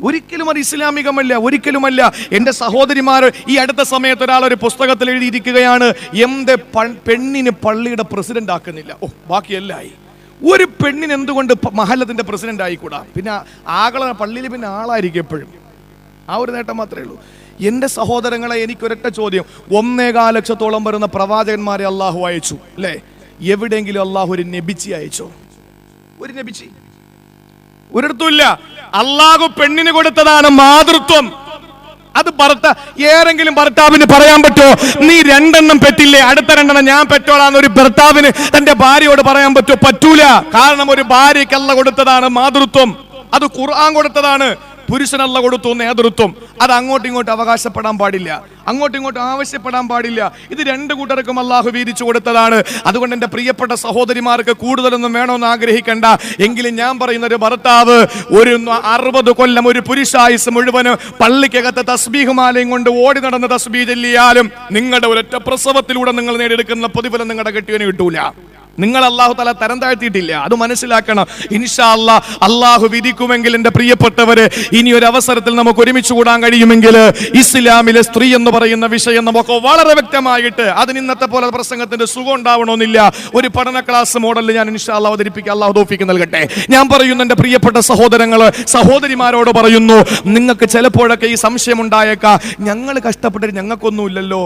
ഒരിക്കലും അത് ഇസ്ലാമികമല്ല, ഒരിക്കലുമല്ല. എൻ്റെ സഹോദരിമാർ, ഈ അടുത്ത സമയത്ത് ഒരാൾ ഒരു പുസ്തകത്തിൽ എഴുതിയിരിക്കുകയാണ്, എൻ്റെ പെണ്ണിന് പള്ളിയുടെ പ്രസിഡന്റ് ആക്കുന്നില്ല. ബാക്കിയെല്ലായി. ഒരു പെണ്ണിന് എന്തുകൊണ്ട് മഹല്ലത്തിന്റെ പ്രസിഡന്റ് ആയിക്കൂടാ? പിന്നെ പള്ളിയിൽ പിന്നെ ആളായിരിക്കും എപ്പോഴും. ആ ഒരു നേട്ടം മാത്രമേ ഉള്ളൂ. എന്റെ സഹോദരങ്ങളെ, എനിക്കൊരൊറ്റ ചോദ്യം. 1.25 ലക്ഷത്തോളം വരുന്ന പ്രവാചകന്മാരെ അള്ളാഹു അയച്ചു അല്ലേ? എവിടെയെങ്കിലും അള്ളാഹു ഒരു നബിച്ചി അയച്ചോ? ഒരു നബിച്ചി ഒരിടത്തുമില്ല. അള്ളാഹു പെണ്ണിന് കൊടുത്തതാണ് മാതൃത്വം. അത് ഏതെങ്കിലും ഭർത്താവിന് പറയാൻ പറ്റോ, നീ 2 എണ്ണം പെറ്റില്ലേ, അടുത്ത 2 എണ്ണം ഞാൻ പെറ്റോളാന്ന് ഒരു ഭർത്താവിന് തന്റെ ഭാര്യയോട് പറയാൻ പറ്റോ? പറ്റൂല. കാരണം ഒരു ഭാര്യയ്ക്ക് അല്ലാഹു കൊടുത്തതാണ് മാതൃത്വം. അത് ഖുർആൻ കൊടുത്തതാണ്. പുരുഷനല്ല കൊടുത്തു നേതൃത്വം. അത് അങ്ങോട്ടും ഇങ്ങോട്ടും അവകാശപ്പെടാൻ പാടില്ല, അങ്ങോട്ടും ഇങ്ങോട്ടും ആവശ്യപ്പെടാൻ പാടില്ല. ഇത് 2 കൂട്ടർക്കും അള്ളാഹു വീതിച്ചു കൊടുത്തതാണ്. അതുകൊണ്ട് എന്റെ പ്രിയപ്പെട്ട സഹോദരിമാർക്ക് കൂടുതലൊന്നും വേണമെന്ന് ആഗ്രഹിക്കണ്ട. എങ്കിലും ഞാൻ പറയുന്ന ഒരു ഭർത്താവ് ഒരു 60 കൊല്ലം ഒരു പുരുഷായുസ് മുഴുവനും പള്ളിക്കകത്ത് തസ്ബീഹുമാലയും കൊണ്ട് ഓടി നടന്ന് തസ്ബീഹ് ചൊല്ലിയാലും നിങ്ങളുടെ ഒരൊറ്റ പ്രസവത്തിലൂടെ നിങ്ങൾ നേടിയെടുക്കുന്ന പ്രതിഫലം നിങ്ങളുടെ കെട്ടിയവന് കിട്ടൂല. നിങ്ങൾ അല്ലാഹു തആല തരം താഴ്ത്തിയിട്ടില്ല, അത് മനസ്സിലാക്കണം. ഇൻഷാ അല്ലാഹ് അല്ലാഹു വിധിക്കുമെങ്കിൽ എന്റെ പ്രിയപ്പെട്ടവരെ, ഇനി ഒരു അവസരത്തിൽ നമുക്ക് ഒരുമിച്ച് കൂടാൻ കഴിയുമെങ്കിൽ ഇസ്ലാമിലെ സ്ത്രീ എന്ന് പറയുന്ന വിഷയം നമുക്ക് വളരെ വ്യക്തമായിട്ട്, അതിന് ഇന്നത്തെ പോലെ പ്രസംഗത്തിന്റെ സുഖം ഉണ്ടാവണമെന്നില്ല, ഒരു പഠന ക്ലാസ് മോഡലിൽ ഞാൻ ഇൻഷാ അല്ലാഹ് അവതരിപ്പിക്കാൻ അല്ലാഹു തൗഫീഖ് നൽകട്ടെ. ഞാൻ പറയുന്നു എന്റെ പ്രിയപ്പെട്ട സഹോദരങ്ങള്, സഹോദരിമാരോട് പറയുന്നു, നിങ്ങൾക്ക് ചിലപ്പോഴൊക്കെ ഈ സംശയം ഉണ്ടായേക്കാം, ഞങ്ങൾ കഷ്ടപ്പെട്ടിട്ട് ഞങ്ങൾക്കൊന്നുമില്ലല്ലോ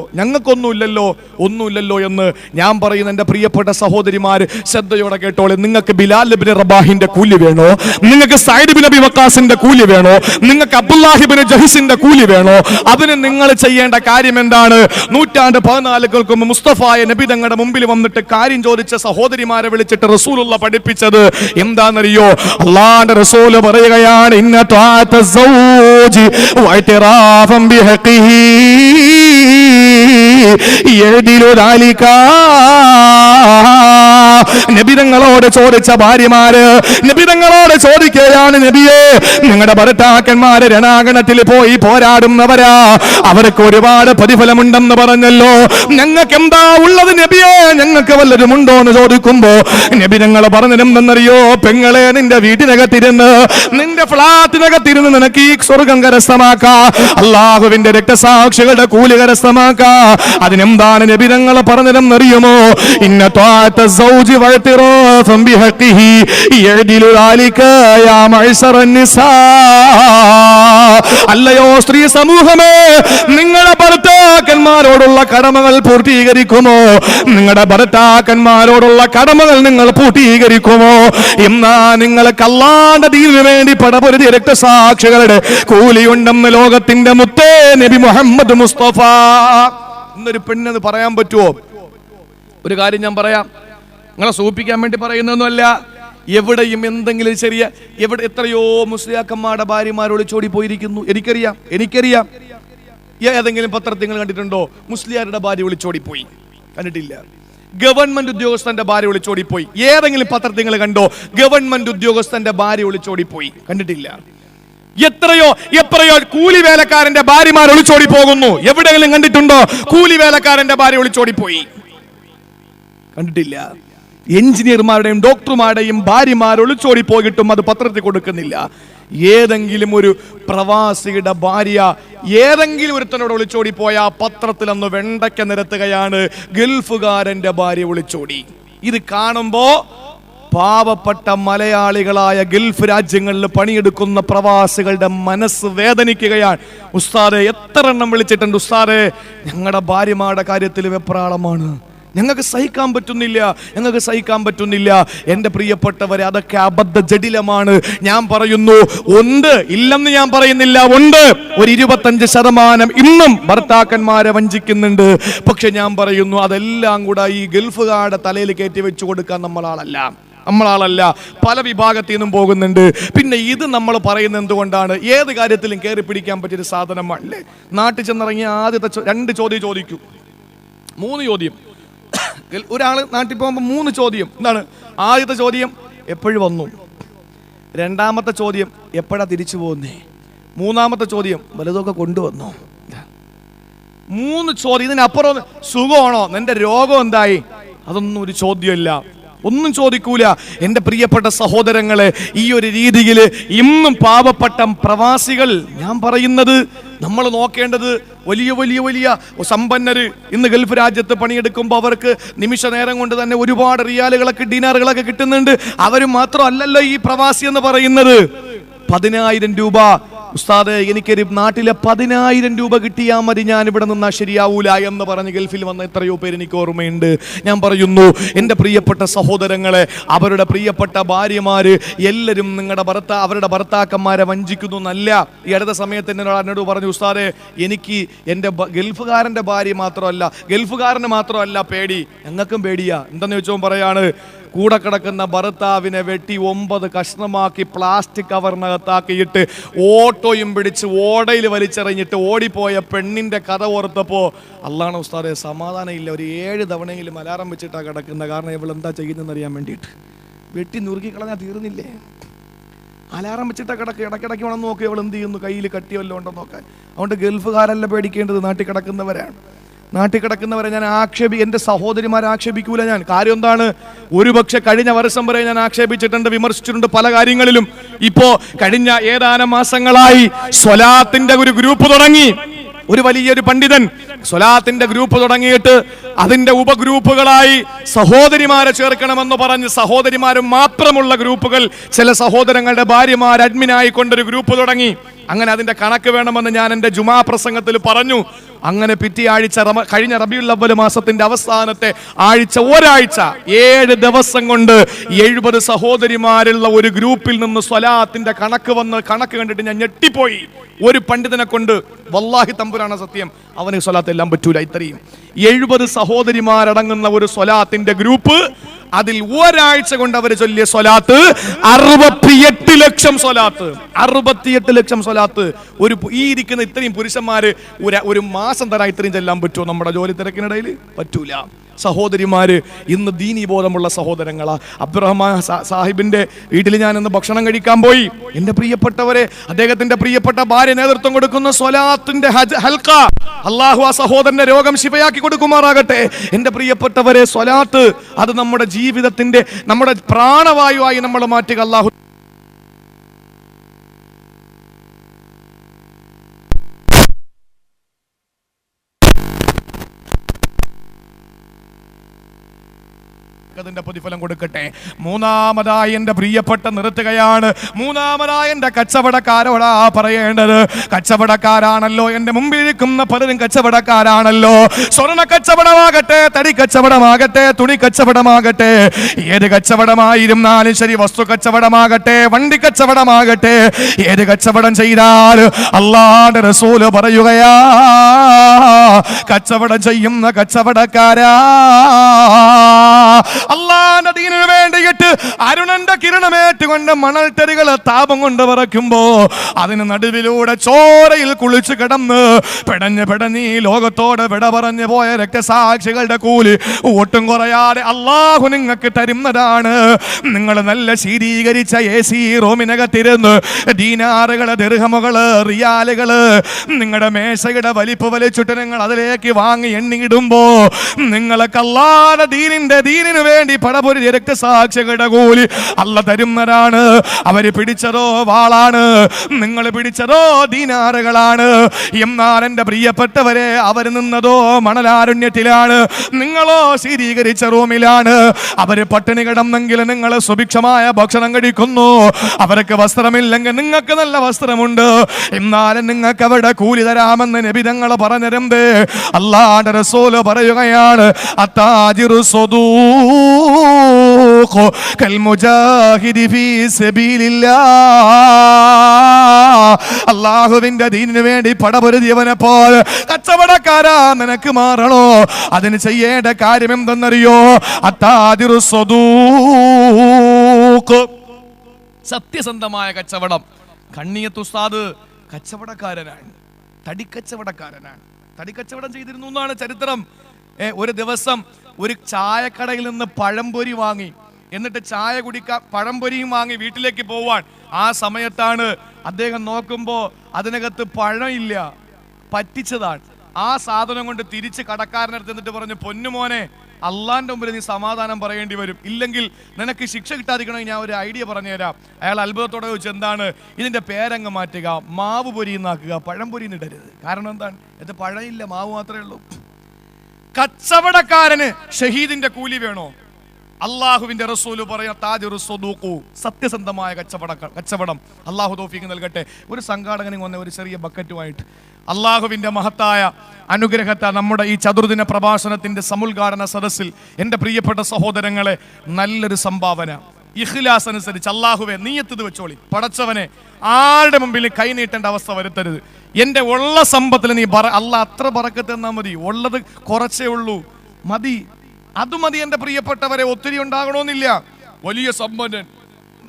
എന്ന്. ഞാൻ പറയുന്ന എന്റെ പ്രിയപ്പെട്ട സഹോദരി ശ്രദ്ധയോടെ കേട്ടോളെ. നിങ്ങൾക്ക് ബിലാൽ ഇബ്നു റബാഹിന്റെ കൂലി വേണോ? നിങ്ങൾക്ക് സഅദ് ഇബ്നു അബി വഖാസിന്റെ കൂലി വേണോ? നിങ്ങൾക്ക് അബ്ദുല്ലാഹി ഇബ്നു ജഹ്സിന്റെ കൂലി വേണോ? അതിന് നിങ്ങൾ ചെയ്യേണ്ട കാര്യം എന്താണ്? 14 മുമ്പ് മുസ്തഫായ നബി തങ്ങളുടെ മുമ്പിൽ വന്നിട്ട് കാര്യം ചോദിച്ച സഹോദരിമാരെ വിളിച്ചിട്ട് റസൂലുള്ള പഠിപ്പിച്ചത് എന്താണെന്നറിയോ? അല്ലാഹുവിന്റെ റസൂല് പറയുകയാണ്, ഇന്ന ത്വാഅത സൗജി വഇതിറാഫൻ ബിഹഖിഹി യദിലു ദാലിക. നബിതങ്ങളോട് ചോദിച്ച ഭാര്യമാര് നബിതങ്ങളോട് ചോദിക്കുകയാണ്, നബിയേ, നിങ്ങളുടെ ഭർത്താക്കന്മാര് രണാങ്കണത്തിൽ പോയി പോരാടുന്നവരാ, അവർക്ക് ഒരുപാട് പ്രതിഫലമുണ്ടെന്ന് പറഞ്ഞല്ലോ, ഞങ്ങൾക്ക് എന്താ ഉള്ളത് നബിയേ, ഞങ്ങൾക്ക് വല്ലതും ഉണ്ടോ എന്ന് ചോദിക്കുമ്പോ നബിതങ്ങൾ പറഞ്ഞിരുന്നെന്നറിയോ? പെങ്ങളെ, നിന്റെ വീട്ടിനകത്തിരുന്ന്, നിന്റെ ഫ്ലാറ്റിനകത്തിരുന്ന് നിനക്ക് ഈ സ്വർഗം കരസ്ഥമാക്കാം, അള്ളാഹുവിന്റെ രക്തസാക്ഷികളുടെ കൂലി കരസ്ഥമാക്കാം. അതിനെന്താണ് നബിതങ്ങൾ പറഞ്ഞിരുന്നറിയുമോ? ഇന്ന ത്വാഅത സൗജി വഇതിറാഫൻ ബിഹഖിഹി യഅദിലു ദാലിക യാ മഅ്ശറൻ നിസാ. അല്ലയോ സ്ത്രീ സമൂഹമേ, നിങ്ങളുടെ ഭർത്താക്കന്മാരോടുള്ള കടമകൾ പൂർത്തീകരിക്കുമോ? നിങ്ങളുടെ ഭർത്താക്കന്മാരോടുള്ള കടമകൾ നിങ്ങൾ പൂർത്തീകരിക്കുമോ? എന്നാ നിങ്ങൾക്ക് അല്ലാഹുവിന്റെ ദീനിനു വേണ്ടി പടപൊരുതിയ രക്തസാക്ഷികളുടെ കൂലിയുണ്ടെന്ന് ലോകത്തിന്റെ മുത്തേ നബി മുഹമ്മദ് മുസ്തഫ. ഇന്നൊരു പെണ്ണെന്ന് പറയാൻ പറ്റുമോ? ഒരു കാര്യം ഞാൻ പറയാം, നിങ്ങളെ സൂപ്പിക്കാൻ വേണ്ടി പറയുന്നൊന്നുമല്ല. എവിടെയും എന്തെങ്കിലും എത്രയോ മുസ്ലിയാക്കന്മാരുടെ ഭാര്യമാർ ഒളിച്ചോടി പോയിരിക്കുന്നു. എനിക്കറിയാം. ഏതെങ്കിലും പത്രത്തിൽ നിങ്ങൾ കണ്ടിട്ടുണ്ടോ? മുസ്ലിയാരുടെ ഭാര്യ ഒളിച്ചോടി പോയി? കണ്ടിട്ടില്ല. ഗവൺമെന്റ് ഉദ്യോഗസ്ഥന്റെ ഭാര്യ ഒളിച്ചോടി പോയി? ഏതെങ്കിലും പത്രത്തിൽ നിങ്ങൾ കണ്ടോ? ഗവൺമെന്റ് ഉദ്യോഗസ്ഥന്റെ ഭാര്യ ഒളിച്ചോടി പോയി? കണ്ടിട്ടില്ല. എത്രയോ കൂലി വേലക്കാരന്റെ ഭാര്യമാർ ഒളിച്ചോടി പോകുന്നു. എവിടെയെങ്കിലും കണ്ടിട്ടുണ്ടോ? കൂലി വേലക്കാരന്റെ ഭാര്യ ഒളിച്ചോടി പോയി? കണ്ടിട്ടില്ല. എഞ്ചിനീയർമാരുടെയും ഡോക്ടർമാരുടെയും ഭാര്യമാർ ഒളിച്ചോടി പോയിട്ടും അത് പത്രത്തിൽ കൊടുക്കുന്നില്ല. ഏതെങ്കിലും ഒരു പ്രവാസിയുടെ ഭാര്യ ഏതെങ്കിലും ഒരുത്തനോട് ഒളിച്ചോടി പോയ പത്രത്തിൽ അന്ന് വെണ്ടയ്ക്ക നിരത്തുകയാണ്, ഗൾഫുകാരന്റെ ഭാര്യ ഒളിച്ചോടി. ഇത് കാണുമ്പോ പാവപ്പെട്ട മലയാളികളായ ഗൾഫ് രാജ്യങ്ങളിൽ പണിയെടുക്കുന്ന പ്രവാസികളുടെ മനസ്സ് വേദനിക്കുകയാണ്. ഉസ്താദെ, എത്ര എണ്ണം വിളിച്ചിട്ടുണ്ട്, ഉസ്താദെ ഞങ്ങളുടെ ഭാര്യമാരുടെ കാര്യത്തിൽ വെപ്രാളമാണ്, ഞങ്ങൾക്ക് സഹിക്കാൻ പറ്റുന്നില്ല. എന്റെ പ്രിയപ്പെട്ടവരെ, അതൊക്കെ അബദ്ധ ജഡിലമാണ്. ഞാൻ പറയുന്നു, ഉണ്ട്, ഇല്ലെന്ന് ഞാൻ പറയുന്നില്ല, ഉണ്ട്. ഒരു 25% ഇന്നും ഭർത്താക്കന്മാരെ വഞ്ചിക്കുന്നുണ്ട്. പക്ഷെ ഞാൻ പറയുന്നു, അതെല്ലാം കൂടെ ഈ ഗൾഫുകാരുടെ തലയിൽ കയറ്റി വെച്ചു കൊടുക്കാൻ നമ്മളാളല്ല, പല വിഭാഗത്തിൽ നിന്നും പോകുന്നുണ്ട്. പിന്നെ ഇത് നമ്മൾ പറയുന്നത് എന്തുകൊണ്ടാണ്? ഏത് കാര്യത്തിലും കയറി പിടിക്കാൻ പറ്റിയൊരു സാധനമാണ് അല്ലേ? നാട്ടിൽ ചെന്നിറങ്ങിയ ആദ്യത്തെ 2 ചോദ്യം ചോദിക്കും, 3 ചോദ്യം. ഒരാൾ നാട്ടിൽ പോകുമ്പോൾ 3 ചോദ്യം. എന്താണ്? ആദ്യത്തെ ചോദ്യം, എപ്പോഴും വന്നു. രണ്ടാമത്തെ ചോദ്യം, എപ്പോഴാ തിരിച്ചു പോകുന്നേ? മൂന്നാമത്തെ ചോദ്യം, വലുതൊക്കെ കൊണ്ടുവന്നോ? 3 ചോദ്യം. ഇതിനപ്പുറം സുഖമാണോ, നിന്റെ രോഗം എന്തായി, അതൊന്നും ഒരു ചോദ്യമില്ല, ഒന്നും ചോദിക്കൂല. എന്റെ പ്രിയപ്പെട്ട സഹോദരങ്ങളെ, ഈ ഒരു രീതിയിൽ ഇന്നും പാവപ്പെട്ട പ്രവാസികൾ, ഞാൻ പറയുന്നത് നമ്മൾ നോക്കേണ്ടത്, വലിയ സമ്പന്നര് ഇന്ന് ഗൾഫ് രാജ്യത്ത് പണിയെടുക്കുമ്പോൾ അവർക്ക് നിമിഷ നേരം കൊണ്ട് തന്നെ ഒരുപാട് റിയാലുകളൊക്കെ ദിനാറുകളൊക്കെ കിട്ടുന്നുണ്ട്. അവർ മാത്രമല്ലല്ലോ ഈ പ്രവാസി എന്ന് പറയുന്നത്. 10,000 രൂപ ഉസ്താദ് എനിക്കൊരു നാട്ടിലെ 10,000 രൂപ കിട്ടിയാൽ മതി, ഞാൻ ഇവിടെ നിന്നാൽ ശരിയാവൂല എന്ന് പറഞ്ഞ് ഗൾഫിൽ വന്ന എത്രയോ പേര് എനിക്ക് ഓർമ്മയുണ്ട്. ഞാൻ പറയുന്നു, എൻ്റെ പ്രിയപ്പെട്ട സഹോദരങ്ങളെ, അവരുടെ പ്രിയപ്പെട്ട ഭാര്യമാര് എല്ലാവരും അവരുടെ ഭർത്താക്കന്മാരെ വഞ്ചിക്കുന്നു എന്നല്ല. ഈ അടുത്ത സമയത്ത് എന്നോട് പറഞ്ഞു, ഉസ്താദെ എനിക്ക് എൻ്റെ ഗൾഫുകാരൻ്റെ ഭാര്യ മാത്രമല്ല, ഗൾഫുകാരന് മാത്രമല്ല പേടി, ഞങ്ങൾക്കും പേടിയാ. എന്താന്ന് വെച്ചോ പറയാണ്, കൂടെ കിടക്കുന്ന ഭർത്താവിനെ വെട്ടി 9 കഷ്ണമാക്കി പ്ലാസ്റ്റിക് കവറിനകത്താക്കിയിട്ട് ഓട്ടോയും പിടിച്ച് ഓടയിൽ വലിച്ചെറിഞ്ഞിട്ട് ഓടിപ്പോയ പെണ്ണിന്റെ കഥ ഓർത്തപ്പോ അല്ലാഹ് ഉസ്താദെ സമാധാനം ഇല്ല. ഒരു 7 തവണയെങ്കിലും അലാറം വെച്ചിട്ടാണ് കിടക്കുന്നത്. കാരണം ഇവൾ എന്താ ചെയ്യുന്നതെന്ന് അറിയാൻ വേണ്ടിയിട്ട്. വെട്ടി നുറുക്കി കളഞ്ഞാൽ തീർന്നില്ലേ? അലാറം വെച്ചിട്ടാ കിടക്കുക. ഇടയ്ക്കിടയ്ക്ക് വേണം നോക്കി അവൾ എന്ത് ചെയ്യുന്നു, കയ്യിൽ കട്ടിയല്ലോ ഉണ്ടോ നോക്കാൻ. അതുകൊണ്ട് ഗൾഫുകാരല്ല പേടിക്കേണ്ടത്, നാട്ടിൽ കിടക്കുന്നവരാണ്. നാട്ടിൽ കിടക്കുന്നവരെ ഞാൻ എൻ്റെ സഹോദരിമാരെ ആക്ഷേപിക്കൂല. ഞാൻ കാര്യം എന്താണ്, ഒരുപക്ഷെ കഴിഞ്ഞ വർഷം വരെ ഞാൻ ആക്ഷേപിച്ചിട്ടുണ്ട്, വിമർശിച്ചിട്ടുണ്ട് പല കാര്യങ്ങളിലും. ഇപ്പോ കഴിഞ്ഞ ഏതാനും മാസങ്ങളായി സ്വലാത്തിന്റെ ഒരു ഗ്രൂപ്പ് തുടങ്ങി. ഒരു വലിയൊരു പണ്ഡിതൻ സ്വലാത്തിന്റെ ഗ്രൂപ്പ് തുടങ്ങിയിട്ട് അതിന്റെ ഉപഗ്രൂപ്പുകളായി സഹോദരിമാരെ ചേർക്കണമെന്ന് പറഞ്ഞ് സഹോദരിമാരും മാത്രമുള്ള ഗ്രൂപ്പുകൾ, ചില സഹോദരങ്ങളുടെ ഭാര്യമാർ അഡ്മിനായി കൊണ്ടൊരു ഗ്രൂപ്പ് തുടങ്ങി. അങ്ങനെ അതിന്റെ കണക്ക് വേണമെന്ന് ഞാൻ എൻ്റെ ജുമാ പ്രസംഗത്തിൽ പറഞ്ഞു. അങ്ങനെ പിറ്റേ ആഴ്ച കഴിഞ്ഞ റബീഉൽ അവ്വൽ മാസത്തിന്റെ അവസാനത്തെ ആഴ്ച ഒരാഴ്ച 7 ദിവസം കൊണ്ട് 70 സഹോദരിമാരുള്ള ഒരു ഗ്രൂപ്പിൽ നിന്ന് സ്വലാത്തിന്റെ കണക്ക് കണ്ടിട്ട് ഞാൻ ഞെട്ടിപ്പോയി. ഒരു പണ്ഡിതനെ കൊണ്ട്, വല്ലാഹി തമ്പുരാണ് സത്യം, അവന് സ്വലാത്ത് എല്ലാം പറ്റൂല. ഇത്രയും 70 സഹോദരിമാരടങ്ങുന്ന ഒരു സ്വലാത്തിന്റെ ഗ്രൂപ്പ്, അതിൽ ഒരാഴ്ച കൊണ്ട് അവർ ചൊല്ലിയ സ്വലാത്ത് 68 ലക്ഷം സ്വലാത്ത്. 68 ലക്ഷം സ്വലാത്ത്. ഈ ഇരിക്കുന്ന ഇത്രയും പുരുഷന്മാര് ഒരു മാസം തരാൻ ഇത്രയും ചെല്ലാൻ പറ്റുമോ? നമ്മുടെ ജോലി തിരക്കിനിടയിൽ പറ്റൂല. സഹോദരിമാര് ഇന്ന് ദീനീ ബോധമുള്ള സഹോദരങ്ങളാ. അബ്ദുറഹ്മാൻ സാഹിബിന്റെ വീട്ടിൽ ഞാൻ ഇന്ന് ഭക്ഷണം കഴിക്കാൻ പോയി. എന്റെ പ്രിയപ്പെട്ടവരെ, അദ്ദേഹത്തിന്റെ പ്രിയപ്പെട്ട ഭാര്യ നേതൃത്വം കൊടുക്കുന്ന സ്വലാത്തിന്റെ ഹൽക്ക, അള്ളാഹു ആ സഹോദരന്റെ രോഗം ശിഫയാക്കി കൊടുക്കുമാറാകട്ടെ. എന്റെ പ്രിയപ്പെട്ടവരെ, സ്വലാത്ത് അത് നമ്മുടെ ജീവിതത്തിന്റെ, നമ്മുടെ പ്രാണവായുവായി നമ്മൾ മാറ്റുക. അള്ളാഹു അതിന്റെ പ്രതിഫലം കൊടുക്കട്ടെ. മൂന്നാമതായി എന്റെ പ്രിയപ്പെട്ട നിർത്തുകയാണ്, മൂന്നാമതായി എന്റെ കച്ചവടക്കാരോടാ പറയേണ്ടത്. കച്ചവടക്കാരാണല്ലോ എന്റെ മുമ്പിലിരിക്കുന്ന പലരും കച്ചവടക്കാരാണല്ലോ. സ്വർണ്ണ കച്ചവടമാകട്ടെ, തടി കച്ചവടമാകട്ടെ, തുണി കച്ചവടമാകട്ടെ, ഏത് കച്ചവടമായിരുന്നാലും ശരി, വസ്തു കച്ചവടമാകട്ടെ, വണ്ടി കച്ചവടമാകട്ടെ, ഏത് കച്ചവടം ചെയ്താൽ അല്ലാഹുവിന്റെ റസൂല് പറയുകയാ, കച്ചവടം ചെയ്യുന്ന കച്ചവടക്കാരാ, അല്ലാഹുവിന്റെ ദീനിനു വേണ്ടിയിട്ട് അരുണന്റെ കിരണമേറ്റുകൊണ്ട് മണൽത്തരികളെ താപം കൊണ്ട് വിറയ്ക്കുമ്പോ അതിന് നടുവിലൂടെ ചോരയിൽ കുളിച്ചു കിടന്ന് പെടഞ്ഞ് ഈ ലോകത്തോട് വിട പറഞ്ഞു പോയ രക്തസാക്ഷികളുടെ കൂലി ഒട്ടും കുറയാതെ അള്ളാഹു നിങ്ങൾക്ക് തരുന്നതാണ്. നിങ്ങൾ നല്ല ശീതീകരിച്ച AC റൂമിനകത്തിരുന്ന് ദീനാറുകള്, ദിർഹമുകള്, റിയാലുകള് നിങ്ങളുടെ മേശയുടെ വലിപ്പ് വലിച്ചിട്ട് നിങ്ങൾ അതിലേക്ക് വാങ്ങി എണ്ണിയിടുമ്പോ നിങ്ങൾക്ക് അല്ലാഹുവിന്റെ ദീനിനു വേണ്ടി പടപൊരുതിയ രക്തസാക്ഷികളുടെ കൂലി അല്ല തരുന്നതാണ്. അവര് പിടിച്ചതോ വാളാണ്, നിങ്ങൾ പിടിച്ചതോ ദീനാറുകളാണ്. എന്നാൽ എന്റെ പ്രിയപ്പെട്ടവരെ, അവർ നിന്നതോ മണലാരുണ്യത്തിലാണ്, നിങ്ങളോ ശീതീകരിച്ച റൂമിലാണ്. അവര് പട്ടിണി കിടന്നെങ്കിൽ നിങ്ങൾ സുഭിക്ഷമായ ഭക്ഷണം കഴിക്കുന്നു. അവർക്ക് വസ്ത്രമില്ലെങ്കിൽ നിങ്ങൾക്ക് നല്ല വസ്ത്രമുണ്ട്. എന്നാലും നിങ്ങൾക്ക് അവരുടെ കൂലി തരാമെന്ന് നബി തങ്ങൾ പറഞ്ഞിരുന്നത്. അല്ലാഹുവിന്റെ റസൂല് പറയുകയാണ്, അത്താജിറു സ്വദൂഖ് കൽമുജാഹിദി ഫീ സബീലില്ലാഹ്. അല്ലാഹുവിന്റെ ദീനിനു വേണ്ടി പടപൊരുതിയവനെ പോലെ കച്ചവടക്കാരാ നിനക്ക് മാറണോ? അതിന് ചെയ്യേണ്ട കാര്യം എന്തെന്നറിയോ? അത്താജിറു സ്വദൂഖ്, സത്യസന്ധമായ കച്ചവടം. കണ്ണിയത്ത് ഉസ്താദ് കച്ചവടക്കാരനാണ്, തടിക്കച്ചവടക്കാരനാണ്. തടിക്കച്ചവടം ചെയ്തിരുന്നു എന്നാണ് ചരിത്രം. ഒരു ദിവസം ഒരു ചായക്കടയിൽ നിന്ന് പഴംപൊരി വാങ്ങി, എന്നിട്ട് ചായ കുടിക്കാൻ പഴംപൊരിയും വാങ്ങി വീട്ടിലേക്ക് പോവാൻ. ആ സമയത്താണ് അദ്ദേഹം നോക്കുമ്പോ അതിനകത്ത് പഴമില്ല, പറ്റിച്ചതാണ്. ആ സാധനം കൊണ്ട് തിരിച്ച് കടക്കാരനടുത്ത് എന്നിട്ട് പറഞ്ഞു, പൊന്നുമോനെ, അള്ളാന്റെ മുമ്പിൽ നീ സമാധാനം പറയേണ്ടി വരും, ഇല്ലെങ്കിൽ നിനക്ക് ശിക്ഷ കിട്ടാതിരിക്കണമെങ്കിൽ ഞാൻ ഒരു ഐഡിയ പറഞ്ഞുതരാം. അയാൾ അത്ഭുതത്തോടെ ചോദിച്ചു, എന്താണ്? ഇതിന്റെ പേരങ്ങ് മാറ്റുക, മാവ് പൊരിയുന്നാക്കുക, പഴംപൊരി ഇടരുത്. കാരണം എന്താണ്? ഇത് പഴമില്ല, മാവ് മാത്രമേ ഉള്ളൂ. കച്ചവടക്കാരന് ഷഹീദിന്റെ കൂലി വേണോ? അള്ളാഹുവിന്റെ റസൂല് പറയാ താജിറു സ്വദൂഖു, സത്യസന്ധമായ കച്ചവടം. അള്ളാഹു തൗഫീഖ് നൽകട്ടെ. ഒരു സംഘാടകനും വന്ന ഒരു ചെറിയ ബക്കറ്റുമായിട്ട് അള്ളാഹുവിന്റെ മഹത്തായ അനുഗ്രഹത്താൽ നമ്മുടെ ഈ ചതുർദിന പ്രഭാഷണത്തിന്റെ സമുദ്ഘാടന സദസ്സിൽ എൻ്റെ പ്രിയപ്പെട്ട സഹോദരങ്ങളെ നല്ലൊരു സംഭാവന ഇഖ്ലാസ് അനുസരിച്ച് അള്ളാഹുവെ നീയത്ത് വെച്ചോളി. പടച്ചവനെ ആരുടെ മുമ്പിൽ കൈ നീട്ടേണ്ട അവസ്ഥ വരുത്തരുത്. എൻ്റെ ഉള്ള സമ്പത്തിൽ നീ അള്ളാഹ് അത്ര ബറക്കത്ത് തന്നാൽ മതി. ഉള്ളത് കുറച്ചേ ഉള്ളൂ, മതി. അത് മതി എൻ്റെ പ്രിയപ്പെട്ടവരെ. ഒത്തിരി ഉണ്ടാകണമെന്നില്ല. വലിയ സമ്പന്നൻ,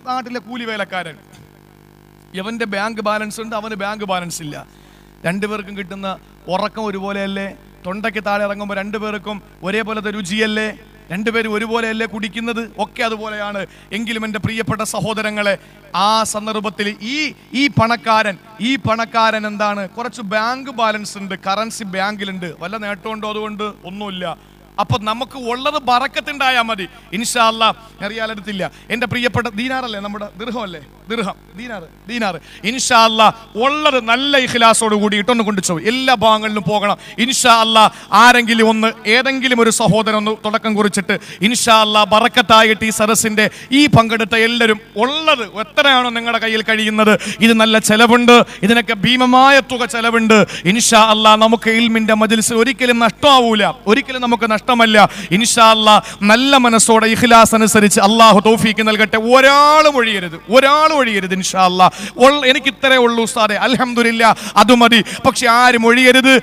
നാട്ടിലെ കൂലി വേലക്കാരൻ, ഇവന്റെ ബാങ്ക് ബാലൻസ് ഉണ്ട്, അവന് ബാങ്ക് ബാലൻസ് ഇല്ല. രണ്ടുപേർക്കും കിട്ടുന്ന ഉറക്കം ഒരുപോലെയല്ലേ? തൊണ്ടയ്ക്ക് താഴെ ഇറങ്ങുമ്പോൾ രണ്ടുപേർക്കും ഒരേപോലത്തെ രുചിയല്ലേ? രണ്ടുപേരും ഒരുപോലെയല്ലേ കുടിക്കുന്നത്? ഒക്കെ അതുപോലെയാണ്. എങ്കിലും എൻ്റെ പ്രിയപ്പെട്ട സഹോദരങ്ങളെ, ആ സന്ദർഭത്തിൽ ഈ പണക്കാരൻ എന്താണ്, കുറച്ച് ബാങ്ക് ബാലൻസ് ഉണ്ട്, കറൻസി ബാങ്കിലുണ്ട്. വല്ല നേട്ടമുണ്ടോ? അതുകൊണ്ട് ഒന്നുമില്ല. അപ്പൊ നമുക്ക് ഉള്ളത് ബറക്കത്തുണ്ടായാൽ മതി. ഇൻഷാ അല്ലാഹ് അറിയാലെടുത്തില്ല. എൻ്റെ പ്രിയപ്പെട്ട ദീനാറല്ലേ, നമ്മുടെ ദിർഹമല്ലേ, ദീനാർ. ഇൻഷാ അല്ലാഹ് ഉള്ളത് നല്ല ഇഖ്ലാസോട് കൂടി ഇട്ടൊന്ന് കൊണ്ടുചോ. എല്ലാ ഭാഗങ്ങളിലും പോകണം ഇൻഷാ അല്ലാഹ്. ആരെങ്കിലും ഏതെങ്കിലും ഒരു സഹോദരൻ ഒന്ന് തുടക്കം കുറിച്ചിട്ട് ഇൻഷാ അല്ലാഹ് ബറക്കത്തായിട്ട് ഈ സദസ്സിന്റെ ഈ പങ്കെടുത്ത എല്ലാവരും ഉള്ളത് എത്രയാണോ നിങ്ങളുടെ കയ്യിൽ കഴിയുന്നത്, ഇത് നല്ല ചെലവുണ്ട്, ഇതിനൊക്കെ ഭീമമായ തുക ചെലവുണ്ട്. ഇൻഷാ അല്ലാഹ് നമുക്ക് ഇൽമിന്റെ മജ്‌ലിസ് ഒരിക്കലും നഷ്ടമാവൂല, ഒരിക്കലും നമുക്ക് നഷ്ടമല്ല. ഇൻഷാ അല്ലാഹ് നല്ല മനസ്സോടെ ഇഖ്ലാസ് അനുസരിച്ച് അല്ലാഹു തൗഫീഖ് നൽകട്ടെ. ഒരാളും ഒഴിയരുത് ഇൻഷാ അല്ലാഹ്. എനിക്ക് ഇത്രേ ഉള്ളൂ ഉസ്താദേ, അൽഹംദുലില്ലാ, അത് മതി. പക്ഷെ ആരും ഒഴിയരുത്.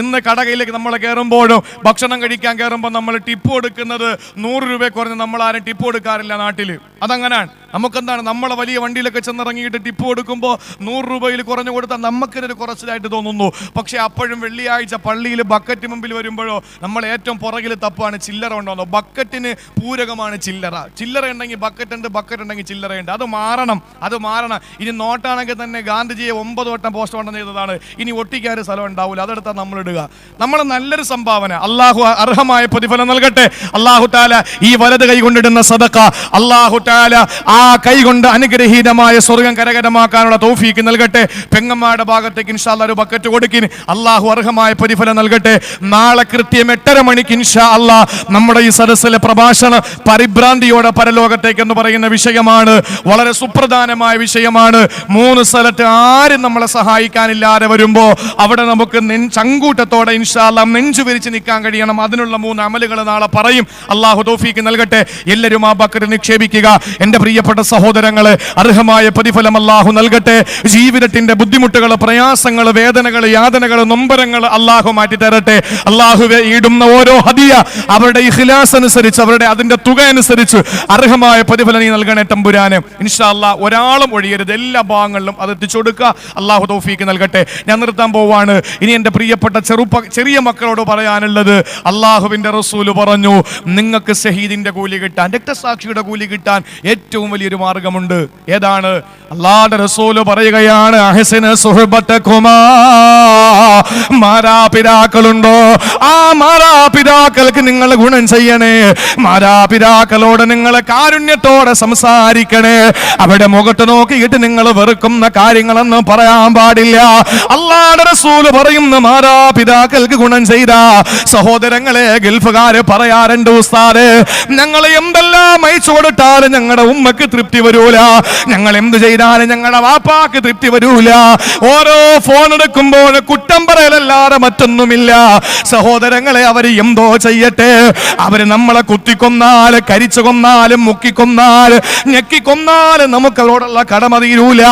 ഇന്ന് കടകയിലേക്ക് നമ്മൾ കയറുമ്പോഴും ഭക്ഷണം കഴിക്കാൻ കയറുമ്പോൾ നമ്മൾ ടിപ്പ് കൊടുക്കുന്നത് 100 രൂപ കുറഞ്ഞ് നമ്മൾ ആരും ടിപ്പ് കൊടുക്കാറില്ല നാട്ടിൽ. അതങ്ങനെയാണ്. നമുക്കെന്താണ്, നമ്മളെ വലിയ വണ്ടിയിലൊക്കെ ചെന്നിറങ്ങിയിട്ട് ടിപ്പ് കൊടുക്കുമ്പോൾ 100 രൂപയിൽ കുറഞ്ഞു കൊടുത്താൽ നമുക്കിതൊരു കുറച്ചിലായിട്ട് തോന്നുന്നു. പക്ഷെ അപ്പോഴും വെള്ളിയാഴ്ച പള്ളിയിൽ ബക്കറ്റ് മുമ്പിൽ വരുമ്പോഴോ നമ്മൾ ഏറ്റവും പുറകിൽ തപ്പാണ് ചില്ലറ ഉണ്ടോന്നോ. ബക്കറ്റിന് പൂരകമാണ് ചില്ലറ ഉണ്ടെങ്കിൽ ബക്കറ്റ് ഉണ്ടെങ്കിൽ ചില്ലറയുണ്ട്. അത് മാറണം. ഇനി നോട്ടാണെങ്കിൽ തന്നെ ഗാന്ധിജിയെ 9 വട്ടം പോസ്റ്റ്മോർട്ടം ചെയ്തതാണ്. ഇനി ഒട്ടിക്കാൻ സ്ഥലം ഉണ്ടാവില്ല, അതെടുത്താൽ നമ്മൾ ഇടുക. നമ്മൾ നല്ലൊരു സംഭാവന, അള്ളാഹു അർഹമായ പ്രതിഫലം നൽകട്ടെ. അള്ളാഹു താല ഈ വലത് കൈ കൊണ്ടിടുന്ന സദഖ അള്ളാഹു താല ആ കൈ കൊണ്ട് അനുഗ്രഹീതമായ സ്വർഗം കരകരമാക്കാനുള്ള തൗഫീഖ് നൽകട്ടെ. പെങ്ങന്മാരുടെ ഭാഗത്തേക്ക് ഇൻഷാ അല്ലാഹ് ഒരു ബക്കറ്റ് കൊടുക്കിന്. അള്ളാഹു അർഹമായ പ്രതിഫലം നൽകട്ടെ. നാളെ കൃത്യം 8:30 മണിക്ക് ഇൻഷാ അല്ലാഹ് നമ്മുടെ ഈ സദസ്സിലെ പ്രഭാഷണം പരിഭ്രാന്തിയോടെ പരലോകത്തേക്ക് എന്ന് പറയുന്ന വിഷയമാണ്. വളരെ സുപ്രധാനമായ വിഷയമാണ്. 3 സ്ഥലത്ത് ആരും നമ്മളെ സഹായിക്കാനില്ലാതെ വരുമ്പോ അവിടെ നമുക്ക് ചങ്കൂട്ടത്തോടെ ഇൻഷാ അല്ലാഹ് നെഞ്ചു വിരിച്ച് നിൽക്കാൻ കഴിയണം. അതിനുള്ള 3 അമലുകൾ നാളെ പറയും. അള്ളാഹു തൗഫീഖ് നൽകട്ടെ. എല്ലാവരും ആ ബക്കറ്റ് നിക്ഷേപിക്കുക. എൻ്റെ പ്രിയപ്പെട്ട സഹോദരങ്ങളെ, അർഹമായ പ്രതിഫലം അള്ളാഹു നൽകട്ടെ. ജീവിതത്തിന്റെ ബുദ്ധിമുട്ടുകൾ, പ്രയാസങ്ങൾ, വേദനകൾ, യാതനകൾ, നൊമ്പരങ്ങൾ അള്ളാഹു മാറ്റി തരട്ടെ. അള്ളാഹുവെ ഇടുന്ന ഓരോ ഹദിയ അവരുടെ ഇഖ്ലാസ് അനുസരിച്ച്, അവരുടെ അതിന്റെ തുക അനുസരിച്ച് അർഹമായ പ്രതിഫലം നീ നൽകണേ തമ്പുരാനെ. ഇൻഷാ അല്ലാഹ് ഒരാളും ഒഴിയരുത്. എല്ലാ ഭാഗങ്ങളിലും അത് എത്തിച്ചു കൊടുക്കുക. അള്ളാഹു തൗഫീഖ് നൽകട്ടെ. ഞാൻ നിർത്താൻ പോവാണ്. ഇനി എൻ്റെ പ്രിയപ്പെട്ട ചെറിയ മക്കളോട് പറയാനുള്ളത്, അള്ളാഹുവിന്റെ റസൂല് പറഞ്ഞു, നിങ്ങൾക്ക് ഷഹീദിന്റെ കൂലി കിട്ടാൻ, രക്തസാക്ഷിയുടെ കൂലി കിട്ടാൻ ഏറ്റവും വലിയൊരു മാർഗമുണ്ട്. ഏതാണ്? അല്ലാഹുവിന്റെ റസൂല് പറയുകയാണ്, അഹ്സിന സുഹബതകുമാ. മാതാപിതാക്കളുണ്ടോ? ആ മാതാപിതാക്കൾക്ക് നിങ്ങൾ ഗുണം ചെയ്യണേ. മാതാപിതാക്കളോട് നിങ്ങൾ കാരുണ്യത്തോടെ സംസാരിക്കണേ. അവിടെ മുഖത്ത് നോക്കിയിട്ട് നിങ്ങൾ വെറുക്കുന്ന കാര്യങ്ങളൊന്നും പറയാൻ പാടില്ല. അല്ലാഹുവിന്റെ റസൂല് പറയുന്ന മാതാപിതാക്കൾക്ക് ഗുണം ചെയ്ത സഹോദരങ്ങളെ, ഗൾഫുകാര് പറയാറുണ്ട്, ഉസ്താദേ ഞങ്ങൾ എന്തെല്ലാം അയച്ചു കൊടുത്താലും ഞങ്ങളുടെ ഉമ്മക്ക് തൃപ്തി വരൂല, ഞങ്ങൾ എന്ത് ചെയ്താലും ഞങ്ങളുടെ വാപ്പാക്ക് തൃപ്തി വരൂല. ഓരോ ഫോൺ എടുക്കുമ്പോൾ കുറ്റം പറയലല്ലാതെ മറ്റൊന്നുമില്ല. സഹോദരങ്ങളെ, അവര് എന്തോ ചെയ്യട്ടെ, അവര് നമ്മളെ കുത്തിക്കൊന്നാൽ, കരിച്ചു കൊന്നാലും, മുക്കിക്കൊന്നാൽ, ഞെക്കിക്കൊന്നാലും നമുക്ക് അവരോടുള്ള കടമ തീരൂല.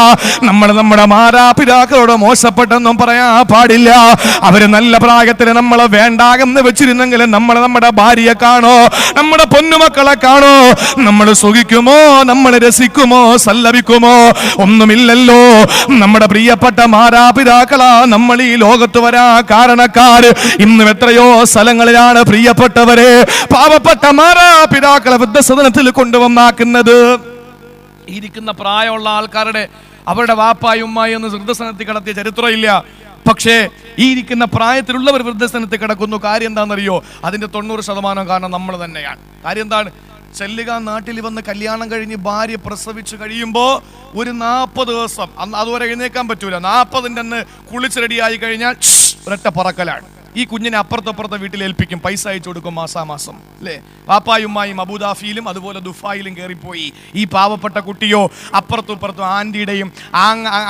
നമ്മൾ നമ്മുടെ മാതാപിതാക്കളോട് മോശപ്പെട്ടെന്നും പറയാൻ പാടില്ല. അവര് നല്ല പ്രായത്തിൽ നമ്മളെ വേണ്ടാകെന്ന് വെച്ചിരുന്നെങ്കിൽ നമ്മൾ നമ്മുടെ ഭാര്യയെ കാണോ, നമ്മുടെ പൊന്നുമക്കളെ കാണോ, നമ്മൾ സുഖിക്കുമോ, നമ്മൾ രസിക്കുമോ, സല്ലപിക്കുമോ? ഒന്നുമില്ലല്ലോ. നമ്മുടെ പ്രിയപ്പെട്ട മാതാപിതാക്കളാ നമ്മൾ ഈ ലോകത്ത് വരാ കാരണക്കാര്. ഇന്നും എത്രയോ സ്ഥലങ്ങളിലാണ് പ്രിയപ്പെട്ടവരെ പാവപ്പെട്ട മാതാപിതാക്കളെ വൃദ്ധസദനത്തിൽ കൊണ്ടുവന്നാക്കുന്നത്. ഇരിക്കുന്ന പ്രായമുള്ള ആൾക്കാരുടെ അവരുടെ വാപ്പായും ഉമ്മായും ഒന്ന് വൃദ്ധസദനത്തിൽ കിടത്തിയ ചരിത്രമില്ല. പക്ഷേ ഈ ഇരിക്കുന്ന പ്രായത്തിലുള്ളവർ വൃദ്ധസദനത്തിൽ കിടക്കുന്നു. കാര്യം എന്താണെന്നറിയോ? അതിന്റെ 90% കാരണം നമ്മൾ തന്നെയാണ്. കാര്യം എന്താണ്? ചെല്ലുക, നാട്ടിൽ വന്ന് കല്യാണം കഴിഞ്ഞ് ഭാര്യ പ്രസവിച്ച് കഴിയുമ്പോൾ ഒരു 40 ദിവസം അതുവരെ എഴുന്നേക്കാൻ പറ്റൂല. 40ന്റെ അന്ന് കുളിച്ച് റെഡിയായി കഴിഞ്ഞാൽ ഒരൊറ്റ പറക്കലാണ്. ഈ കുഞ്ഞിനെ അപ്പുറത്തപ്പുറത്തെ വീട്ടിൽ ഏൽപ്പിക്കും, പൈസ അയച്ചു കൊടുക്കും മാസാമാസം അല്ലേ. വാപ്പായുമായും അബുദാഫിയിലും അതുപോലെ ദുഫായിലും കയറിപ്പോയി. ഈ പാവപ്പെട്ട കുട്ടിയോ അപ്പുറത്തും ഇപ്പുറത്തും ആൻറ്റിയുടെയും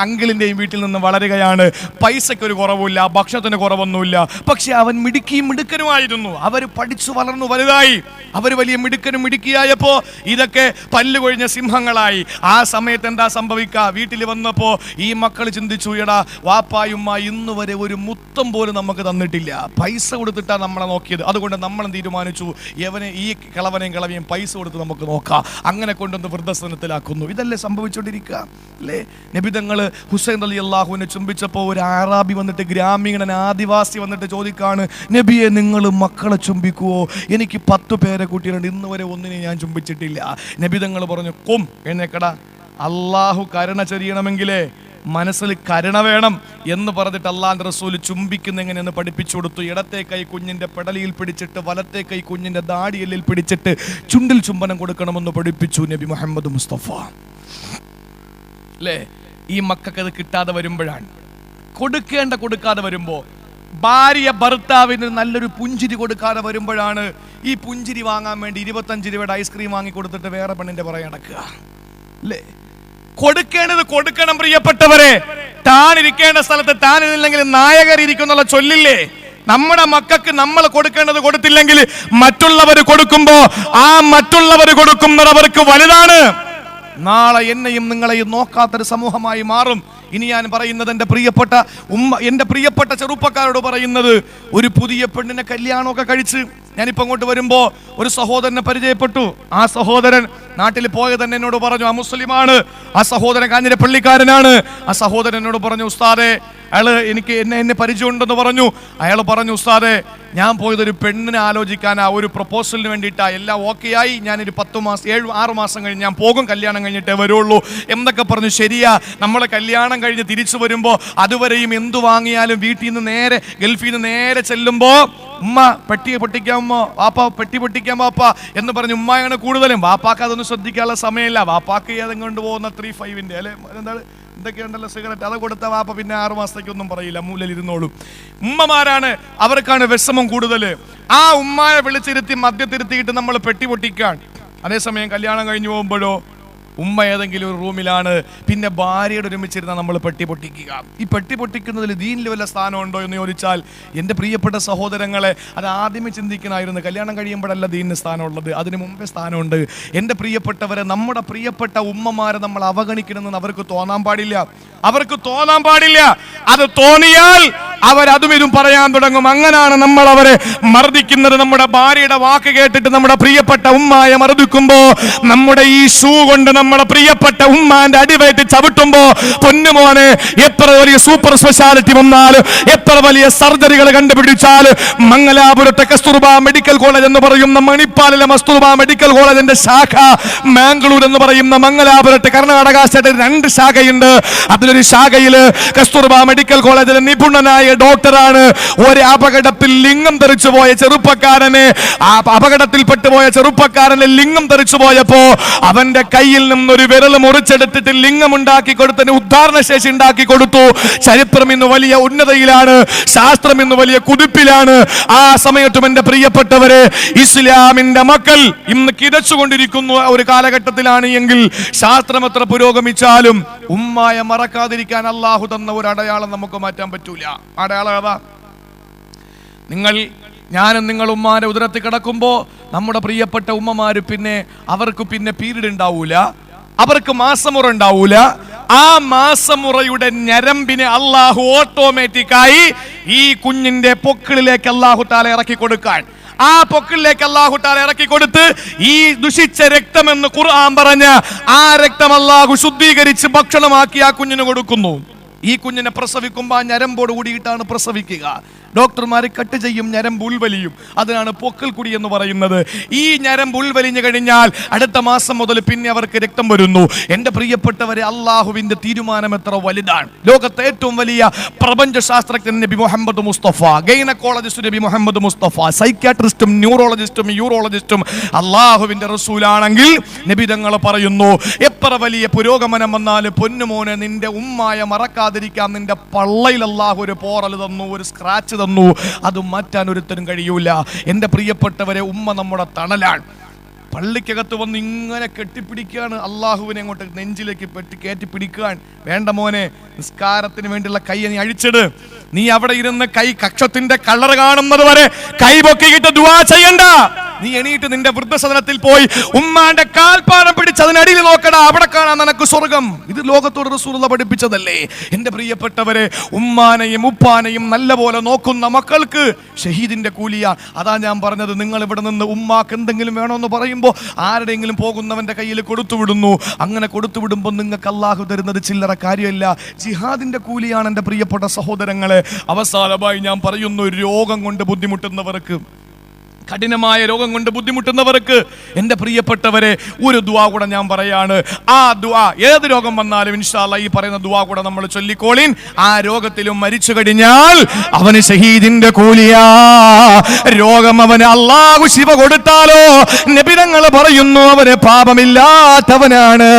അങ്കിളിൻ്റെയും വീട്ടിൽ നിന്ന് വളരുകയാണ്. പൈസയ്ക്ക് ഒരു കുറവുമില്ല, ഭക്ഷണത്തിന് കുറവൊന്നുമില്ല. പക്ഷെ അവൻ മിടുക്കനുമായിരുന്നു. അവർ പഠിച്ചു വളർന്നു വലുതായി. അവർ വലിയ മിടുക്കിയായപ്പോൾ ഇതൊക്കെ പല്ല് കൊഴിഞ്ഞ സിംഹങ്ങളായി. ആ സമയത്ത് എന്താ സംഭവിക്കുക? വീട്ടിൽ വന്നപ്പോൾ ഈ മക്കൾ ചിന്തിച്ചു, എടാ വാപ്പായുമ്മ ഇന്ന് വരെ ഒരു മുത്തം പോലും നമുക്ക് തന്നിട്ടില്ല, പൈസ കൊടുത്തിട്ടാണ് നമ്മളെ നോക്കിയത്. അതുകൊണ്ട് നമ്മൾ തീരുമാനിച്ചു ഈ കിളവനെയും പൈസ കൊടുത്ത് നമുക്ക് നോക്കാം. അങ്ങനെ കൊണ്ടൊന്ന് വൃദ്ധസനത്തിലാക്കുന്നു. ഇതല്ലേ സംഭവിച്ചുകൊണ്ടിരിക്കുക അല്ലേ? നബിതങ്ങൾ ഹുസൈൻ റളിയല്ലാഹുവിനെ ചുംബിച്ചപ്പോൾ ഒരു അറാബി വന്നിട്ട്, ഗ്രാമീണൻ ആദിവാസി വന്നിട്ട് ചോദിക്കാണ്, നബിയെ നിങ്ങൾ മക്കളെ ചുംബിക്കുവോ? എനിക്ക് 10 പേരെ കുട്ടികളുണ്ട്, ഇന്ന് വരെ ഒന്നിനെ ഞാൻ ചുംബിച്ചിട്ടില്ല. നബിതങ്ങൾ പറഞ്ഞു, എഴുന്നേക്കടാ, അള്ളാഹു കരുണ ചൊരിയണമെങ്കിലേ മനസ്സിൽ കരുണ വേണം എന്ന് പറഞ്ഞിട്ട് അള്ളാഹുവിന്റെ റസൂൽ ചുംബിക്കുന്ന എങ്ങനെയെന്ന് പഠിപ്പിച്ചു കൊടുത്തു. ഇടത്തെ കൈ കുഞ്ഞിന്റെ പെടലിയിൽ പിടിച്ചിട്ട് വലത്തെ കൈ കുഞ്ഞിന്റെ ദാടിയെല്ലിൽ പിടിച്ചിട്ട് ചുണ്ടിൽ ചുംബനം കൊടുക്കണമെന്ന് പഠിപ്പിച്ചു നബി മുഹമ്മദ് മുസ്തഫ അല്ലേ. ഈ മക്കൾക്ക് അത് കിട്ടാതെ വരുമ്പോഴാണ്, കൊടുക്കാതെ വരുമ്പോ, ഭാര്യ ഭർത്താവിന് നല്ലൊരു പുഞ്ചിരി കൊടുക്കാതെ വരുമ്പോഴാണ് ഈ പുഞ്ചിരി വാങ്ങാൻ വേണ്ടി 25 രൂപയുടെ ഐസ്ക്രീം വാങ്ങി കൊടുത്തിട്ട് വേറെ പെണ്ണിന്റെ പുറകെ നടക്കുക അല്ലേ. കൊടുക്കേണ്ടത് കൊടുക്കണം പ്രിയപ്പെട്ടവരെ. താനിരിക്കേണ്ട സ്ഥലത്ത് താനില്ലെങ്കിൽ നായകർ ഇരിക്കുന്നുള്ള ചൊല്ലില്ലേ? നമ്മുടെ മക്കൾക്ക് നമ്മൾ കൊടുക്കേണ്ടത് കൊടുത്തില്ലെങ്കിൽ മറ്റുള്ളവർ കൊടുക്കുമ്പോ ആ മറ്റുള്ളവർ കൊടുക്കുന്നത് അവർക്ക് വലുതാണ്. നാളെ എന്നെയും നിങ്ങളെയും നോക്കാത്തൊരു സമൂഹമായി മാറും. ഇനി ഞാൻ പറയുന്നത് എൻ്റെ പ്രിയപ്പെട്ട ചെറുപ്പക്കാരോട് പറയുന്നത്, ഒരു പുതിയ പെണ്ണിനെ കല്യാണമൊക്കെ കഴിച്ച് ഞാനിപ്പോൾ അങ്ങോട്ട് വരുമ്പോൾ ഒരു സഹോദരനെ പരിചയപ്പെട്ടു. ആ സഹോദരൻ നാട്ടിൽ പോയ തന്നെ എന്നോട് പറഞ്ഞു, ആ മുസ്ലിമാണ്. ആ സഹോദരൻ കാഞ്ഞിരപ്പള്ളിക്കാരനാണ്. ആ സഹോദരൻ എന്നോട് പറഞ്ഞു, ഉസ്താദെ എനിക്ക് എന്നെ പരിചയമുണ്ടെന്ന് പറഞ്ഞു. അയാൾ പറഞ്ഞു, ഉസ്താദെ ഞാൻ പോയതൊരു പെണ്ണിനെ ആലോചിക്കാനാ, ഒരു പ്രപ്പോസലിന് വേണ്ടിയിട്ടാ. എല്ലാം ഓക്കെ ആയി, ഞാനൊരു 6 മാസം കഴിഞ്ഞ് ഞാൻ പോകും, കല്യാണം കഴിഞ്ഞിട്ടേ വരുള്ളൂ എന്നൊക്കെ പറഞ്ഞു. ശരിയാ, നമ്മളെ കല്യാണം കഴിഞ്ഞ് തിരിച്ചു വരുമ്പോൾ അതുവരെയും എന്തു വാങ്ങിയാലും വീട്ടിൽ നിന്ന് നേരെ ഗൾഫിൽ നിന്ന് നേരെ ചെല്ലുമ്പോ ഉമ്മ പെട്ടി പൊട്ടിക്കാമോ, വാപ്പ പെട്ടി പൊട്ടിക്കാൻ വാപ്പ എന്ന് പറഞ്ഞ് ഉമ്മയാണ് കൂടുതലും. വാപ്പാക്ക് അതൊന്നും ശ്രദ്ധിക്കാനുള്ള സമയമില്ല. വാപ്പാക്ക് ഏതെങ്കിലും കൊണ്ടുപോകുന്ന 35-ന്റെ അല്ലെ എന്തൊക്കെയുണ്ടല്ലോ സിഗരറ്റ്, അത് കൊടുത്ത വാപ്പ പിന്നെ 6 മാസത്തേക്കൊന്നും പറയില്ല, മൂലയിൽ ഇരുന്നോളും. ഉമ്മമാരാണ്, അവർക്കാണ് വിഷമം കൂടുതൽ. ആ ഉമ്മായെ വിളിച്ചിരുത്തി മദ്യത്തിരുത്തിയിട്ട് നമ്മൾ പെട്ടി പൊട്ടിക്കാൻ. അതേസമയം കല്യാണം കഴിഞ്ഞു പോകുമ്പോഴോ ഉമ്മ ഏതെങ്കിലും ഒരു റൂമിലാണ്, പിന്നെ ഭാര്യയുടെ ഒരുമിച്ചിരുന്നാൽ നമ്മൾ പെട്ടി പൊട്ടിക്കുക. ഈ പെട്ടി പൊട്ടിക്കുന്നതിൽ ദീനിൽ വല്ല സ്ഥാനമുണ്ടോ എന്ന് ചോദിച്ചാൽ എൻ്റെ പ്രിയപ്പെട്ട സഹോദരങ്ങളെ, അത് ആദ്യമേ ചിന്തിക്കണമായിരുന്നു. കല്യാണം കഴിയുമ്പോഴല്ല ദീനിന് സ്ഥാനമുള്ളത്, അതിന് മുമ്പേ സ്ഥാനമുണ്ട്. എൻ്റെ പ്രിയപ്പെട്ടവരെ, നമ്മുടെ പ്രിയപ്പെട്ട ഉമ്മമാരെ നമ്മൾ അവഗണിക്കണമെന്ന് അവർക്ക് തോന്നാൻ പാടില്ല. അത് തോന്നിയാൽ അവരതും ഇതും പറയാൻ തുടങ്ങും. അങ്ങനെയാണ് നമ്മൾ അവരെ മർദ്ദിക്കുന്നത്. നമ്മുടെ ഭാര്യയുടെ വാക്ക് കേട്ടിട്ട് നമ്മുടെ പ്രിയപ്പെട്ട ഉമ്മായെ മർദ്ദിക്കുമ്പോ, നമ്മുടെ ഈ ഷൂ കൊണ്ട് നമ്മുടെ പ്രിയപ്പെട്ട ഉമ്മാന്റെ അടിവയറ്റ് ചവിട്ടുമ്പോ, പൊന്നുമോനെ എത്ര വലിയ സൂപ്പർ സ്പെഷ്യാലിറ്റി വന്നാലും, എത്ര വലിയ സർജറികൾ കണ്ടുപിടിച്ചാൽ, മംഗലാപുരത്തെ കസ്തൂർബ മെഡിക്കൽ കോളേജ് എന്ന് പറയുന്ന മണിപ്പാലിലെ കസ്തൂർബ മെഡിക്കൽ കോളേജിന്റെ ശാഖ, മാംഗ്ലൂർ എന്ന് പറയുന്ന മംഗലാപുരത്തെ കർണാടക സ്റ്റേറ്റിൽ 2 ശാഖയുണ്ട്. അതിലൊരു ശാഖയില് കസ്തൂർബ മെഡിക്കൽ കോളേജിലെ നിപുണനായ ഡോക്ടറാണ് ഒരു അപകടത്തിൽ ലിംഗം തെറിച്ചു പോയ ചെറുപ്പക്കാരനെ ലിംഗം തെറിച്ചു പോയപ്പോ അവന്റെ കയ്യിൽ നിന്നൊരു വിരൽ മുറിച്ചെടുത്തിട്ട് ലിംഗം ഉണ്ടാക്കി കൊടുത്തതിന് ഉദ്ധാരണ ശേഷി ഉണ്ടാക്കി കൊടുത്തു. ചരിത്രം ഇന്ന് വലിയ ഉന്നതയിലാണ്, ശാസ്ത്രം ഇന്ന് വലിയ കുതിപ്പിലാണ്. ആ സമയത്തും എൻ്റെ പ്രിയപ്പെട്ടവരെ, ഇസ്ലാമിന്റെ മക്കൾ ഇന്ന് കിതച്ചുകൊണ്ടിരിക്കുന്ന ഒരു കാലഘട്ടത്തിലാണ് എങ്കിൽ ശാസ്ത്രം എത്ര പുരോഗമിച്ചാലും ഉമ്മായെ മറക്കാതിരിക്കാൻ അള്ളാഹു തന്ന ഒരു അടയാളം നമുക്ക് മാറ്റാൻ പറ്റൂല. അടയാളം ഏതാ? ഞാനും നിങ്ങൾ ഉമ്മാന്റെ ഉദരത്തിൽ കിടക്കുമ്പോ നമ്മുടെ പ്രിയപ്പെട്ട ഉമ്മമാര് അവർക്ക് പീരീഡ് ഉണ്ടാവൂല, അവർക്ക് മാസമുറ ഉണ്ടാവൂല. ആ മാസമുറയുടെ ഞരമ്പിനെ അള്ളാഹു ഓട്ടോമാറ്റിക്കായി ഈ കുഞ്ഞിന്റെ പൊക്കിളിലേക്ക് അള്ളാഹു താല ഇറക്കി കൊടുക്കാൻ, ആ പൊക്കിളിലേക്ക് അള്ളാഹു താല ഇറക്കി കൊടുത്ത് ഈ ദുഷിച്ച രക്തമെന്ന് ഖുർആൻ പറഞ്ഞ ആ രക്തം അള്ളാഹു ശുദ്ധീകരിച്ച് ഭക്ഷണമാക്കി ആ കുഞ്ഞിന് കൊടുക്കുന്നു. ഈ കുഞ്ഞിനെ പ്രസവിക്കുമ്പോൾ ആ ഞരമ്പോട് കൂടിയിട്ടാണ് പ്രസവിക്കുക. ഡോക്ടർമാർ കട്ട് ചെയ്യും, ഞരമ്പ് ഉൾവലിയും. അതിനാണ് പൊക്കിൾ കുടി എന്ന് പറയുന്നത്. ഈ ഞരമ്പ് ഉൾവലിഞ്ഞു കഴിഞ്ഞാൽ അടുത്ത മാസം മുതൽ അവർക്ക് രക്തം വരുന്നു. എൻ്റെ പ്രിയപ്പെട്ടവരെ, അള്ളാഹുവിന്റെ തീരുമാനം എത്ര വലുതാണ്. ലോകത്തെ ഏറ്റവും വലിയ പ്രപഞ്ച ശാസ്ത്രജ്ഞൻ നബി മുഹമ്മദ് മുസ്തഫ, ഗൈനക്കോളജിസ്റ്റ് നബി മുഹമ്മദ് മുസ്തഫ, സൈക്യാട്രിസ്റ്റും ന്യൂറോളജിസ്റ്റും യൂറോളജിസ്റ്റും അള്ളാഹുവിന്റെ റസൂലാണെങ്കിൽ നബി തങ്ങൾ പറയുന്നു, എത്ര വലിയ പുരോഗമനം വന്നാലും പൊന്നുമോനെ നിന്റെ ഉമ്മായ മറക്കാതെ മാറ്റാതിരിക്കാൻ നിന്റെ പള്ളയിൽ അല്ലാഹു ഒരു പോറൽ തന്നു, ഒരു സ്ക്രാച്ച് തന്നു, അത് മാറ്റാൻ ഒരുത്തരും കഴിയൂല. എൻ്റെ പ്രിയപ്പെട്ടവരെ, ഉമ്മ നമ്മുടെ തണലാണ്. പള്ളിക്കകത്ത് വന്ന് ഇങ്ങനെ കെട്ടിപ്പിടിക്കുകയാണ്, അള്ളാഹുവിനെ അങ്ങോട്ട് നെഞ്ചിലേക്ക് കയറ്റി പിടിക്കാൻ. വേണ്ട മോനെ, നിസ്കാരത്തിന് വേണ്ടിയുള്ള കൈ നീ അഴിച്ചിട്. നീ അവിടെ ഇരുന്ന് കൈ കക്ഷത്തിന്റെ കളർ കാണുന്നത് വരെ കൈ പൊക്കിയിട്ട് ദുആ ചെയ്യണ്ട. നീ എണീറ്റ് നിന്റെ വൃദ്ധസദനത്തിൽ പോയി ഉമ്മാന്റെ കാൽപ്പാദം പിടിച്ച് അതിനടിയിൽ നോക്കടാ, അവിടെ കാണാൻ നിനക്ക് സ്വർഗം. ഇത് ലോകത്തോട് റസൂലുള്ളാഹി പഠിപ്പിച്ചതല്ലേ? എന്റെ പ്രിയപ്പെട്ടവരെ, ഉമ്മാനെയും ഉപ്പാനെയും നല്ലപോലെ നോക്കുന്ന മക്കൾക്ക് ഷഹീദിന്റെ കൂലിയാ. അതാ ഞാൻ പറഞ്ഞത്, നിങ്ങൾ ഇവിടെ നിന്ന് ഉമ്മാക്ക് എന്തെങ്കിലും വേണമെന്ന് പറയുമ്പോൾ ആരുടെയെങ്കിലും പോകുന്നവന്റെ കയ്യിൽ കൊടുത്തുവിടുന്നു. അങ്ങനെ കൊടുത്തുവിടുമ്പോൾ നിങ്ങൾക്ക് അല്ലാഹു തരുന്നത് ചില്ലറ കാര്യമല്ല, ജിഹാദിന്റെ കൂലിയാണ്. എൻ്റെ പ്രിയപ്പെട്ട സഹോദരങ്ങളെ, അവസാനമായി ഞാൻ പറയുന്നു, രോഗം കൊണ്ട് ബുദ്ധിമുട്ടുന്നവർക്ക്, കഠിനമായ രോഗം കൊണ്ട് ബുദ്ധിമുട്ടുന്നവർക്ക്, എൻ്റെ പ്രിയപ്പെട്ടവരെ, ഒരു ദുആ കൂടെ ഞാൻ പറയാണ്. ആ ദുആ ഏത് രോഗം വന്നാലും ഇൻഷാ അല്ലാഹ് ഈ പറയുന്ന ദുആ കൂടെ നമ്മൾ ചൊല്ലിക്കോളിൻ. ആ രോഗത്തിലും മരിച്ചു കഴിഞ്ഞാൽ അവന് ഷഹീദിന്റെ കൂലിയാ. രോഗം അവന് അല്ലാഹു ശിവ കൊടുത്താലോ, നബി തങ്ങൾ പറയുന്നു അവന് പാപമില്ലാത്തവനാണ്.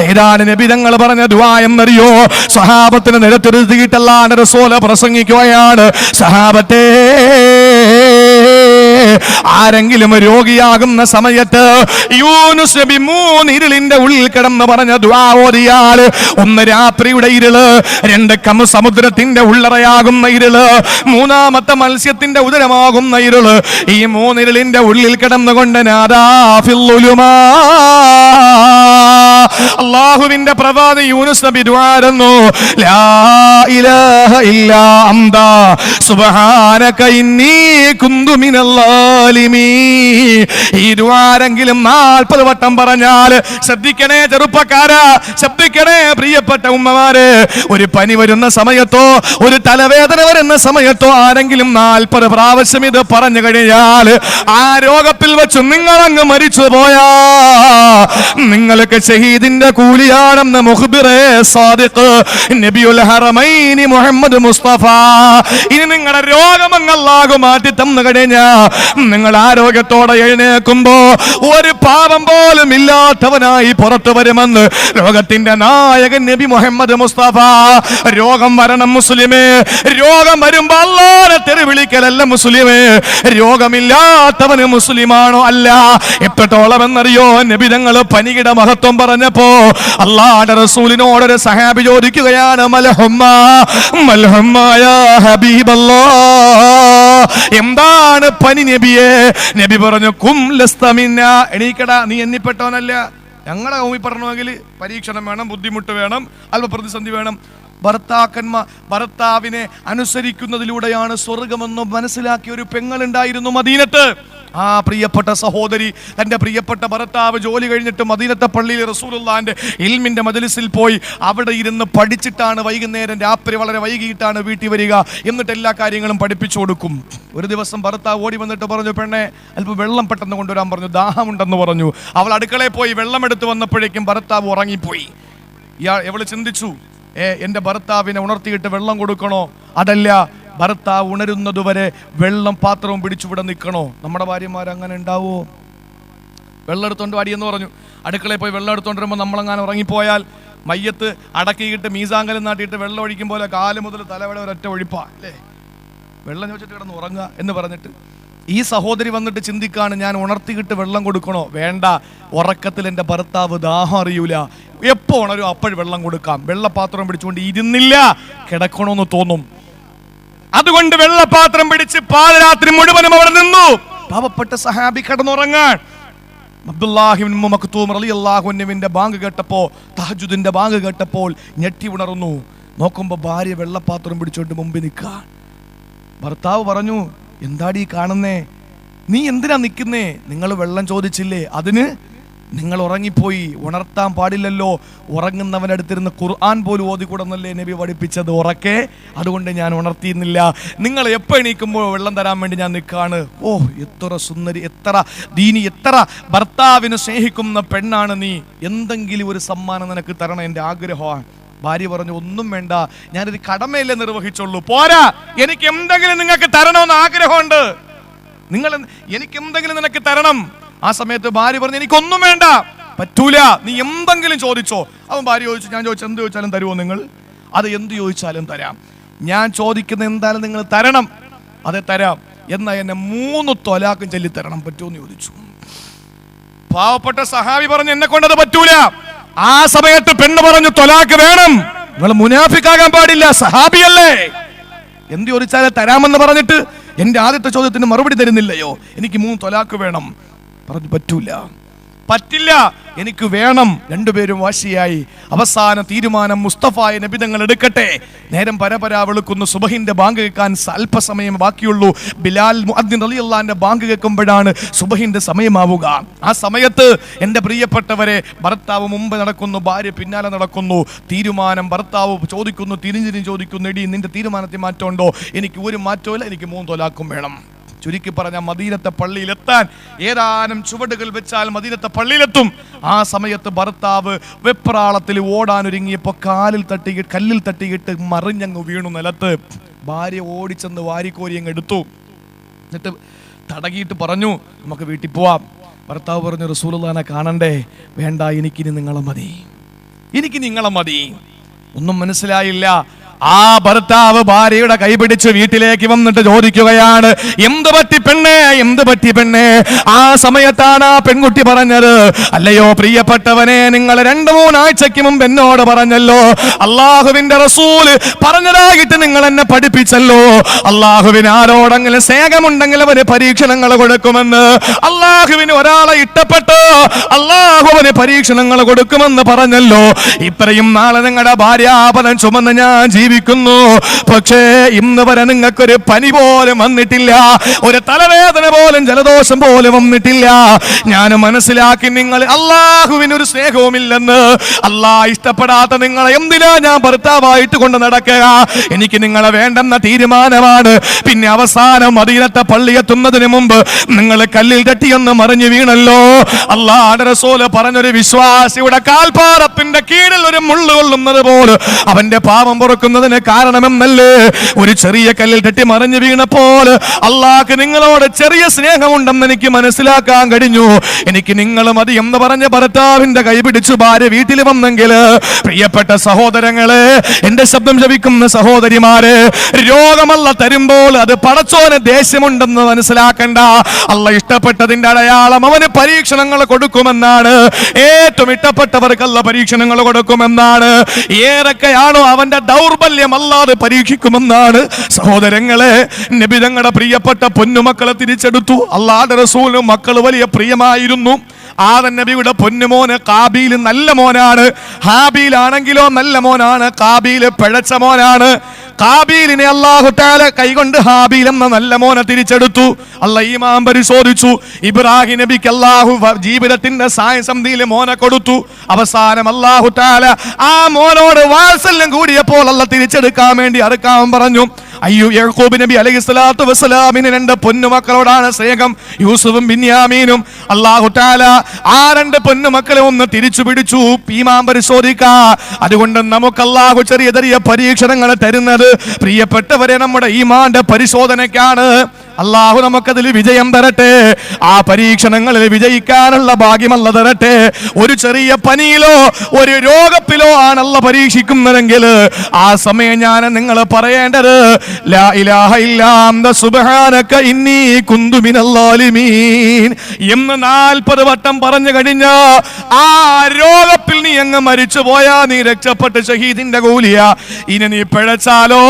ഏതാണ് നബി തങ്ങൾ പറഞ്ഞ ദുആ എന്നറിയോ? സഹാബത്തിന് നിലത്തിരുത്തിയിട്ടല്ലാണ്ട് റസൂൽ പ്രസംഗിക്കുകയാണ്, സഹാബത്തെ, ആരെങ്കിലും രോഗിയാകുന്ന സമയത്ത് യൂനുസ് നബി 3 ഇരുളിന്റെ ഉള്ളിൽ കിടന്ന് പറഞ്ഞ ദുആ ഓതിയാൽ, 1 രാത്രിയുടെ ഇരുള്, 2 സമുദ്രത്തിന്റെ ഉള്ളറയാകുന്ന ഇരുള്, 3-മത്തെ മത്സ്യത്തിന്റെ ഉദരമാകുന്ന ഇരുള്, ഈ 3 ഇരുളിന്റെ ഉള്ളിൽ കിടന്നുകൊണ്ട് നാദാ ഫിൽ ഉലുമാ, അല്ലാഹുവിന്റെ പ്രവാചകൻ യൂനുസ് നബി ദുആരുന്നു, ലാ ഇലാഹ ഇല്ലാ അന്ത സുബ്ഹാനക ഇന്നി കുന്തു മിനല്ലാലിമീൻ. ഈ ദുആരെങ്കിലും 40 വട്ടം പറഞ്ഞാൽ, ശ്രദ്ധിക്കണേ ചെറുപ്പക്കാരാ, ശ്രദ്ധിക്കണേ പ്രിയപ്പെട്ട ഉമ്മമാരെ, ഒരു പനി വരുന്ന സമയത്തോ ഒരു തലവേദന വരുന്ന സമയത്തോ ആരെങ്കിലും 40 പ്രാവശ്യം ഇത് പറഞ്ഞു കഴിഞ്ഞാൽ, ആ രോഗത്തിൽ വെച്ച് നിങ്ങൾ അങ്ങ് മരിച്ചു പോയാ നിങ്ങൾക്ക് ഷഹീദിന്റെ കൂലിയാണെന്ന് മുഖ്ബിറേ സാദിഖ് നബിയുൽ ഹറമൈനി മുഹമ്മദ് മുസ്തഫ. ഇനി നിങ്ങളുടെ രോഗം അല്ലാഹു മാറ്റി തന്നു കഴിഞ്ഞാ നിങ്ങൾ ആരോഗ്യത്തോടെ എഴുന്നേൽക്കുമ്പോ ഒരു പാപം പോലും ഇല്ലാത്തവനായി പുറത്തു വരുമെന്ന് ലോകത്തിന്റെ നായകൻ നബി മുഹമ്മദ് മുസ്തഫ. രോഗം വരണം മുസ്ലിമേ, രോഗം വരുമ്പോ അല്ലാഹുവിനെ തെറി വിളിക്കലല്ല മുസ്ലിമേ, രോഗമില്ലാത്തവന് മുസ്ലിമാണോ? അല്ല. എത്രത്തോളം എന്നറിയോ? നബി തങ്ങൾ പനിയുടെ മഹത്വം പറഞ്ഞപ്പോ അല്ലാഹുവിന്റെ റസൂലിനോട് ഒരു സഹാബി ചോദിക്കുകയാണ്, മൽഹുമ്മാ മൽഹുമ്മാ യാ ഹബീബല്ലാഹ്, എന്താണ് പനി നബിയെ? നബി പറഞ്ഞു, കും ലസ്ത മിന്നാ, എണീക്കടാ, നീ എണ്ണിപ്പെട്ടവനല്ല. ഞങ്ങളെ ഊമിപ്പെടണമെങ്കിൽ പരീക്ഷണം വേണം, ബുദ്ധിമുട്ട് വേണം, അല്പ പ്രതിസന്ധി വേണം. ഭർത്താവിനെ അനുസരിക്കുന്നതിലൂടെയാണ് സ്വർഗമെന്ന് മനസ്സിലാക്കിയ ഒരു പെങ്ങളുണ്ടായിരുന്നു മദീനത്ത്. ആ പ്രിയപ്പെട്ട സഹോദരി തൻ്റെ പ്രിയപ്പെട്ട ഭർത്താവ് ജോലി കഴിഞ്ഞിട്ട് മദീനത്തെ പള്ളിയിൽ റസൂലുള്ളാഹിന്റെ ഇൽമിന്റെ മജ്ലിസിൽ പോയി അവിടെ ഇരുന്ന് പഠിച്ചിട്ടാണ് വൈകുന്നേരം രാത്രി വളരെ വൈകിട്ടാണ് വീട്ടിൽ വരിക. എന്നിട്ട് എല്ലാ കാര്യങ്ങളും പഠിപ്പിച്ചു കൊടുക്കും. ഒരു ദിവസം ഭർത്താവ് ഓടി വന്നിട്ട് പറഞ്ഞു, പെണ്ണെ അല്പം വെള്ളം പെട്ടെന്ന് കൊണ്ടുവരാൻ പറഞ്ഞു, ദാഹമുണ്ടെന്ന് പറഞ്ഞു. അവൾ അടുക്കളയിൽ പോയി വെള്ളം എടുത്ത് വന്നപ്പോഴേക്കും ഭർത്താവ് ഉറങ്ങിപ്പോയി. എവള് ചിന്തിച്ചു, എൻ്റെ ഭർത്താവിനെ ഉണർത്തിയിട്ട് വെള്ളം കൊടുക്കണോ? അതല്ല, ഭർത്താവ് ഉണരുന്നതുവരെ വെള്ളം പാത്രവും പിടിച്ചുവിടെ നിൽക്കണോ? നമ്മുടെ ഭാര്യമാർ അങ്ങനെ ഉണ്ടാവോ? വെള്ളം എടുത്തോണ്ട് വാടിയെന്ന് പറഞ്ഞു. അടുക്കളയിൽ പോയി വെള്ളം എടുത്തോണ്ട് വരുമ്പോൾ നമ്മളങ്ങനെ ഉറങ്ങിപ്പോയാൽ മയ്യത്ത് അടക്കിയിട്ട് മീസാങ്കലും നാട്ടിയിട്ട് വെള്ളം ഒഴിക്കും പോലെ കാല് മുതൽ തലവരെ ഒരൊറ്റ ഒഴിപ്പാ അല്ലേ? വെള്ളം ചോദിച്ചിട്ട് കിടന്ന് ഉറങ്ങുക എന്ന് പറഞ്ഞിട്ട് ഈ സഹോദരി വന്നിട്ട് ചിന്തിക്കാണ്, ഞാൻ ഉണർത്തിയിട്ട് വെള്ളം കൊടുക്കണോ? വേണ്ട, ഉറക്കത്തിൽ എൻ്റെ ഭർത്താവ് ദാഹം അറിയൂല, എപ്പോ ഉണരും അപ്പോഴും വെള്ളം കൊടുക്കാം. വെള്ളപാത്രം പിടിച്ചുകൊണ്ട് ഇരുന്നില്ല, കിടക്കണമെന്ന് തോന്നും. അതുകൊണ്ട് വെള്ളപാത്രം പിടിച്ച് പാതിരാത്രി മുഴുവനും അവിടെ നിന്നു. പാവപ്പെട്ട സഹാബി കിടന്നുറങ്ങാൻ. അബ്ദുല്ലാഹി ഇബ്നു മക്തൂം റളിയല്ലാഹു അൻഹുവിന്റെ ബാങ്ക് കേട്ടപ്പോൾ, തഹജ്ജുദിന്റെ ബാങ്ക് കേട്ടപ്പോൾ ഞെട്ടി ഉണർന്നു. നോക്കുമ്പോൾ ഭാര്യ വെള്ളപാത്രം പിടിച്ചുകൊണ്ട് മുമ്പിൽ നിൽക്കാൻ. ഭർത്താവ് പറഞ്ഞു, എന്താടി കാണുന്നേ? നീ എന്തിനാ നിൽക്കുന്നേ? നിങ്ങൾ വെള്ളം ചോദിച്ചില്ലേ, അതിന് നിങ്ങൾ ഉറങ്ങിപ്പോയി, ഉണർത്താൻ പാടില്ലല്ലോ. ഉറങ്ങുന്നവൻ്റെ അടുത്തിരുന്ന് ഖുർആൻ പോലും ഓതിക്കൂടെന്നല്ലേ നബി പഠിപ്പിച്ചത് ഉറക്കെ, അതുകൊണ്ട് ഞാൻ ഉണർത്തിയിരുന്നില്ല. നിങ്ങൾ എപ്പോൾ എണീക്കുമ്പോൾ വെള്ളം തരാൻ വേണ്ടി ഞാൻ നിൽക്കാണ്. ഓ, എത്ര സുന്ദരി, എത്ര ദീനി, എത്ര ഭർത്താവിനെ സ്നേഹിക്കുന്ന പെണ്ണാണ് നീ. എന്തെങ്കിലും ഒരു സമ്മാനം നിനക്ക് തരണം, എൻ്റെ ആഗ്രഹമാണ്. ഭാര്യ പറഞ്ഞു, ഒന്നും വേണ്ട, ഞാനൊരു കടമയല്ലേ നിർവഹിച്ചുള്ളൂ, പോരാ, എനിക്ക് എന്തെങ്കിലും നിങ്ങൾക്ക് തരണമെന്ന് ആഗ്രഹമുണ്ട്. എനിക്ക് എന്തെങ്കിലും നിനക്ക് തരണം. ആ സമയത്ത് ഭാര്യ പറഞ്ഞു, എനിക്കൊന്നും വേണ്ട, പറ്റൂല, നീ എന്തെങ്കിലും ചോദിച്ചോ. അവൻ ഭാര്യ ചോദിച്ചു, ഞാൻ ചോദിച്ചു, എന്ത് ചോദിച്ചാലും തരുമോ നിങ്ങൾ? അത് എന്ത് ചോദിച്ചാലും തരാം. ഞാൻ ചോദിക്കുന്ന എന്തായാലും നിങ്ങൾ തരണം. അതെ തരാം. എന്നാ എന്നെ 3 ത്വലാഖും ചൊല്ലിത്തരണം, പറ്റുമെന്ന് ചോദിച്ചു. പാവപ്പെട്ട സഹാബി പറഞ്ഞു എന്നെ കൊണ്ടത് പറ്റൂല. ആ സമയത്ത് പെണ്ണ് പറഞ്ഞു ത്വലാഖ് വേണം. നിങ്ങൾ മുനാഫിക്കാകാൻ പാടില്ല, സഹാബിയല്ലേ. എന്ത് ചോദിച്ചാലും തരാമെന്ന് പറഞ്ഞിട്ട് എന്റെ ആദ്യത്തെ ചോദ്യത്തിന് മറുപടി തരുന്നില്ലയോ? എനിക്ക് 3 ത്വലാഖ് വേണം. പറഞ്ഞു പറ്റൂല, പറ്റില്ല, എനിക്ക് വേണം. രണ്ടുപേരും വാശിയായി. അവസാന തീരുമാനം മുസ്തഫായ നബി തങ്ങൾ എടുക്കട്ടെ. നേരം പരപരാ വെളുക്കുന്നു. സുബഹിന്റെ ബാങ്ക് കേൾക്കാൻ അല്പസമയം ബാക്കിയുള്ളൂ. ബിലാൽ മുഅദ്ദിൻ റളിയല്ലാഹുവിന്റെ ബാങ്ക് കേൾക്കുമ്പോഴാണ് സുബഹിന്റെ സമയമാവുക. ആ സമയത്ത് എൻ്റെ പ്രിയപ്പെട്ടവരെ, ഭർത്താവ് മുമ്പ് നടക്കുന്നു, ഭാര്യ പിന്നാലെ നടക്കുന്നു. തീരുമാനം ഭർത്താവ് ചോദിക്കുന്നു, തിരിഞ്ഞിരിഞ്ഞ് ചോദിക്കുന്നു, എടി നിന്റെ തീരുമാനത്തിൽ മാറ്റമുണ്ടോ? എനിക്ക് ഒരു മാറ്റമില്ല, എനിക്ക് 3 ത്വലാഖും വേണം. ചുരുക്കി പറഞ്ഞ മദീനത്തെ പള്ളിയിലെത്താൻ ഏതാനും ചുവടുകൾ വെച്ചാൽ മദീനത്തെ പള്ളിയിലെത്തും. ആ സമയത്ത് ഭർത്താവ് വെപ്രാളത്തിൽ ഓടാനൊരുങ്ങിയപ്പോൾ കല്ലിൽ തട്ടിയിട്ട് മറിഞ്ഞങ്ങ് വീണു നിലത്ത്. ഭാര്യ ഓടിച്ചെന്ന് വാരിക്കോരി അങ്ങ് എടുത്തു. എന്നിട്ട് തടകിയിട്ട് പറഞ്ഞു നമുക്ക് വീട്ടിൽ പോവാം. ഭർത്താവ് പറഞ്ഞു റസൂലുള്ളാഹിനെ കാണണ്ടേ? വേണ്ട, എനിക്കിനി നിങ്ങളെ മതി, എനിക്ക് നിങ്ങളെ മതി. ഒന്നും മനസ്സിലായില്ല. ആ ഭർത്താവ് ഭാര്യയുടെ കൈപിടിച്ച് വീട്ടിലേക്ക് വന്നിട്ട് ചോദിക്കുകയാണ്, എന്ത് പറ്റി പെണ്ണേ, എന്ത് പറ്റി പെണ്ണേ? ആ സമയത്താണ് ആ പെൺകുട്ടി പറഞ്ഞത്, അല്ലയോ പ്രിയപ്പെട്ടവനെ, നിങ്ങൾ 2-3 ആഴ്ചയ്ക്ക് മുമ്പ് എന്നോട് പറഞ്ഞല്ലോ, അള്ളാഹുവിന്റെ റസൂൽ പറഞ്ഞതായിട്ട് നിങ്ങൾ എന്നെ പഠിപ്പിച്ചല്ലോ, അള്ളാഹുവിന് ആരോടെങ്കിലും സ്നേഹമുണ്ടെങ്കിൽ അവന് പരീക്ഷണങ്ങൾ കൊടുക്കുമെന്ന്. അള്ളാഹുവിന് ഒരാളെ ഇഷ്ടപ്പെട്ട് അള്ളാഹുവിന് പരീക്ഷണങ്ങൾ കൊടുക്കുമെന്ന് പറഞ്ഞല്ലോ. ഇത്രയും നാളെ നിങ്ങളുടെ ഭാര്യാപനം ചുമന്ന് ഞാൻ ജീവിക്കുന്നു. പക്ഷേ ഇന്ന് വരെ നിങ്ങൾക്കൊരു പനി പോലും വന്നിട്ടില്ല, ഒരു തലവേദന പോലും ജലദോഷം പോലും വന്നിട്ടില്ല. ഞാൻ മനസ്സിലാക്കി നിങ്ങൾ അള്ളാഹുവിന് ഒരു സ്നേഹവുമില്ലെന്ന്. അള്ളാഹ് ഇഷ്ടപ്പെടാത്ത നിങ്ങളെ എന്തിനാ ഞാൻ ഭർത്താവായിട്ട് കൊണ്ട് നടക്കുക? എനിക്ക് നിങ്ങളെ വേണ്ടെന്ന തീരുമാനമാണ്. പിന്നെ അവസാനം മദീനത്തെ പള്ളി എത്തുന്നതിന് മുമ്പ് നിങ്ങൾ കല്ലിൽ തട്ടിയൊന്ന് മറിഞ്ഞു വീണല്ലോ. അള്ളാഹുവിന്റെ റസൂൽ പറഞ്ഞൊരു വിശ്വാസിയുടെ കാൽപാദത്തിന്റെ കീഴിൽ ഒരു മുള്ളു കൊള്ളുന്നത് പോലെ അവന്റെ പാപം പൊറുക്കുന്നതിന് കാരണമെന്നല്ലേ? ഒരു ചെറിയ കല്ലിൽ തട്ടി മറിഞ്ഞു വീണപ്പോൾ അള്ളാഹ്ക്ക് നിങ്ങളോട് ചെറിയ സ്നേഹമുണ്ടെന്ന് എനിക്ക് മനസ്സിലാക്കാൻ കഴിഞ്ഞു. എനിക്ക് നിങ്ങൾ മതി എന്ന് പറഞ്ഞ ഭർത്താവിന്റെ കൈ പിടിച്ചു ഭാര്യ വീട്ടിൽ വന്നെങ്കിൽ, പ്രിയപ്പെട്ട സഹോദരങ്ങളെ, എന്റെ ശബ്ദം ജപിക്കുന്ന സഹോദരിമാരെ, രോഗമല്ല തരുമ്പോൾ അത് പടച്ചോന് ദേഷ്യമുണ്ടെന്ന് മനസ്സിലാക്കണ്ട. അല്ല ഇഷ്ടപ്പെട്ടതിന്റെ അടയാളം അവന് പരീക്ഷണങ്ങൾ കൊടുക്കുമെന്നാണ്. ഏറ്റവും ഇഷ്ടപ്പെട്ടവർക്കല്ല പരീക്ഷണങ്ങൾ കൊടുക്കുമെന്നാണ്. ഏതൊക്കെയാണോ അവന്റെ ദൗർബല്യം അല്ലാതെ പരീക്ഷിക്കുമെന്നാണ്. സഹോദരങ്ങളെ, നബി തങ്ങളുടെ പ്രിയപ്പെട്ട പൊന്നുമക്കളെ തിരിച്ചെടുത്തു. അല്ലാഹുവിന്റെ റസൂലിന് മക്കൾ വലിയ പ്രിയമായിരുന്നു. ആദം നബിയുടെ പൊന്നുമോന് കാബീൽ നല്ല മോനാണ്. ഹാബീൽ ആണെങ്കിലോ നല്ല മോനാണ്. കാബീൽ പിഴച്ച മോനാണ്. കാബീലിനെ അല്ലാഹു തആല കൈകൊണ്ട് ഹാബീൽ എന്ന നല്ല മോനെ തിരിച്ചെടുത്തു. അല്ലാഹ് ഈമാൻ പരിശോധിച്ചു. ഇബ്രാഹിം നബിക്ക് അല്ലാഹു ജീവിതത്തിന്റെ സായസന്ധിയിൽ മോനെ കൊടുത്തു. അവസാനം അല്ലാഹു തആല ആ മോനോട് വാത്സല്യം കൂടിയപ്പോൾ അല്ലാഹ് തിരിച്ചെടുക്കാൻ വേണ്ടി അറുക്കാൻ പറഞ്ഞു. യാക്കൂബ് നബി അലൈഹിസ്സലാത്തു വസ്സലാമിന് 2 പൊന്നുമക്കളോടാണ് സ്നേഹം, യൂസുഫും ബിന്യാമീനും. അല്ലാഹു തആല ആ 2 പൊന്നുമക്കളെ ഒന്ന് തിരിച്ചു പിടിച്ചു. ഈമാൻ പരിശോധിക്കാ. അതുകൊണ്ട് നമുക്ക് അല്ലാഹു ചെറിയ ചെറിയ പരീക്ഷണങ്ങൾ തരുന്നത് പ്രിയപ്പെട്ടവരെ നമ്മുടെ ഈമാന്റെ പരിശോധനയ്ക്കാണ്. അല്ലാഹു നമുക്കതിൽ വിജയം തരട്ടെ. ആ പരീക്ഷണങ്ങളിൽ വിജയിക്കാനുള്ള ഭാഗ്യമല്ല തരട്ടെ. ഒരു ചെറിയ പനിയിലോ ഒരു രോഗത്തിലോ ആണല്ല പരീക്ഷിക്കുന്നതെങ്കിൽ ആ സമയം ഞാൻ നിങ്ങൾ പറയേണ്ടത് ലാ ഇലാഹ ഇല്ലാ അന്ത സുബ്ഹാനക ഇന്നി കുന്തു മിനൽ ളാലിമീൻ എന്ന് 40 വട്ടം പറഞ്ഞു കഴിഞ്ഞ ആ രോഗത്തിൽ നീ അങ്ങ് മരിച്ചു പോയാ നീ രക്ഷപ്പെട്ട് ഷഹീദിന്റെ കൂലിയ. ഇനി നീ പിഴച്ചാലോ,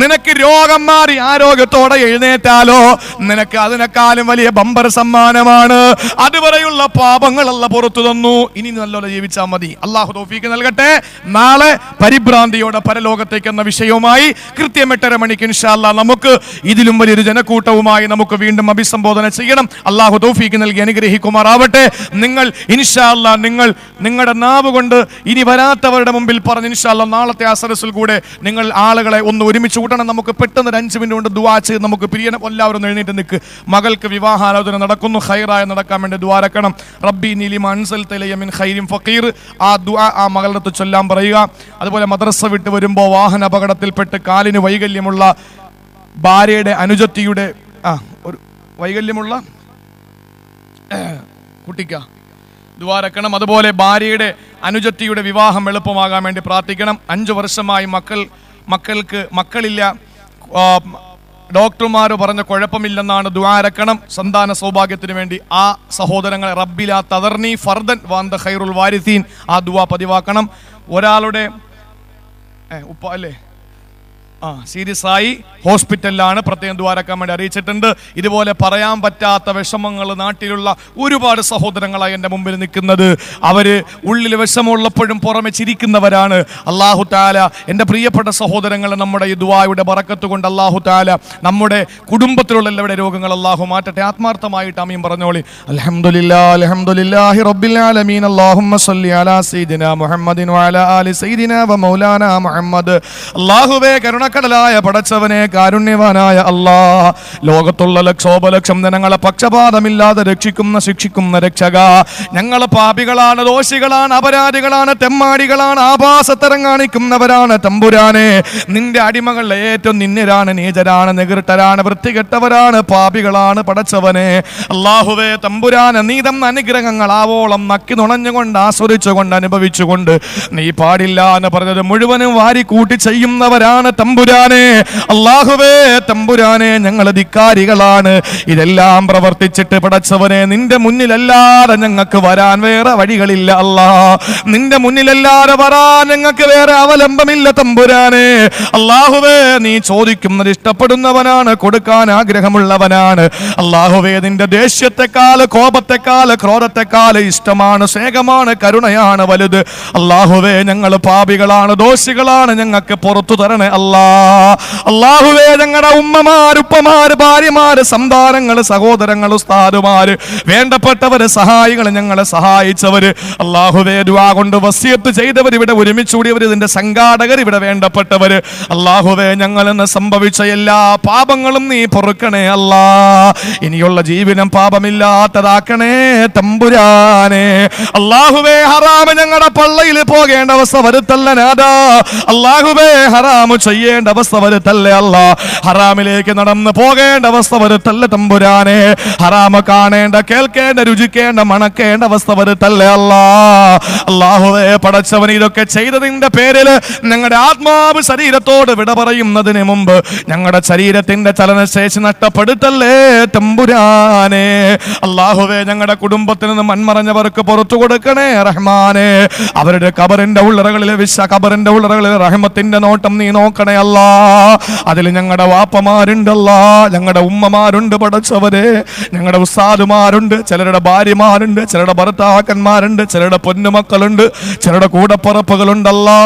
നിനക്ക് രോഗം മാറി ആരോഗ്യത്തോടെ എഴുന്നേറ്റാലോ, നിനക്ക് അതിനേക്കാളും വലിയ ബമ്പർ സമ്മാനമാണ്. അതുവരെയുള്ള പാപങ്ങളല്ല പുറത്തു തന്നു. ഇനി നല്ലോണം ജീവിച്ചാൽ മതി. അള്ളാഹു തൗഫീഖ് നൽകട്ടെ. നാളെ പരിഭ്രാന്തിയോടെ പരലോകത്തേക്ക് എന്ന വിഷയവുമായി കൃത്യം 8:30 മണിക്ക് ഇൻഷാ അല്ലാഹ് നമുക്ക് ഇതിലും വലിയൊരു ജനക്കൂട്ടവുമായി നമുക്ക് വീണ്ടും അഭിസംബോധന ചെയ്യണം. അള്ളാഹു തൗഫീഖ് നൽകി അനുഗ്രഹിക്കുമാറാവട്ടെ. നിങ്ങൾ ഇൻഷാ അല്ലാഹ് നിങ്ങളുടെ നാവ് കൊണ്ട് ഇനി വരാത്തവരുടെ മുമ്പിൽ പറഞ്ഞ് ഇൻഷാ അല്ലാഹ് നാളത്തെ ആ സദസ്സിൽ കൂടെ നിങ്ങൾ ആളുകളെ ഒന്ന് ഒരുമിച്ച് കൂട്ടണം. നമുക്ക് പെട്ടെന്ന് 5 മിനിറ്റ് കൊണ്ട് ദുആ ചെയ്ത് നമുക്ക് പിരിയണം. എല്ലാവരും എഴുന്നേറ്റ് നിൽക്ക്. മകൾക്ക് വിവാഹാലോചന നടക്കുന്നു, ഖൈറായ നടക്കാൻ വേണ്ടി ദ്വാരക്കണം. റബ്ബി നീലിമ അൻസൽത ഇലയ്യ മിൻ ഖൈരിൻ ഫഖീർ. ആ ദുആ ആ മകളുടെ അടുത്ത് ചൊല്ലാൻ പറയുക. അതുപോലെ മദ്രസ വിട്ട് വരുമ്പോൾ വാഹന അപകടത്തിൽപ്പെട്ട് കാലിന് വൈകല്യമുള്ള ഭാര്യയുടെ അനുജത്തിയുടെ ഒരു വൈകല്യമുള്ള കുട്ടിക്ക ദ്വാരക്കണം. അതുപോലെ ഭാര്യയുടെ അനുജത്തിയുടെ വിവാഹം എളുപ്പമാകാൻ വേണ്ടി പ്രാർത്ഥിക്കണം. 5 വർഷമായി മക്കളില്ല. ഡോക്ടർമാർ പറഞ്ഞ കുഴപ്പമില്ലെന്നാണ്. ദുആ ഇറക്കണം സന്താന സൗഭാഗ്യത്തിന് വേണ്ടി. ആ സഹോദരങ്ങളെ റബ്ബിലാ തദർനി ഫർദൻ വാന്ത ഖൈറുൽ വാരിസീൻ, ആ ദുആ പതിവാക്കണം. ഒരാളുടെ ഉപ്പ അല്ലേ സീരിയസ് ആയി ഹോസ്പിറ്റലിലാണ്, പ്രത്യേകം ദ്വാരക്കാൻ വേണ്ടി അറിയിച്ചിട്ടുണ്ട്. ഇതുപോലെ പറയാൻ പറ്റാത്ത വിഷമങ്ങൾ നാട്ടിലുള്ള ഒരുപാട് സഹോദരങ്ങളായി എൻ്റെ മുമ്പിൽ നിൽക്കുന്നത്. അവര് ഉള്ളിൽ വിഷമമുള്ളപ്പോഴും പുറമെ ചിരിക്കുന്നവരാണ്. അല്ലാഹു തആല എൻ്റെ പ്രിയപ്പെട്ട സഹോദരങ്ങളെ നമ്മുടെ ഈ ദുആയുടെ ബറക്കത്ത് കൊണ്ട് അല്ലാഹു തആല നമ്മുടെ കുടുംബത്തിലുള്ള എല്ലാവരുടെ രോഗങ്ങൾ അല്ലാഹു മാറ്റട്ടെ. ആത്മാർത്ഥമായിട്ട് ആമീൻ പറഞ്ഞോളി. അൽഹംദുലില്ലാഹി റബ്ബിൽ ആലമീൻ. അല്ലാഹുമ്മ സ്വല്ലി അലാ സയ്യിദിനാ മുഹമ്മദിൻ വഅലാ ആലി സയ്യിദിനാ വമൗലാനാ മുഹമ്മദ്. അല്ലാഹുവേ കരുണക്കടലായ പടച്ചവനെ, കാരുണ്യവാനായ അല്ലാഹ്, ലോകത്തുള്ള ലക്ഷോപലക്ഷം ജനങ്ങളെ പക്ഷപാതമില്ലാതെ രക്ഷിക്കുന്ന ശിക്ഷിക്കുന്ന രക്ഷക, ഞങ്ങൾ പാപികളാണ്, ദോഷികളാണ്, അപരാധികളാണ്, തെമ്മാടികളാണ്, ആഭാസത്തരം കാണിക്കുന്നവരാണ്. തമ്പുരാനെ, നിന്റെ അടിമകൾ ഏറ്റവും നിന്നരാണ്, നീചരാണ്, നികൃട്ടരാണ്, വൃത്തികെട്ടവരാണ്, പാപികളാണ്. പടച്ചവനെ അല്ലാഹുവേ തമ്പുരാനെ, നീ തന്ന അനുഗ്രഹങ്ങൾ ആവോളം നക്കി നുണഞ്ഞുകൊണ്ട് ആസ്വദിച്ചുകൊണ്ട് അനുഭവിച്ചുകൊണ്ട് നീ പാടില്ല എന്ന് പറഞ്ഞത് മുഴുവനും വാരിക്കൂട്ടി ചെയ്യുന്നവരാണ് തമ്പുരാനെ. അല്ലാഹുവേ തമ്പുരാനെ, ഞങ്ങൾ ധിക്കാരികളാണ്. ഇതെല്ലാം പ്രവർത്തിച്ചിട്ട് പടച്ചവനെ, നിന്റെ മുന്നിലല്ലാതെ ഞങ്ങൾക്ക് വരാൻ വേറെ വഴികളില്ല. അല്ലാ, നിന്റെ മുന്നിലല്ലാതെ വരാൻ ഞങ്ങൾക്ക് വേറെ അവലംബമില്ല തമ്പുരാനെ. അല്ലാഹുവേ, നീ ചോദിക്കുന്നത് ഇഷ്ടപ്പെടുന്നവനാണ്, കൊടുക്കാൻ ആഗ്രഹമുള്ളവനാണ്. അല്ലാഹുവേ, നിന്റെ ദേഷ്യത്തെക്കാൾ, കോപത്തെക്കാൾ, ക്രോധത്തെക്കാൾ ഇഷ്ടമാണ്, സ്നേഹമാണ്, കരുണയാണ് വലുത്. അല്ലാഹുവേ, ഞങ്ങൾ പാപികളാണ്, ദോഷികളാണ്, ഞങ്ങൾക്ക് പുറത്തു തരണേ അല്ലാ. അല്ലാഹുവേ, ഞങ്ങളുടെ ഉമ്മമാര്, ഉപ്പമാര്, ഭാര്യമാര്, സന്താനങ്ങള്, സഹോദരങ്ങള്, ഉസ്താദുമാര്, വേണ്ടപ്പെട്ടവര്, സഹായികള്, ഞങ്ങളെ സഹായിച്ചവര്, അല്ലാഹുവേ ദുആ കൊണ്ട് വസിയത്ത് ചെയ്തവർ, ഇവിടെ ഒരുമിച്ചുകൂടിയവർ, ഇതിന്റെ സംഘാടകർ, ഇവിടെ വേണ്ടപ്പെട്ടവര്, അല്ലാഹുവേ ഞങ്ങളെന്ന് സംഭവിച്ച എല്ലാ പാപങ്ങളും നീ പൊറുക്കണേ അല്ലാ. ഇനിയുള്ള ജീവിതം പാപമില്ലാത്തതാക്കണേ തമ്പുരാനെ. അല്ലാഹുവേ, ഹറാമ് ഞങ്ങളുടെ പള്ളയിൽ പോകേണ്ട അവസ്ഥ വരുത്തല്ല നാഥാ. അല്ലാഹുവേ, ഹറാമ് ചെയ്യേണ്ട അവസ്ഥ വരുത്തല്ലേ അല്ലാ. ഹറാമിലേക്ക് നടന്ന് പോകേണ്ട അവസ്ഥ വരുത്തല്ല തമ്പുരാനെ. ഹറാമ് കാണേണ്ട, കേൾക്കേണ്ട, രുചിക്കേണ്ട, മണക്കേണ്ട അവസ്ഥ വരുത്തല്ലേ അല്ലാ. അല്ലാഹുവേ പടച്ചവൻ, ഇതൊക്കെ ചെയ്തതിന്റെ പേരിൽ ഞങ്ങളുടെ ആത്മാവ് ശരീരത്തോട് വിട പറയുന്നതിന് മുമ്പ് ഞങ്ങളുടെ ശരീരത്തിന്റെ ചലനശേഷി നഷ്ടപ്പെടുത്തല്ലേ തമ്പുരാനെ. അല്ലാഹുവേ, ഞങ്ങളുടെ കുടുംബത്തിൽ നിന്ന് മൺമറഞ്ഞവർക്ക് പുറത്തു കൊടുക്കണേ റഹ്മാനെ. അവരുടെ ഖബറിന്റെ ഉള്ളറകളിൽ ഖബറിന്റെ ഉള്ളറകളിൽ റഹ്മത്തിന്റെ നോട്ടം നീ നോക്കണേ അല്ലാ. അതിൽ ഞങ്ങളുടെ വാപ്പമാരുണ്ടല്ലാ, ഞങ്ങളുടെ ഉമ്മമാരുണ്ട് പടച്ചവരെ, ഞങ്ങളുടെ ഉസ്താദുമാരുണ്ട്, ചിലരുടെ ഭാര്യമാരുണ്ട്, ചിലരുടെ ഭർത്താക്കന്മാരുണ്ട്, ചിലരുടെ പൊന്നുമക്കളുണ്ട്, ചിലരുടെ കൂടപ്പറപ്പുകളുണ്ടല്ലാ.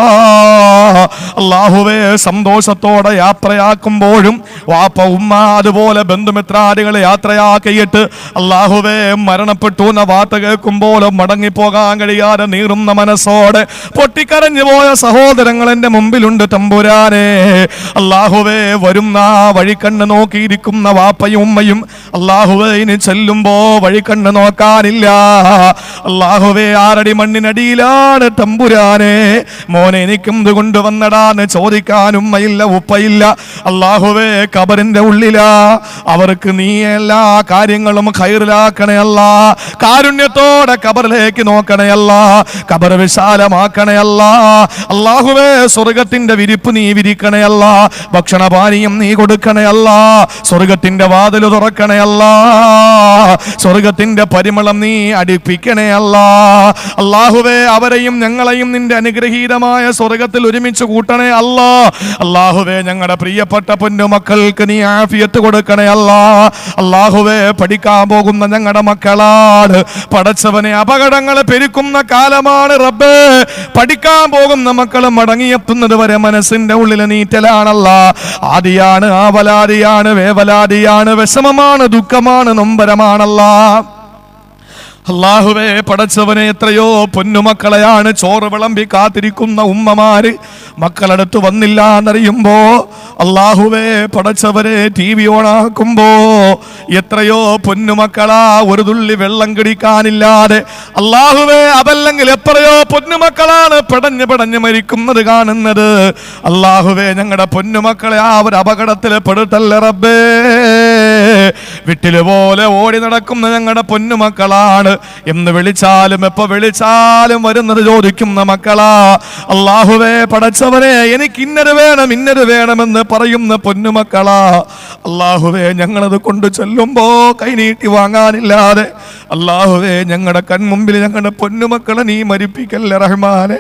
അല്ലാഹുവേ, സന്തോഷത്തോടെ യാത്രയാക്കുമ്പോഴും വാപ്പ, ഉമ്മ, അതുപോലെ ബന്ധുമിത്രാദികളെ യാത്രയാക്കിയിട്ട് അല്ലാഹുവേ മരണപ്പെട്ടു എന്ന വാർത്ത കേൾക്കുമ്പോൾ മടങ്ങിപ്പോകാൻ കഴിയാതെ നീറുന്ന മനസ്സോടെ പൊട്ടിക്കരഞ്ഞു പോയ സഹോദരങ്ങൾ എന്റെ മുമ്പിലുണ്ട് തമ്പുരാനെ. അല്ലാഹുവേ, വരുന്ന വഴിക്കണ്ണ് നോക്കിയിരിക്കുന്ന വാപ്പയും ഉമ്മയും അല്ലാഹുവേ ഇനി ചെല്ലുമ്പോ വഴിക്കണ്ണ് നോക്കാനില്ല. അല്ലാഹുവേ, ആരടി മണ്ണിനടിയിലാണ് തമ്പുരാനെ. മോനെ, എനിക്കും ഇത് കൊണ്ടുവന്നടാന്ന് ചോദിക്കാൻ ഉമ്മയില്ല, ഉപ്പയില്ല. അല്ലാഹുവേ, ഖബറിന്റെ ഉള്ളിലാ. അവർക്ക് നീ എല്ലാ കാര്യങ്ങളും ഖൈറിലാക്കണേ അല്ലാ. കാരുണ്യത്തോടെ ഖബറിലേക്ക് നോക്കണേ അല്ലാ. ഖബർ വിശാലമാക്കണേ അല്ലാ. അല്ലാഹുവേ, സ്വർഗത്തിന്റെ വിരിപ്പ് നീ വിരിക്കണേ അല്ലാ. ഭക്ഷണപാനീയം നീ കൊടുക്കണേ അല്ലാ. സ്വർഗത്തിന്റെ വാതിൽ തുറക്കണേ അല്ലാ. സ്വർഗത്തിന്റെ പരിമളം നീ അടിപ്പിക്കണേ അല്ലാ. അല്ലാഹുവേ, അവരെയും ഞങ്ങളെയും നിന്റെ അനുഗ്രഹീതമായ സ്വർഗത്തിൽ ഒരുമിച്ച് കൂട്ടണേ അല്ലാ. അല്ലാഹുവേ, ഞങ്ങളുടെ പ്രിയപ്പെട്ട പൊന്നുമക്കൾക്ക് നീ ആഫിയത്ത് കൊടുക്കണേ അല്ലാ. അല്ലാഹുവേ, പഠിക്കാൻ പോകുന്ന ഞങ്ങളുടെ മക്കളാണ് പടച്ചവനെ. അപകടങ്ങൾ പെരുക്കുന്ന കാലമാണ് റബ്ബേ. പഠിക്കാൻ പോകുന്ന മക്കൾ മടങ്ങിയെത്തുന്നത് വരെ മനസ്സിന്റെ ഉള്ളിൽ നീറ്റലാണല്ല. ആദിയാണ്, ആവലാദിയാണ്, വേവലാദിയാണ്, വിഷമമാണ്, ദുഃഖമാണ്, നൊമ്പരമാണല്ല. അല്ലാഹുവേ പടച്ചവനെ, എത്രയോ പൊന്നുമക്കളെയാണ് ചോറ് വിളമ്പി കാത്തിരിക്കുന്ന ഉമ്മമാര് മക്കളടുത്ത് വന്നില്ല എന്നറിയുമ്പോ അല്ലാഹുവേ പടച്ചവരെ TV ഓണാക്കുമ്പോ എത്രയോ പൊന്നുമക്കളാ ഒരു തുള്ളി വെള്ളം കുടിക്കാനില്ലാതെ. അല്ലാഹുവേ, അതല്ലെങ്കിൽ എത്രയോ പൊന്നുമക്കളാണ് പടഞ്ഞു മരിക്കുന്നത് കാണുന്നത്. അല്ലാഹുവേ, ഞങ്ങളുടെ പൊന്നുമക്കളെ ആ ഒരു അപകടത്തിൽ പെടുത്തല്ല റബ്ബേ. വിട്ടില് പോലെ ഓടി നടക്കുന്ന ഞങ്ങളുടെ പൊന്നുമക്കളാണ്. എന്ന് വിളിച്ചാലും എപ്പോ വിളിച്ചാലും വരുന്നത് ചോദിക്കുന്ന മക്കളാ. അല്ലാഹുവേ പടച്ചവനെ, എനിക്ക് ഇന്നത് വേണമെന്ന് പറയുന്ന പൊന്നുമക്കളാ. അല്ലാഹുവേ, ഞങ്ങളത് കൊണ്ട് ചെല്ലുമ്പോ കൈനീട്ടി വാങ്ങാനില്ലാതെ അല്ലാഹുവേ ഞങ്ങളുടെ കൺമുമ്പിൽ ഞങ്ങളുടെ പൊന്നുമക്കളെ നീ മരിപ്പിക്കല്ലേ റഹ്മാനെ.